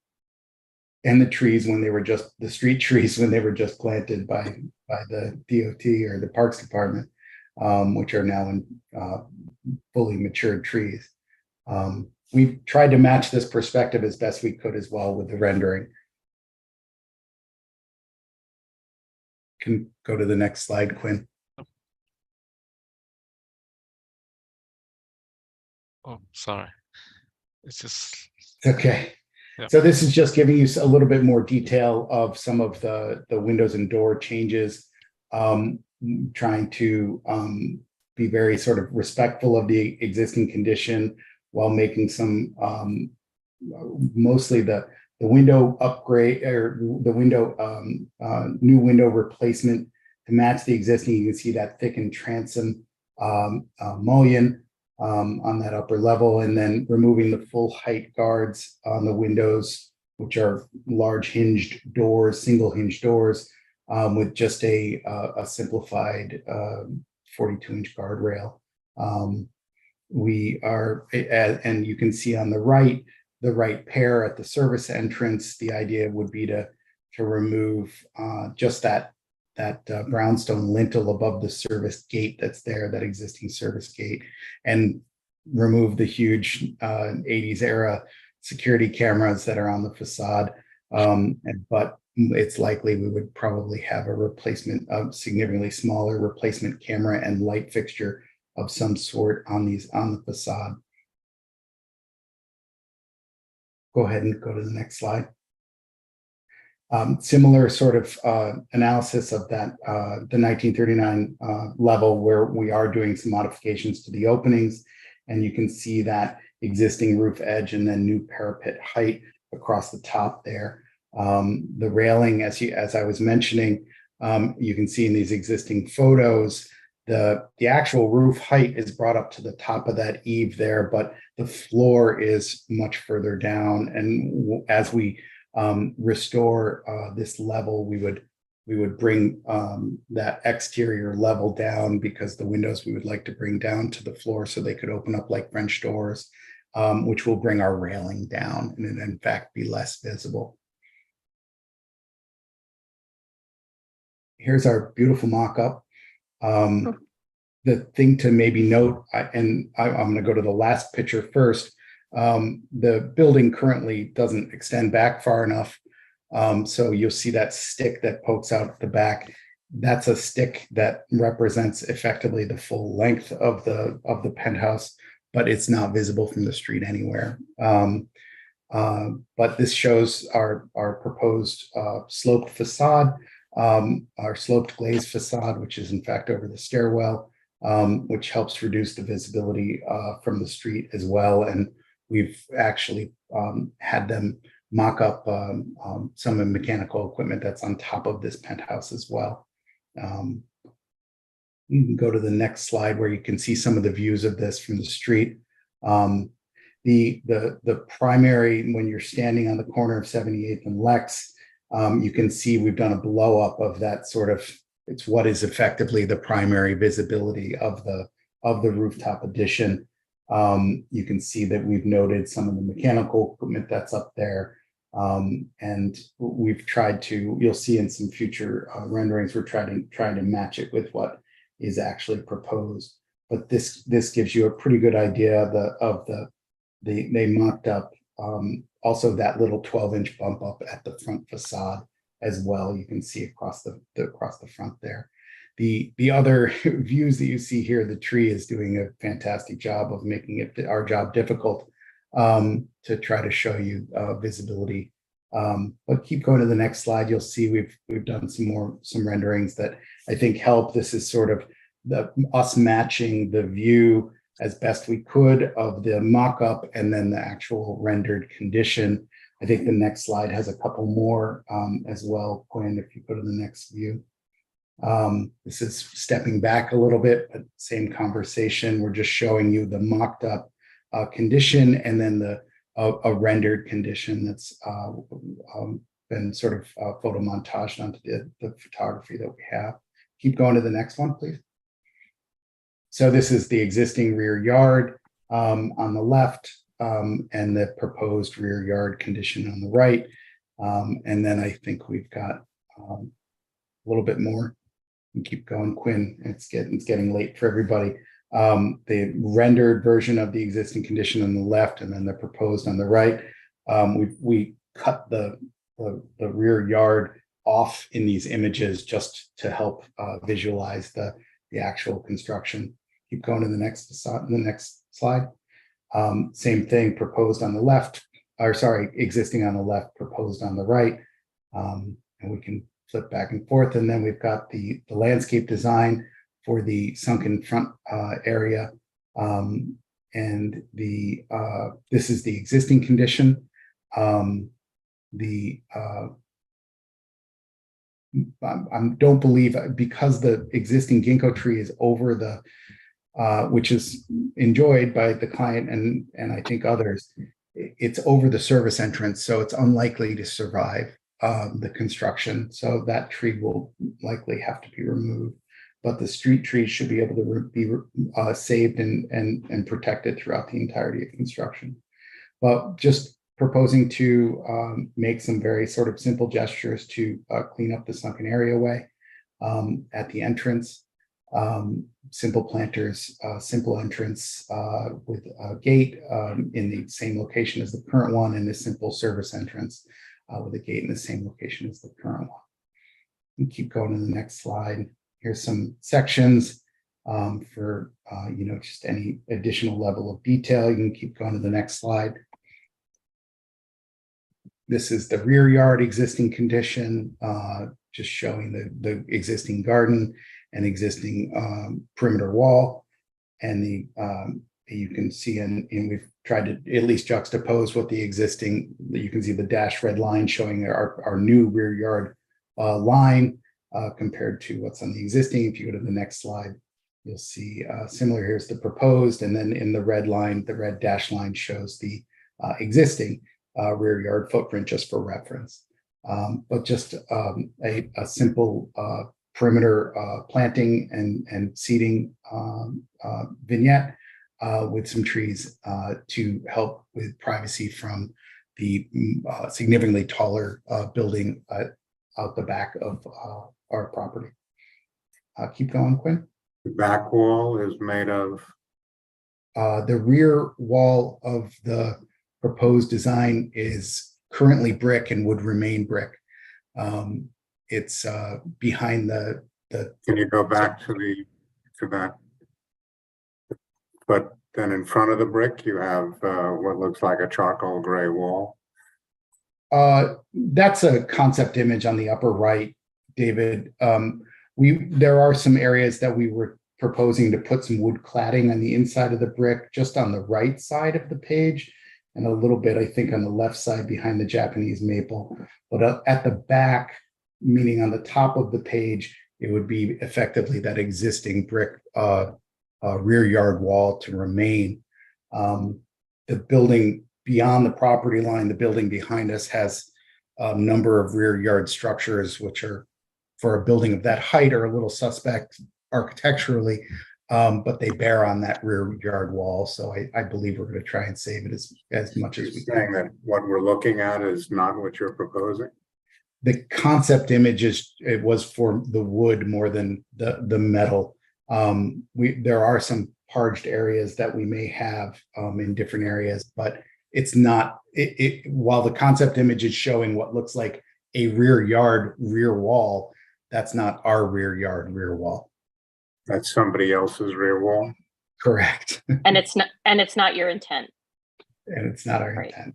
the trees when they were just the street trees when they were just planted by the DOT or the Parks Department. which are now in fully matured trees. We've tried to match this perspective as best we could as well with the rendering. Can go to the next slide, Quinn. Oh, sorry. It's just Okay. yeah. So this is just giving you a little bit more detail of some of the windows and door changes, trying to be very sort of respectful of the existing condition while making some mostly the window upgrade or the window new window replacement to match the existing. You can see that thickened transom mullion on that upper level, and then removing the full height guards on the windows, which are large hinged doors, single hinged doors, with just a simplified 42-inch guardrail. We are, and you can see on the right pair at the service entrance, the idea would be to remove just that brownstone lintel above the service gate that's there, that existing service gate, and remove the huge 80s era security cameras that are on the facade. But it's likely we would probably have a replacement of significantly smaller replacement camera and light fixture of some sort on the facade. Go ahead and go to the next slide. Similar sort of analysis of that, the 1939 level, where we are doing some modifications to the openings, and you can see that existing roof edge and then new parapet height across the top there. The railing, as I was mentioning, you can see in these existing photos, the actual roof height is brought up to the top of that eave there, but the floor is much further down. And as we restore this level, we would bring that exterior level down, because the windows we would like to bring down to the floor so they could open up like French doors, which will bring our railing down and in fact be less visible. Here's our beautiful mock-up. The thing to maybe note, I'm going to go to the last picture first. The building currently doesn't extend back far enough. So you'll see that stick that pokes out the back. That's a stick that represents effectively the full length of the penthouse, but it's not visible from the street anywhere. But this shows our proposed sloped facade, our sloped glazed facade, which is in fact over the stairwell, which helps reduce the visibility from the street as well. And we've actually had them mock up some of the mechanical equipment that's on top of this penthouse as well. You can go to the next slide where you can see some of the views of this from the street. The primary, when you're standing on the corner of 78th and Lex, you can see we've done a blow up of that sort of, it's what is effectively the primary visibility of the rooftop addition. You can see that we've noted some of the mechanical equipment that's up there. And we've tried to, you'll see in some future renderings, we're trying to match it with what is actually proposed. But this gives you a pretty good idea they mocked up also that little 12-inch bump up at the front facade as well. You can see across the front there. The other views that you see here, the tree is doing a fantastic job of making it our job difficult to try to show you visibility. But keep going to the next slide. You'll see we've done some renderings that I think help. This is sort of us matching the view as best we could of the mock-up and then the actual rendered condition. I think the next slide has a couple more as well, Quinn, if you go to the next view. This is stepping back a little bit, but same conversation. We're just showing you the mocked up condition and then a rendered condition that's been sort of photo montaged onto the photography that we have. Keep going to the next one, please. So this is the existing rear yard on the left and the proposed rear yard condition on the right. And then I think we've got a little bit more You keep going, Quinn. It's getting late for everybody. The rendered version of the existing condition on the left, and then the proposed on the right. We cut the rear yard off in these images just to help visualize the actual construction. Keep going to the next slide. Same thing, proposed on the left, or sorry, existing on the left, proposed on the right. And we can flip back and forth. And then we've got the landscape design for the sunken front area. And this is the existing condition. I don't believe, because the existing ginkgo tree is over the which is enjoyed by the client and I think others, it's over the service entrance, so it's unlikely to survive the construction. So that tree will likely have to be removed. But the street trees should be able to be saved and protected throughout the entirety of construction. But just proposing to make some very sort of simple gestures to clean up the sunken areaway at the entrance. Simple planters, simple entrance with a gate in the same location as the current one, and a simple service entrance with a gate in the same location as the current one. And keep going to the next slide. Here's some sections for just any additional level of detail. You can keep going to the next slide. This is the rear yard existing condition, just showing the existing garden and existing perimeter wall. And you can see, and we've tried to at least juxtapose what the existing, you can see the dashed red line showing our new rear yard line compared to what's on the existing. If you go to the next slide, you'll see similar. Here's the proposed, and then in the red line, the red dashed line shows the existing rear yard footprint, just for reference. But just a simple perimeter planting and seeding vignette with some trees to help with privacy from the significantly taller building out the back of our property. Keep going, Quinn. The back wall is made of? The rear wall of the proposed design is currently brick and would remain brick. It's behind the. Can you go back to that? But then in front of the brick, you have what looks like a charcoal gray wall. That's a concept image on the upper right, David. There are some areas that we were proposing to put some wood cladding on the inside of the brick, just on the right side of the page, and a little bit, I think, on the left side behind the Japanese maple. But at the back, meaning on the top of the page, it would be effectively that existing brick rear yard wall to remain. The building beyond the property line, the building behind us has a number of rear yard structures, which are, for a building of that height, are a little suspect architecturally, but they bear on that rear yard wall. So I believe we're going to try and save it as much as we can. Saying that what we're looking at is not what you're proposing? The concept image it was for the wood more than the metal. There are some parged areas that we may have in different areas, but it's not, while the concept image is showing what looks like a rear yard rear wall, that's not our rear yard rear wall. That's somebody else's rear wall? Correct. And it's not your intent. And it's not our intent.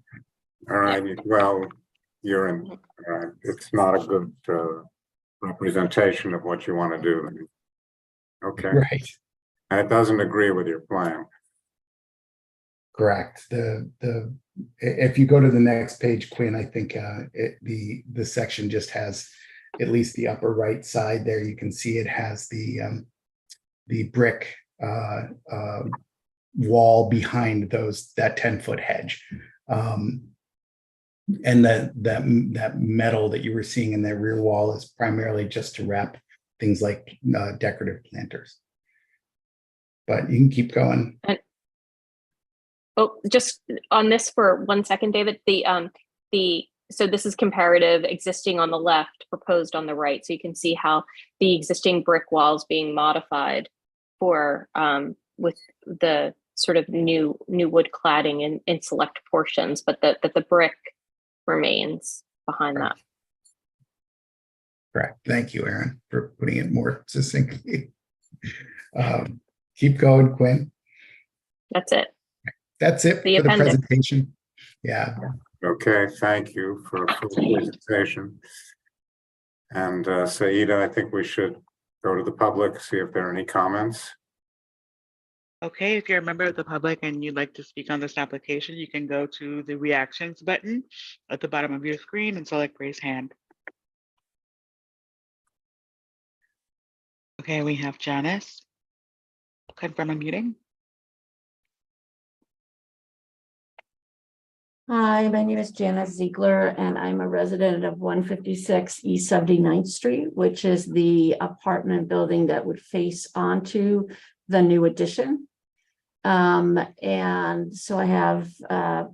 All right, well, it's not a good representation of what you want to do. Okay. Right. And it doesn't agree with your plan. Correct. If you go to the next page, Quinn, I think the section just has, at least the upper right side there, you can see it has the brick wall behind that 10-foot hedge. And that metal that you were seeing in that rear wall is primarily just to wrap things like decorative planters. But you can keep going. Oh, just on this for 1 second, David. The so this is comparative existing on the left, proposed on the right. So you can see how the existing brick walls being modified for with the sort of new wood cladding in select portions, but that the brick remains behind that. Correct. Thank you, Erin, for putting it more succinctly. Keep going, Quinn. That's it. That's it The for the appendix. presentation. Yeah. Okay, thank you for the presentation. And Saida, I think we should go to the public, see if there are any comments. Okay, if you're a member of the public and you'd like to speak on this application, you can go to the reactions button at the bottom of your screen and select raise hand. Okay, we have Janice. Confirm unmuting. Hi, my name is Janice Ziegler, and I'm a resident of 156 East 79th Street, which is the apartment building that would face onto the new addition. And so I have a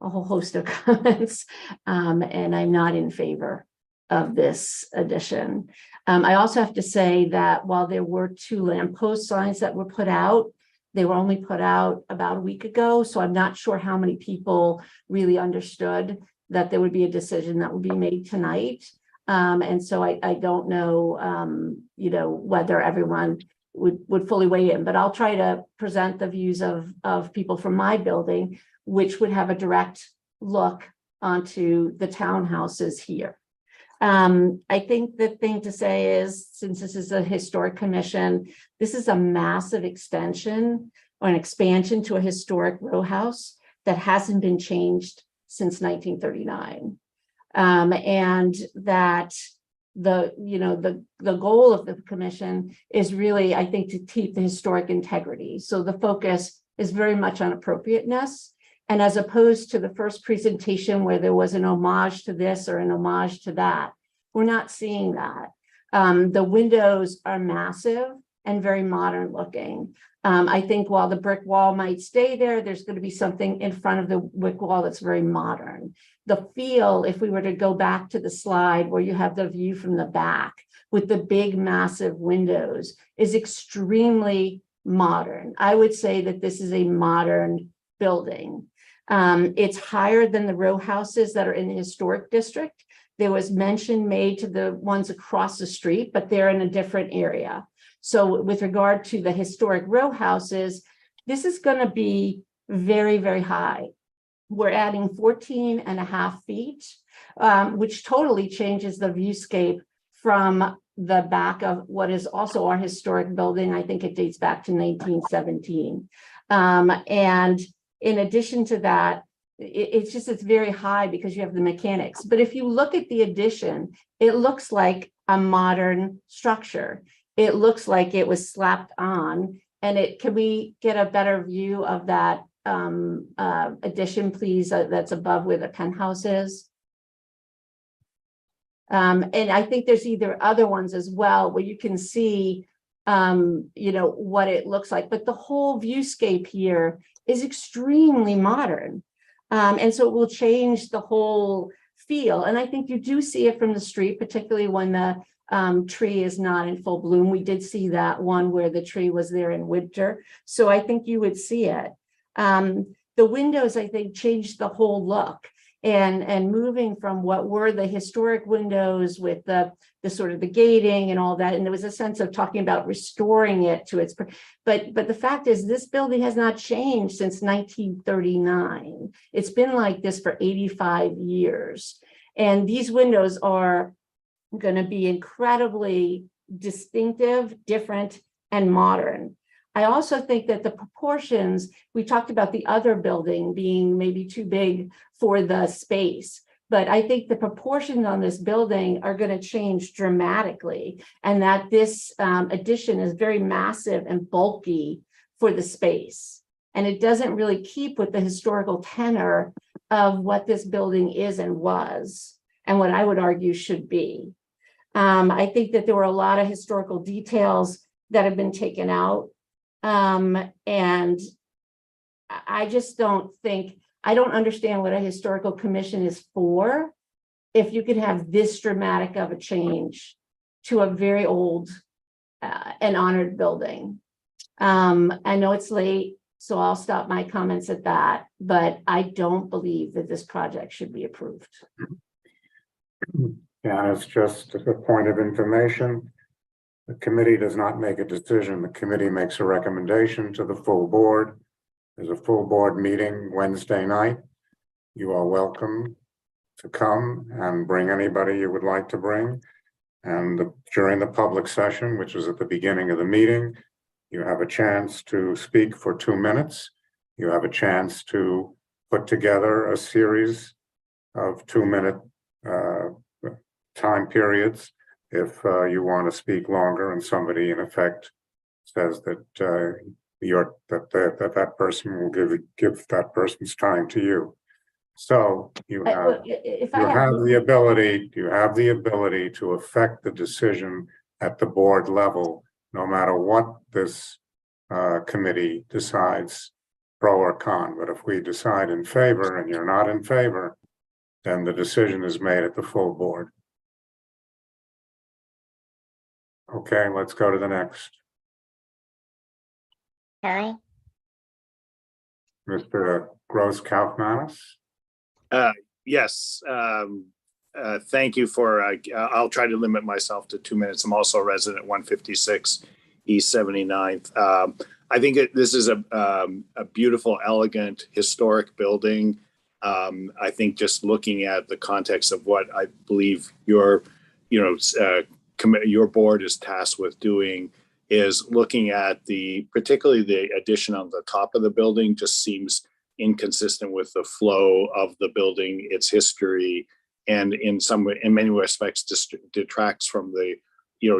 whole host of comments, and I'm not in favor of this addition. I also have to say that while there were 2 lamppost signs that were put out, they were only put out about a week ago, so I'm not sure how many people really understood that there would be a decision that would be made tonight. And so I don't know, you know, whether everyone would fully weigh in, but I'll try to present the views of people from my building, which would have a direct look onto the townhouses here. I think the thing to say is, since this is a historic commission, this is a massive extension or an expansion to a historic row house that hasn't been changed since 1939. And that the goal of the commission is really, I think, to keep the historic integrity. So the focus is very much on appropriateness. And as opposed to the first presentation where there was an homage to this or an homage to that, we're not seeing that. The windows are massive and very modern looking. I think while the brick wall might stay there, there's going to be something in front of the brick wall that's very modern. The feel, if we were to go back to the slide where you have the view from the back with the big massive windows, is extremely modern. I would say that this is a modern building. It's higher than the row houses that are in the historic district. There was mention made to the ones across the street, but they're in a different area. So with regard to the historic row houses, this is going to be very, very high. We're adding 14.5 feet, which totally changes the viewscape from the back of what is also our historic building. I think it dates back to 1917. And in addition to that, it's very high because you have the mechanics. But if you look at the addition, it looks like a modern structure. It looks like it was slapped on. And can we get a better view of that addition, please? That's above where the penthouse is. And I think there's either other ones as well where you can see, what it looks like. But the whole viewscape here is extremely modern. And so it will change the whole feel. And I think you do see it from the street, particularly when the tree is not in full bloom. We did see that one where the tree was there in winter. So I think you would see it. The windows, I think, changed the whole look. And moving from what were the historic windows with the sort of the gating and all that, and there was a sense of talking about restoring it to its, but the fact is this building has not changed since 1939. It's been like this for 85 years. And these windows are going to be incredibly distinctive, different, and modern. I also think that the proportions, we talked about the other building being maybe too big for the space, but I think the proportions on this building are going to change dramatically, and that this addition is very massive and bulky for the space. And it doesn't really keep with the historical tenor of what this building is and was, and what I would argue should be. I think that there were a lot of historical details that have been taken out. And I just don't understand what a historical commission is for if you could have this dramatic of a change to a very old and honored building. I know it's late, so I'll stop my comments at that, but I don't believe that this project should be approved. Yeah, it's just a point of information. The committee does not make a decision. The committee makes a recommendation to the full board. There's a full board meeting Wednesday night. You are welcome to come and bring anybody you would like to bring. And during the public session, which is at the beginning of the meeting, you have a chance to speak for 2 minutes. You have a chance to put together a series of 2-minute time periods. If you want to speak longer and somebody in effect says that that person will give that person's time to you. So you have the ability to affect the decision at the board level, no matter what this committee decides, pro or con. But if we decide in favor and you're not in favor, then the decision is made at the full board. Okay, let's go to the next. Carl? Mr. Gross Kaufmanis. Yes, thank you for, I'll try to limit myself to 2 minutes. I'm also a resident 156 East 79th. I think this is a beautiful, elegant, historic building. I think just looking at the context of what I believe your board is tasked with doing is looking at particularly the addition on the top of the building just seems inconsistent with the flow of the building, its history, and in many respects detracts from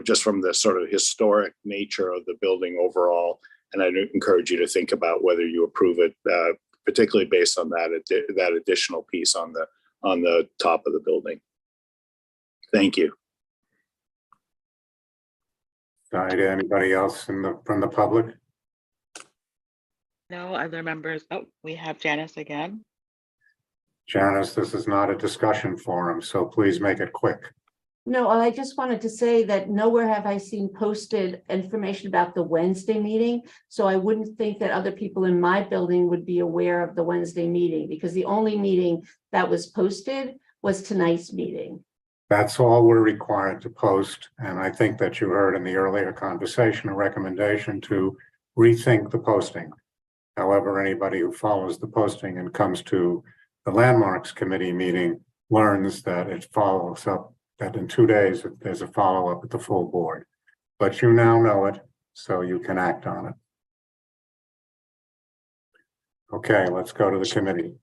just from the sort of historic nature of the building overall. And I encourage you to think about whether you approve it, particularly based on that additional piece on the top of the building. Thank you. Anybody else from the public? No other members. Oh, we have Janice again. Janice, this is not a discussion forum, so please make it quick. No, I just wanted to say that nowhere have I seen posted information about the Wednesday meeting. So I wouldn't think that other people in my building would be aware of the Wednesday meeting, because the only meeting that was posted was tonight's meeting. That's all we're required to post. And I think that you heard in the earlier conversation a recommendation to rethink the posting. However, anybody who follows the posting and comes to the Landmarks Committee meeting learns that it follows up, that in 2 days, there's a follow-up at the full board. But you now know it, so you can act on it. Okay, let's go to the committee.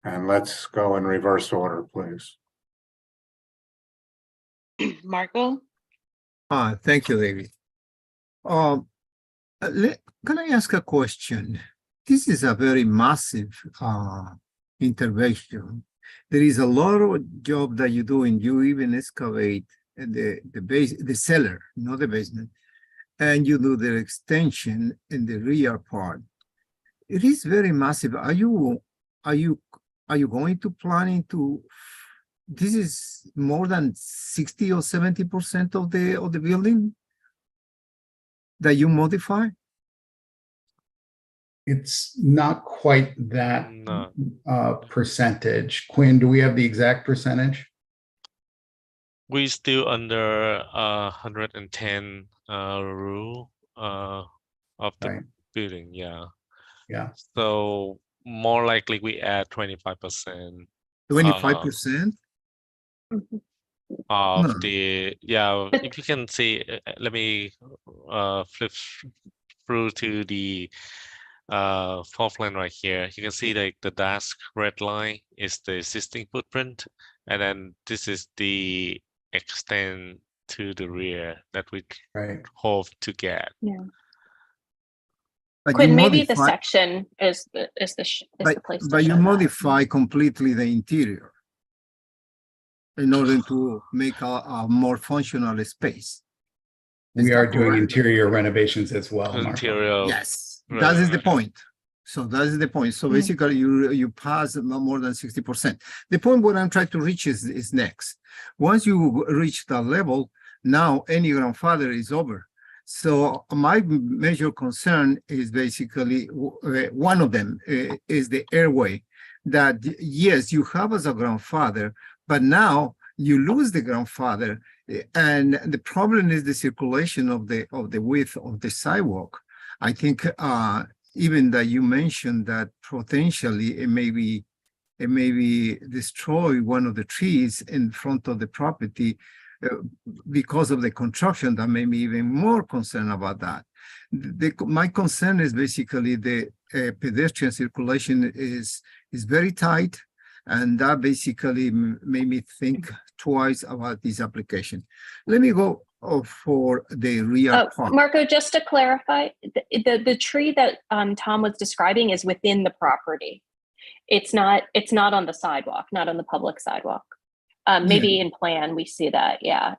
And let's go in reverse order, please. Marco? Thank you, David. Can I ask a question? This is a very massive intervention. There is a lot of job that you do, and you even excavate the cellar, not the basement, and you do the extension in the rear part. It is very massive. Are you going to planning to? This is more than 60 or 70% of the building that you modify? It's not quite that percentage. Quinn, do we have the exact percentage? We still under 110 rule of the building, yeah. Yeah. So more likely we add 25%. 25%? Of the, yeah, if you can see, let me flip through to the floor plan right here. You can see like the dashed red line is the existing footprint, and then this is the extend to the rear that we hope to get. Yeah. But Quinn, you maybe the modify- section is the place to But you show that. modify completely the interior in order to make a more functional space. We are doing interior renovations as well, Marco. Interior. Yes, that is the point. So that is the point. So basically, you pass more than 60%. The point what I'm trying to reach is next. Once you reach that level, now any grandfather is over. So my major concern is basically one of them is the airway. That yes, you have as a grandfather, but now you lose the grandfather, and the problem is the circulation of the width of the sidewalk. I think even that you mentioned that potentially it may be destroy one of the trees in front of the property because of the construction. That made me even more concerned about that. My concern is basically the pedestrian circulation is very tight, and that basically made me think twice about this application. Let me go for the rear part. Marco, just to clarify, the tree that Tom was describing is within the property. It's not on the sidewalk, not on the public sidewalk. Maybe in plan we see that. Yeah.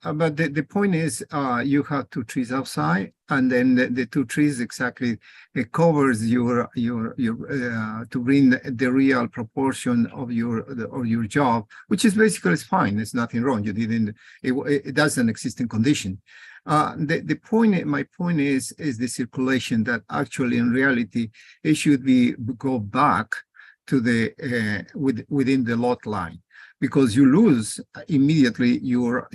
But the point is, you have two trees outside, and then the two trees exactly it covers your to bring the real proportion of your job, which is basically fine. There's nothing wrong. You didn't. It doesn't exist in condition. My point is the circulation that actually in reality it should go back to the within the lot line, because you lose immediately your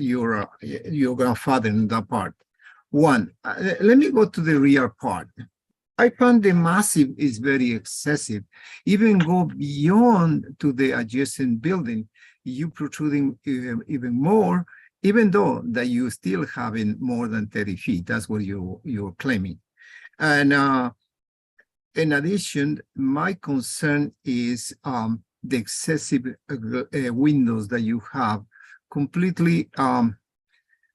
grandfather in that part. Let me go to the rear part. I find the massive is very excessive. Even go beyond to the adjacent building, you protruding even more, even though that you still having more than 30 feet. That's what you're claiming. And in addition, my concern is the excessive windows that you have. Completely,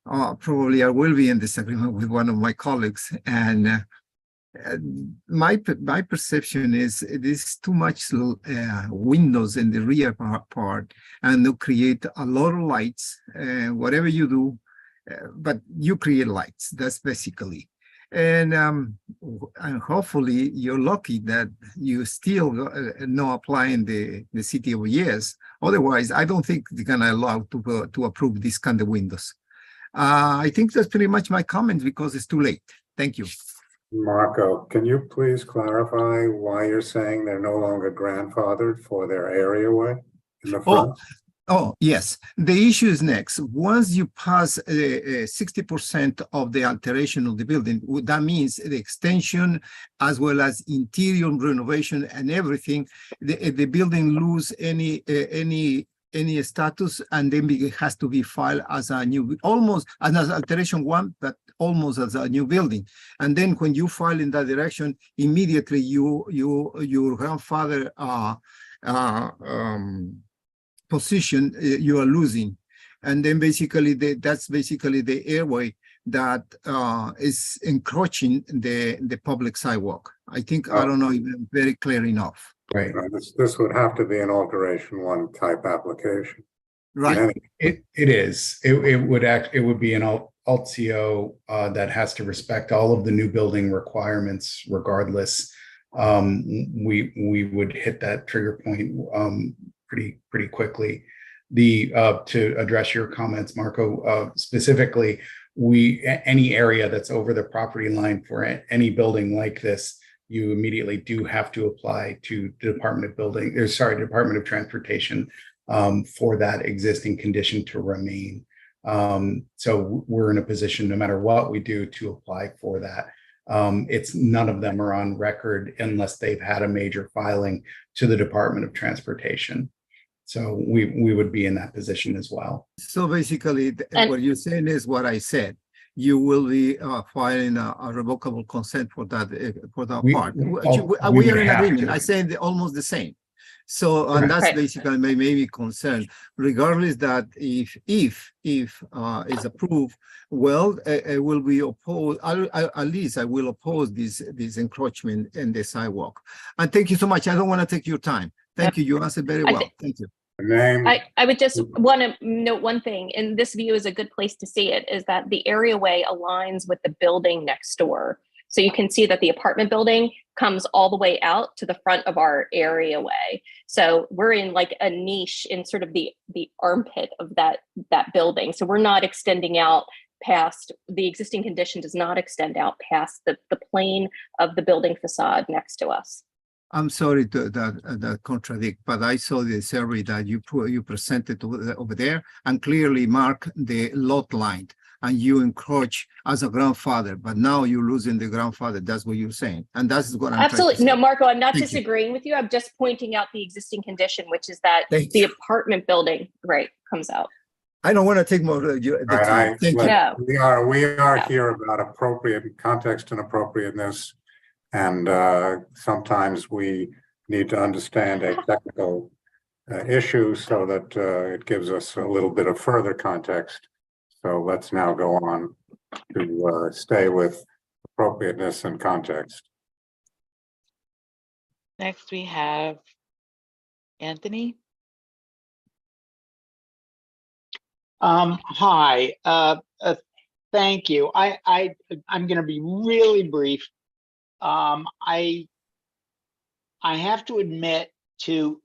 probably I will be in disagreement with one of my colleagues, and my perception is it is too much windows in the rear part, and they'll create a lot of lights. Whatever you do, but you create lights. That's basically. And hopefully you're lucky that you still not applying the city of yes. Otherwise, I don't think they're gonna allow to approve this kind of windows. I think that's pretty much my comments because it's too late. Thank you. Marco, can you please clarify why you're saying they're no longer grandfathered for their areaway in the front? Oh, yes. The issue is next. Once you pass 60% of the alteration of the building, that means the extension as well as interior renovation and everything, the building lose any status, and then it has to be filed as a new, almost as an alteration one, but almost as a new building. And then when you file in that direction, immediately your grandfather position you are losing, and then basically that's basically the airway that is encroaching the public sidewalk. I think I don't know if I'm very clear enough. Right. This would have to be an alteration one type application. Right. It is. It would be an alt-CO that has to respect all of the new building requirements regardless. We would hit that trigger point pretty quickly. To address your comments, Marco, specifically, any area that's over the property line for any building like this, you immediately do have to apply to the Department of Transportation for that existing condition to remain. So we're in a position, no matter what we do, to apply for that. It's none of them are on record unless they've had a major filing to the Department of Transportation. So we would be in that position as well. So basically, what you're saying is what I said. You will be filing a revocable consent for that part. We are in agreement. I said almost the same. So and that's basically my maybe concern. Regardless that if is approved, well, it will be opposed. At least I will oppose this encroachment in the sidewalk. And thank you so much. I don't want to take your time. Thank you. You answered very well. Thank you. I would just want to note one thing, and this view is a good place to see it, is that the areaway aligns with the building next door. So you can see that the apartment building comes all the way out to the front of our areaway. So we're in like a niche in sort of the armpit of that building. So we're not extending out past, the existing condition does not extend out past the plane of the building facade next to us. I'm sorry that contradict, but I saw the survey that you presented over there and clearly mark the lot line, and you encroach as a grandfather, but now you're losing the grandfather. That's what you're saying, and that's what I'm Absolutely. No, Marco, I'm not Thank you. disagreeing with you. I'm just pointing out the existing condition, which is that Thank the you. apartment building, right, comes out. I don't want to take more of the time. Thank you. No. We are No. here about appropriate context and appropriateness. And sometimes we need to understand a technical issue so that it gives us a little bit of further context. So let's now go on to stay with appropriateness and context. Next, we have Anthony. Hi, thank you. I'm going to be really brief. I have to admit to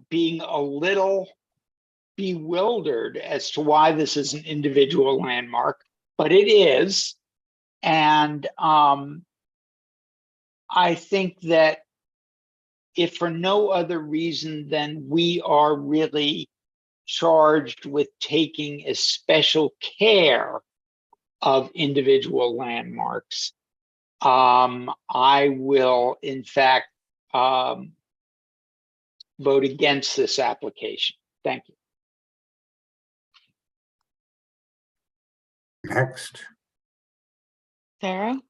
being a little bewildered as to why this is an individual landmark, but it is. And I think that if for no other reason than we are really charged with taking especial care of individual landmarks, I will, in fact, vote against this application. Thank you. Next. Sarah?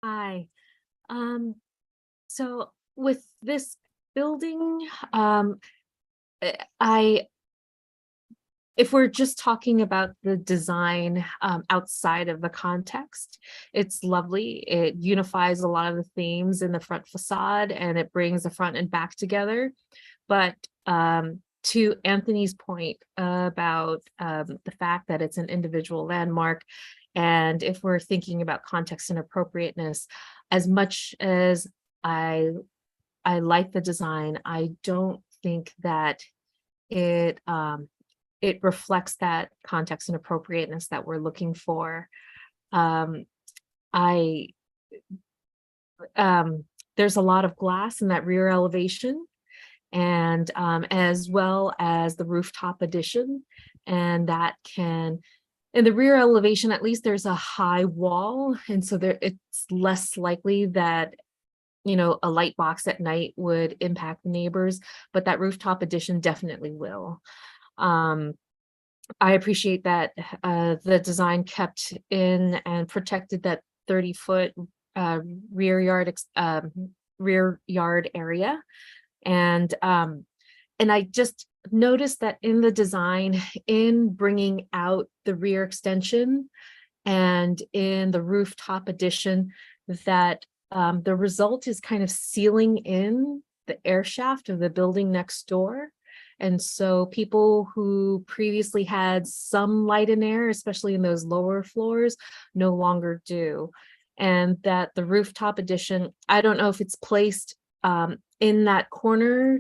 Hi. So with this building, if we're just talking about the design outside of the context, it's lovely. It unifies a lot of the themes in the front facade and it brings the front and back together. But to Anthony's point about the fact that it's an individual landmark, and if we're thinking about context and appropriateness, as much as I like the design, I don't think that it reflects that context and appropriateness that we're looking for. There's a lot of glass in that rear elevation, and as well as the rooftop addition, and that can, in the rear elevation, at least there's a high wall, and so it's less likely that, you know, a light box at night would impact the neighbors, but that rooftop addition definitely will. I appreciate that the design kept in and protected that 30-foot rear yard area, and I just noticed that in the design, in bringing out the rear extension and in the rooftop addition, that the result is kind of sealing in the air shaft of the building next door. And so people who previously had some light and air, especially in those lower floors, no longer do. And that the rooftop addition, I don't know if it's placed in that corner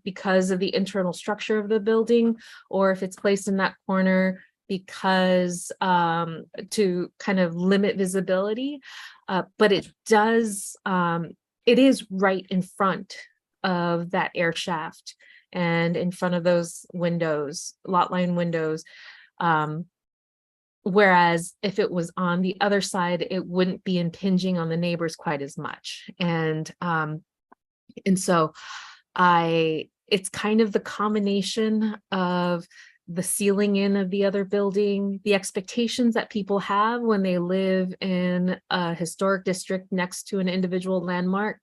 because of the internal structure of the building, or if it's placed in that corner because to kind of limit visibility, but it does, it is right in front of that air shaft and in front of those windows, lot line windows. Whereas if it was on the other side, it wouldn't be impinging on the neighbors quite as much. And so it's kind of the combination of the sealing in of the other building, the expectations that people have when they live in a historic district next to an individual landmark,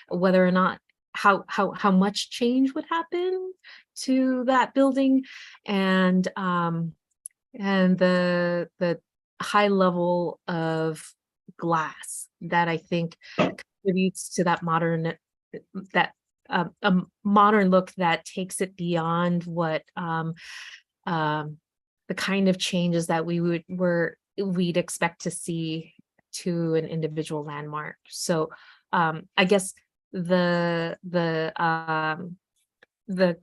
whether or not how much change would happen to that building, and the high level of glass that I think contributes to that modern, that a modern look that takes it beyond what the kind of changes that we'd expect to see to an individual landmark. So I guess the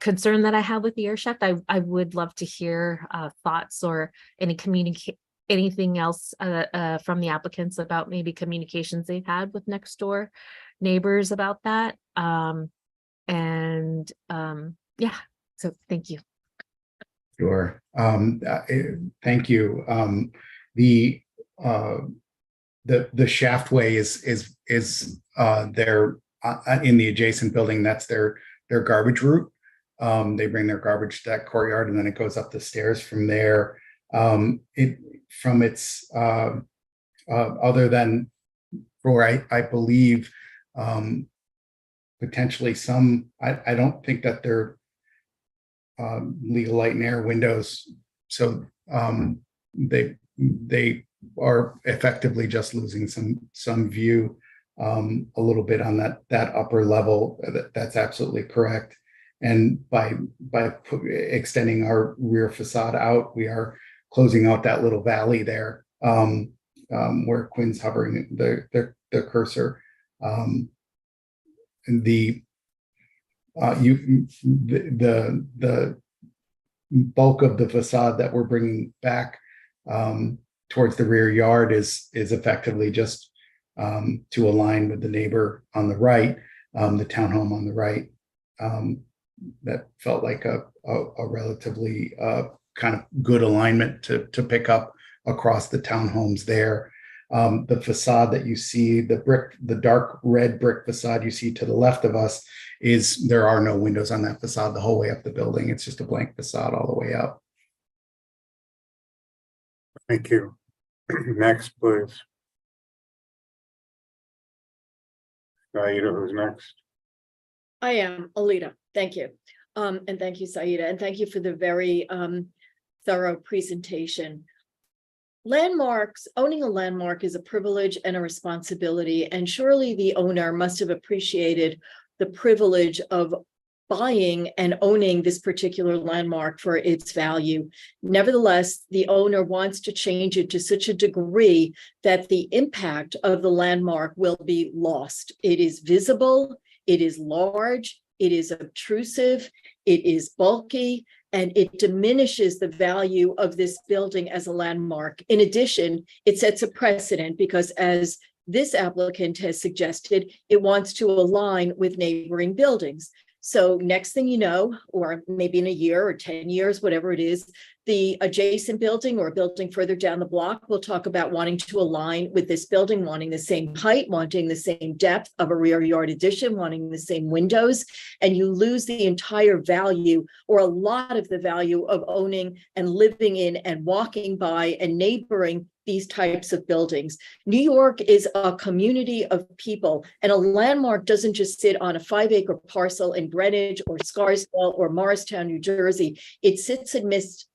concern that I have with the air shaft, I would love to hear thoughts or anything else from the applicants about maybe communications they've had with next door neighbors about that. Yeah, so thank you. Sure. Thank you. The shaftway is their in the adjacent building. That's their garbage route. They bring their garbage to that courtyard, and then it goes up the stairs from there. Other than for I believe potentially some. I don't think that they're legal light and air windows, so they are effectively just losing some view a little bit on that upper level. That's absolutely correct. And by extending our rear facade out, we are closing out that little valley there where Quinn's hovering the cursor. And the bulk of the facade that we're bringing back towards the rear yard is effectively just to align with the neighbor on the right, the townhome on the right. That felt like a relatively kind of good alignment to pick up across the townhomes there. The facade that you see, the dark red brick facade you see to the left of us, there are no windows on that facade the whole way up the building. It's just a blank facade all the way up. Thank you. Next, please. Saida, who's next? I am Alita. Thank you. And thank you, Saida. And thank you for the very thorough presentation. Landmarks, owning a landmark is a privilege and a responsibility. And surely the owner must have appreciated the privilege of buying and owning this particular landmark for its value. Nevertheless, the owner wants to change it to such a degree that the impact of the landmark will be lost. It is visible, it is large, it is obtrusive, it is bulky, and it diminishes the value of this building as a landmark. In addition, it sets a precedent because, as this applicant has suggested, it wants to align with neighboring buildings. So next thing you know, or maybe in a year or 10 years, whatever it is, the adjacent building or a building further down the block will talk about wanting to align with this building, wanting the same height, wanting the same depth of a rear yard addition, wanting the same windows, and you lose the entire value or a lot of the value of owning and living in and walking by and neighboring these types of buildings. New York is a community of people, and a landmark doesn't just sit on a 5-acre parcel in Greenwich or Scarsdale or Morristown, New Jersey. It sits amidst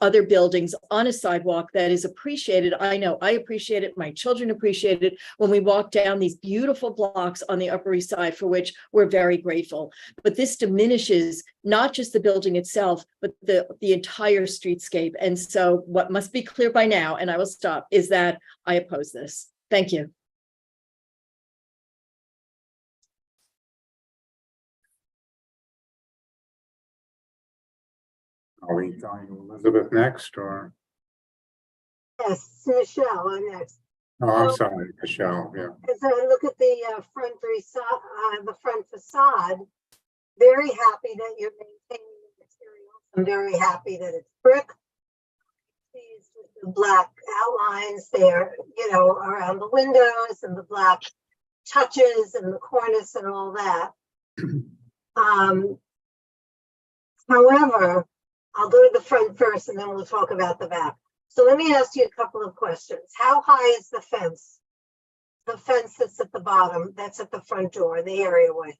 other buildings on a sidewalk that is appreciated. I know I appreciate it. My children appreciate it when we walk down these beautiful blocks on the Upper East Side, for which we're very grateful. But this diminishes not just the building itself, but the entire streetscape. And so what must be clear by now, and I will stop, is that I oppose this. Thank you. Are we going to Elizabeth next, or? Yes, Michelle, I'm next. Oh, I'm sorry, Michelle, yeah. As I look at the front facade, very happy that you're maintaining the materials. I'm very happy that it's brick. These the black outlines there, you know, around the windows and the black touches and the cornice and all that. However, I'll go to the front first and then we'll talk about the back. So let me ask you a couple of questions. How high is the fence? The fence that's at the bottom, that's at the front door, the areaway.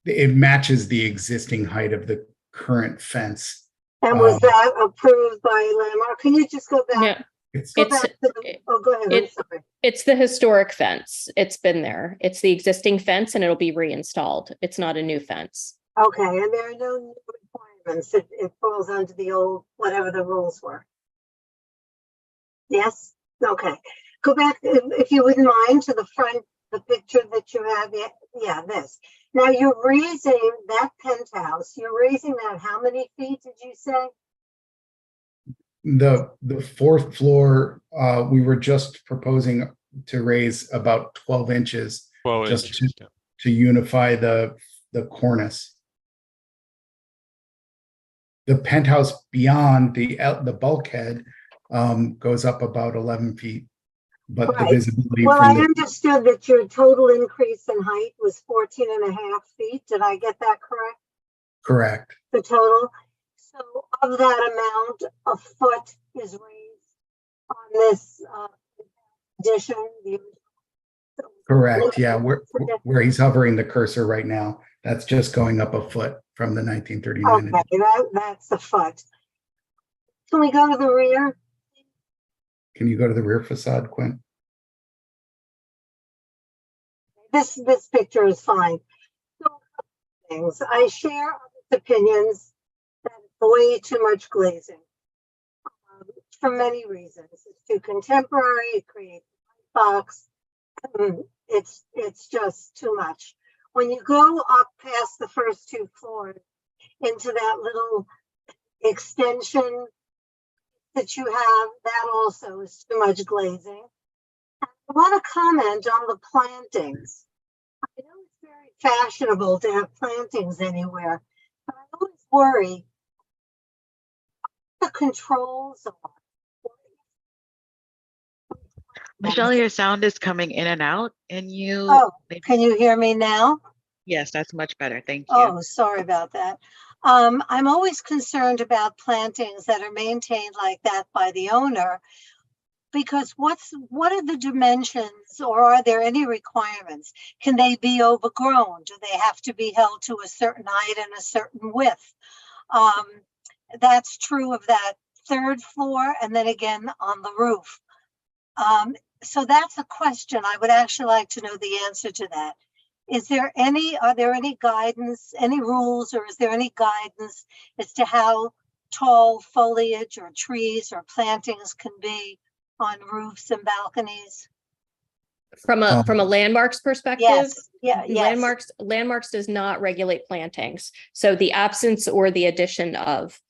It matches the existing height of the current fence. And was that approved by Landmark? Can you just go back? It's Go It's back to the, oh, go ahead, I'm it, sorry. it's the historic fence. It's been there. It's the existing fence and it'll be reinstalled. It's not a new fence. Okay, and there are no new requirements. It falls under the old, whatever the rules were. Yes? Okay. Go back, if you wouldn't mind, to the front, the picture that you have. Yeah, this. Now you're raising that penthouse. You're raising that how many feet did you say? the fourth floor, we were just proposing to raise about 12 inches 12 just inches. Yeah. to unify the cornice. The penthouse beyond the bulkhead goes up about 11 feet, but the Right. visibility Well, from I understood that your total increase in height was 14.5 feet. Did I get that correct? correct. The total? So of that amount, a foot is raised on this addition. Correct. Yeah, where he's hovering the cursor right now, that's just going up a foot from the 1939. Okay, that's a foot. Can we go to the rear? Can you go to the rear facade, Quinn? This picture is fine. So, things. I share opinions that it's way too much glazing for many reasons. It's too contemporary. It creates a box. It's just too much. When you go up past the first two floors into that little extension that you have, that also is too much glazing. I want to comment on the plantings. I know it's very fashionable to have plantings anywhere, but I always worry what the controls are. Michelle, your sound is coming in and out, and you. Oh, can you hear me now? Yes, that's much better. Thank you. Oh, sorry about that. I'm always concerned about plantings that are maintained like that by the owner, because what are the dimensions, or are there any requirements? Can they be overgrown? Do they have to be held to a certain height and a certain width? That's true of that third floor, and then again on the roof. So that's a question. I would actually like to know the answer to that. Are there any guidance, any rules, or is there any guidance as to how tall foliage or trees or plantings can be on roofs and balconies? From a landmarks perspective, Yes. Yeah. Yes. landmarks does not regulate plantings. So the absence or the addition of.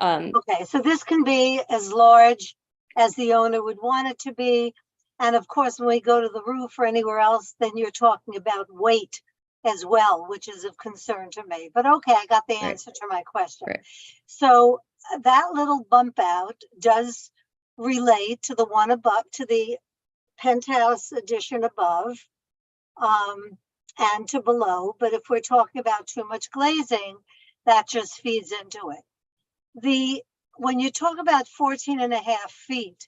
Okay, so this can be as large as the owner would want it to be. And of course, when we go to the roof or anywhere else, then you're talking about weight as well, which is of concern to me. But okay, I got the answer to my question. Right. So that little bump out does relate to the one above, to the penthouse addition above, and to below. But if we're talking about too much glazing, that just feeds into it. When you talk about 14.5 feet,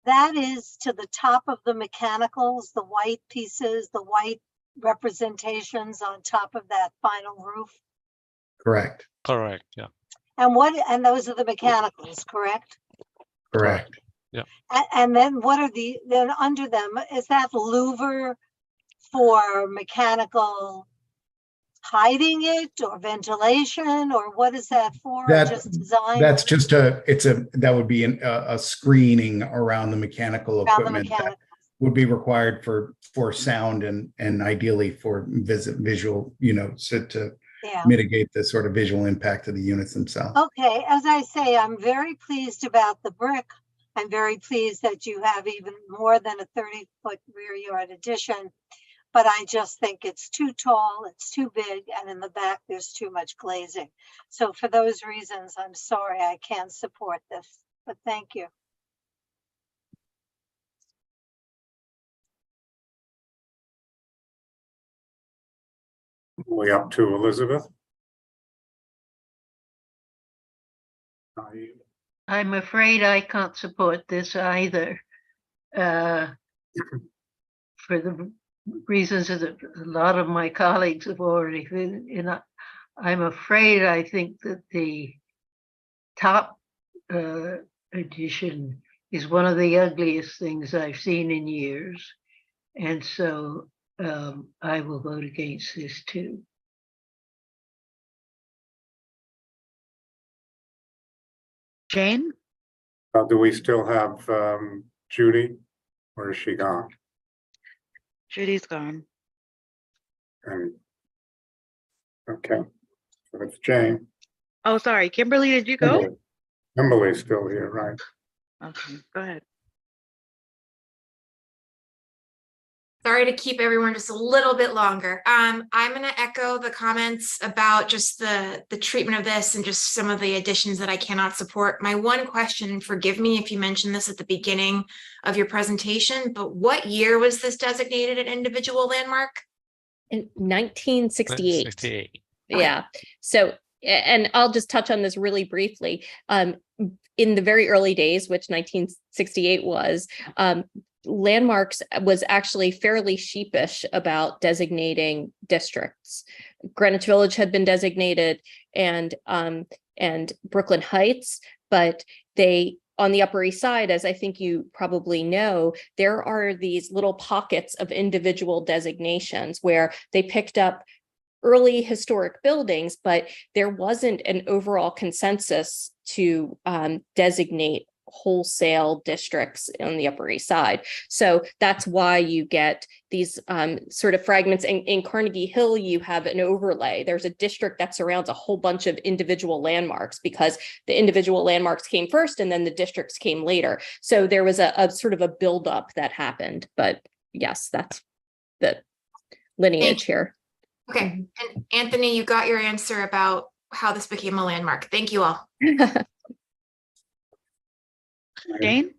that is to the top of the mechanicals, the white pieces, the white representations on top of that final roof. Correct. Correct. Yeah. And those are the mechanicals, correct? Correct. Yeah. And then then under them, is that louver for mechanical hiding it or ventilation, or what is that for? Just design? That's just that would be a screening around the mechanical equipment that would be required for sound and ideally for visual, so to mitigate the sort of visual impact of the units themselves. Okay, as I say, I'm very pleased about the brick. I'm very pleased that you have even more than a 30-foot rear yard addition. But I just think it's too tall, it's too big, and in the back, there's too much glazing. So for those reasons, I'm sorry I can't support this, but thank you. Way up to Elizabeth. I'm afraid I can't support this either. For the reasons that a lot of my colleagues have already been, I'm afraid I think that the top addition is one of the ugliest things I've seen in years. And so I will vote against this too. Jane? Do we still have Judy, or is she gone? Judy's gone. And okay, so it's Jane. Oh, sorry. Kimberly, did you go? Emily's still here, right? Okay, go ahead. Sorry to keep everyone just a little bit longer. I'm going to echo the comments about just the treatment of this and just some of the additions that I cannot support. My one question, and forgive me if you mentioned this at the beginning of your presentation, but what year was this designated an individual landmark? In 1968. 68. Yeah. So, and I'll just touch on this really briefly. In the very early days, which 1968 was, Landmarks was actually fairly sheepish about designating districts. Greenwich Village had been designated and Brooklyn Heights, but they, on the Upper East Side, as I think you probably know, there are these little pockets of individual designations where they picked up early historic buildings, but there wasn't an overall consensus to designate wholesale districts on the Upper East Side. So that's why you get these sort of fragments. In Carnegie Hill, you have an overlay. There's a district that surrounds a whole bunch of individual landmarks because the individual landmarks came first and then the districts came later. So there was a sort of a buildup that happened. But yes, that's the lineage here. Okay, and Anthony, you got your answer about how this became a landmark. Thank you all. Jane?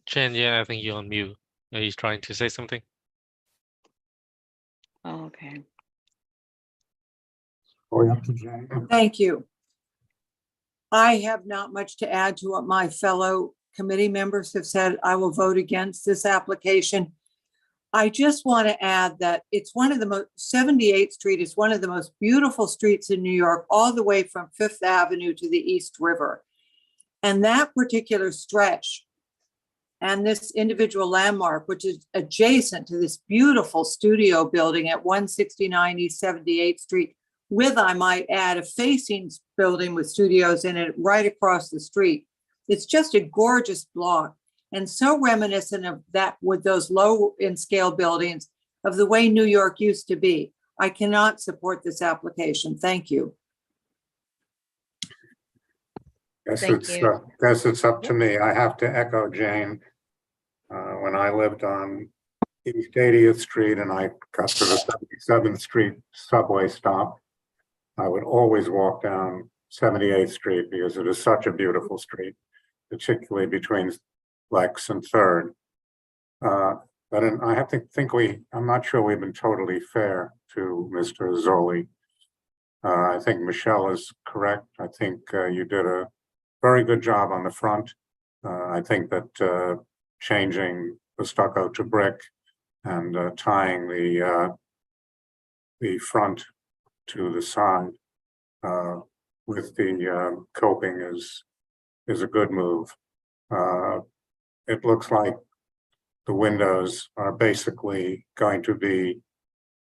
Jen, yeah, I think you're on mute. Are you trying to say something? Oh, okay. Going up to Jane. Thank you. I have not much to add to what my fellow committee members have said. I will vote against this application. I just want to add that it's one of the most, 78th Street is one of the most beautiful streets in New York, all the way from Fifth Avenue to the East River. And that particular stretch and this individual landmark, which is adjacent to this beautiful studio building at 169 East 78th Street, with, I might add, a facing building with studios in it right across the street. It's just a gorgeous block. And so reminiscent of that, with those low in scale buildings, of the way New York used to be. I cannot support this application. Thank you. Guess it's up to me. I have to echo Jane. When I lived on East 80th Street and I got to the 77th Street subway stop, I would always walk down 78th Street because it is such a beautiful street, particularly between Lex and Third. But I have to think I'm not sure we've been totally fair to Mr. Zoli. I think Michelle is correct. I think you did a very good job on the front. I think that changing the stucco to brick and tying the front to the side with the coping is a good move. It looks like the windows are basically going to be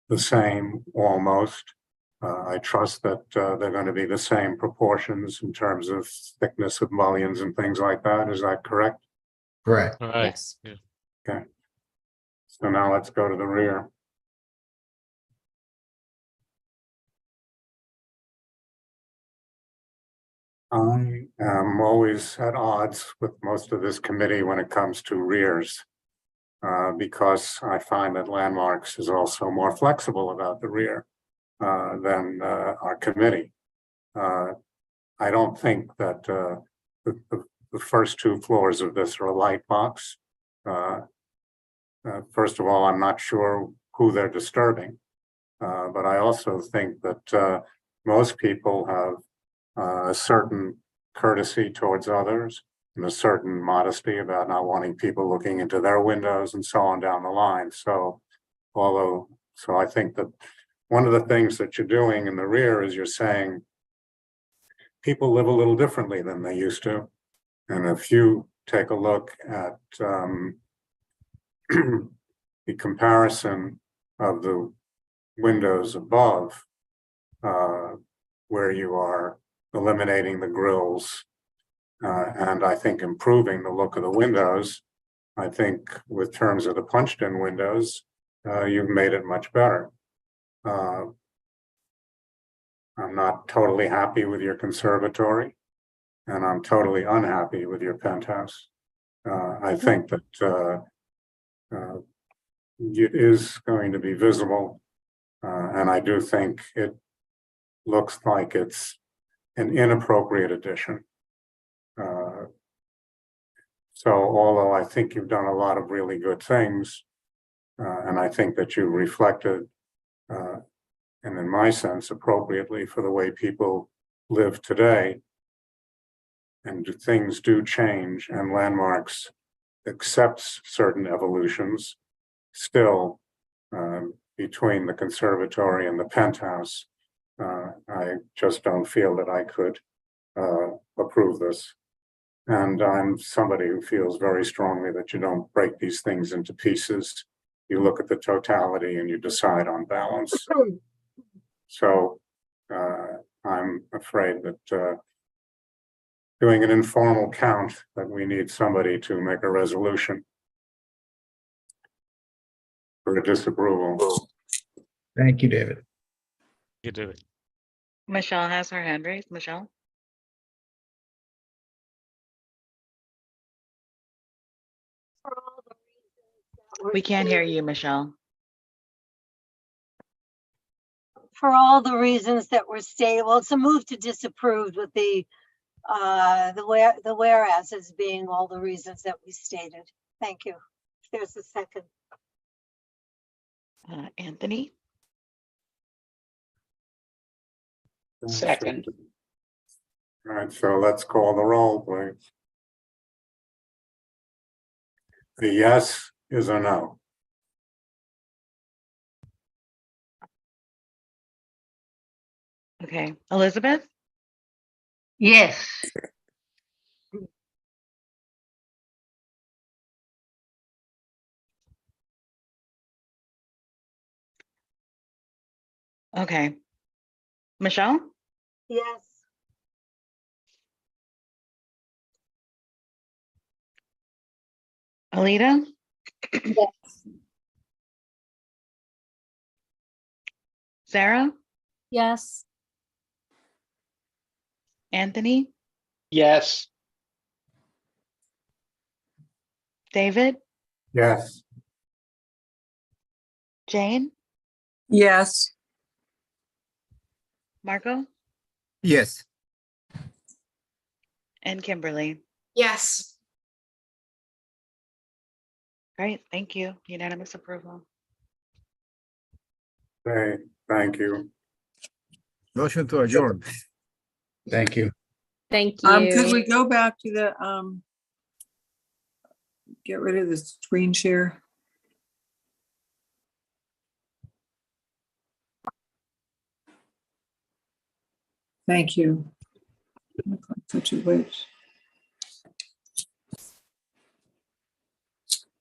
the same almost. I trust that they're going to be the same proportions in terms of thickness of mullions and things like that. Is that correct? Correct. All right. Yes. Yeah. Okay. So now let's go to the rear. I am always at odds with most of this committee when it comes to rears, because I find that Landmarks is also more flexible about the rear than our committee. I don't think that the first two floors of this are a light box. First of all, I'm not sure who they're disturbing, but I also think that most people have a certain courtesy towards others and a certain modesty about not wanting people looking into their windows and so on down the line. So I think that one of the things that you're doing in the rear is you're saying people live a little differently than they used to. And if you take a look at the comparison of the windows above, where you are eliminating the grills and I think improving the look of the windows, I think with terms of the punched in windows, you've made it much better. I'm not totally happy with your conservatory, and I'm totally unhappy with your penthouse. I think that it is going to be visible, and I do think it looks like it's an inappropriate addition. So although I think you've done a lot of really good things, and I think that you reflected, and in my sense, appropriately for the way people live today, and things do change, and Landmarks accepts certain evolutions, still between the conservatory and the penthouse, I just don't feel that I could approve this. And I'm somebody who feels very strongly that you don't break these things into pieces. You look at the totality and you decide on balance. So I'm afraid that doing an informal count, that we need somebody to make a resolution for a disapproval. Thank you, David. You do it. Michelle has her hand raised. Michelle? We can't hear you, Michelle. For all the reasons that were stated, well, it's a move to disapprove with the whereas as being all the reasons that we stated. Thank you. If there's a second. Anthony? Second. All right, so let's call the roll, please. A yes is a no. Okay. Elizabeth? Yes. Okay. Michelle? Yes. Alita? Yes. Sarah? Yes. Anthony? Yes. David? Yes. Jane? Yes. Marco? Yes. And Kimberly? Yes. Great, thank you. Unanimous approval. Okay, thank you. Motion to adjourn. Thank you. Thank Could we you. go back to the, get rid of the screen share? Thank you. Such a witch.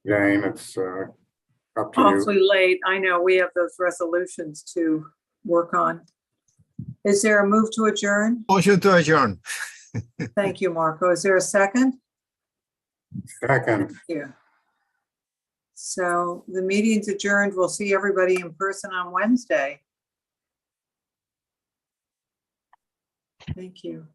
Jane, it's up to Awfully you. late. I know we have those resolutions to work on. Is there a move to adjourn? Motion to adjourn. Thank you, Marco. Is there a second? Second. Yeah. So the meeting's adjourned. We'll see everybody in person on Wednesday. Thank you.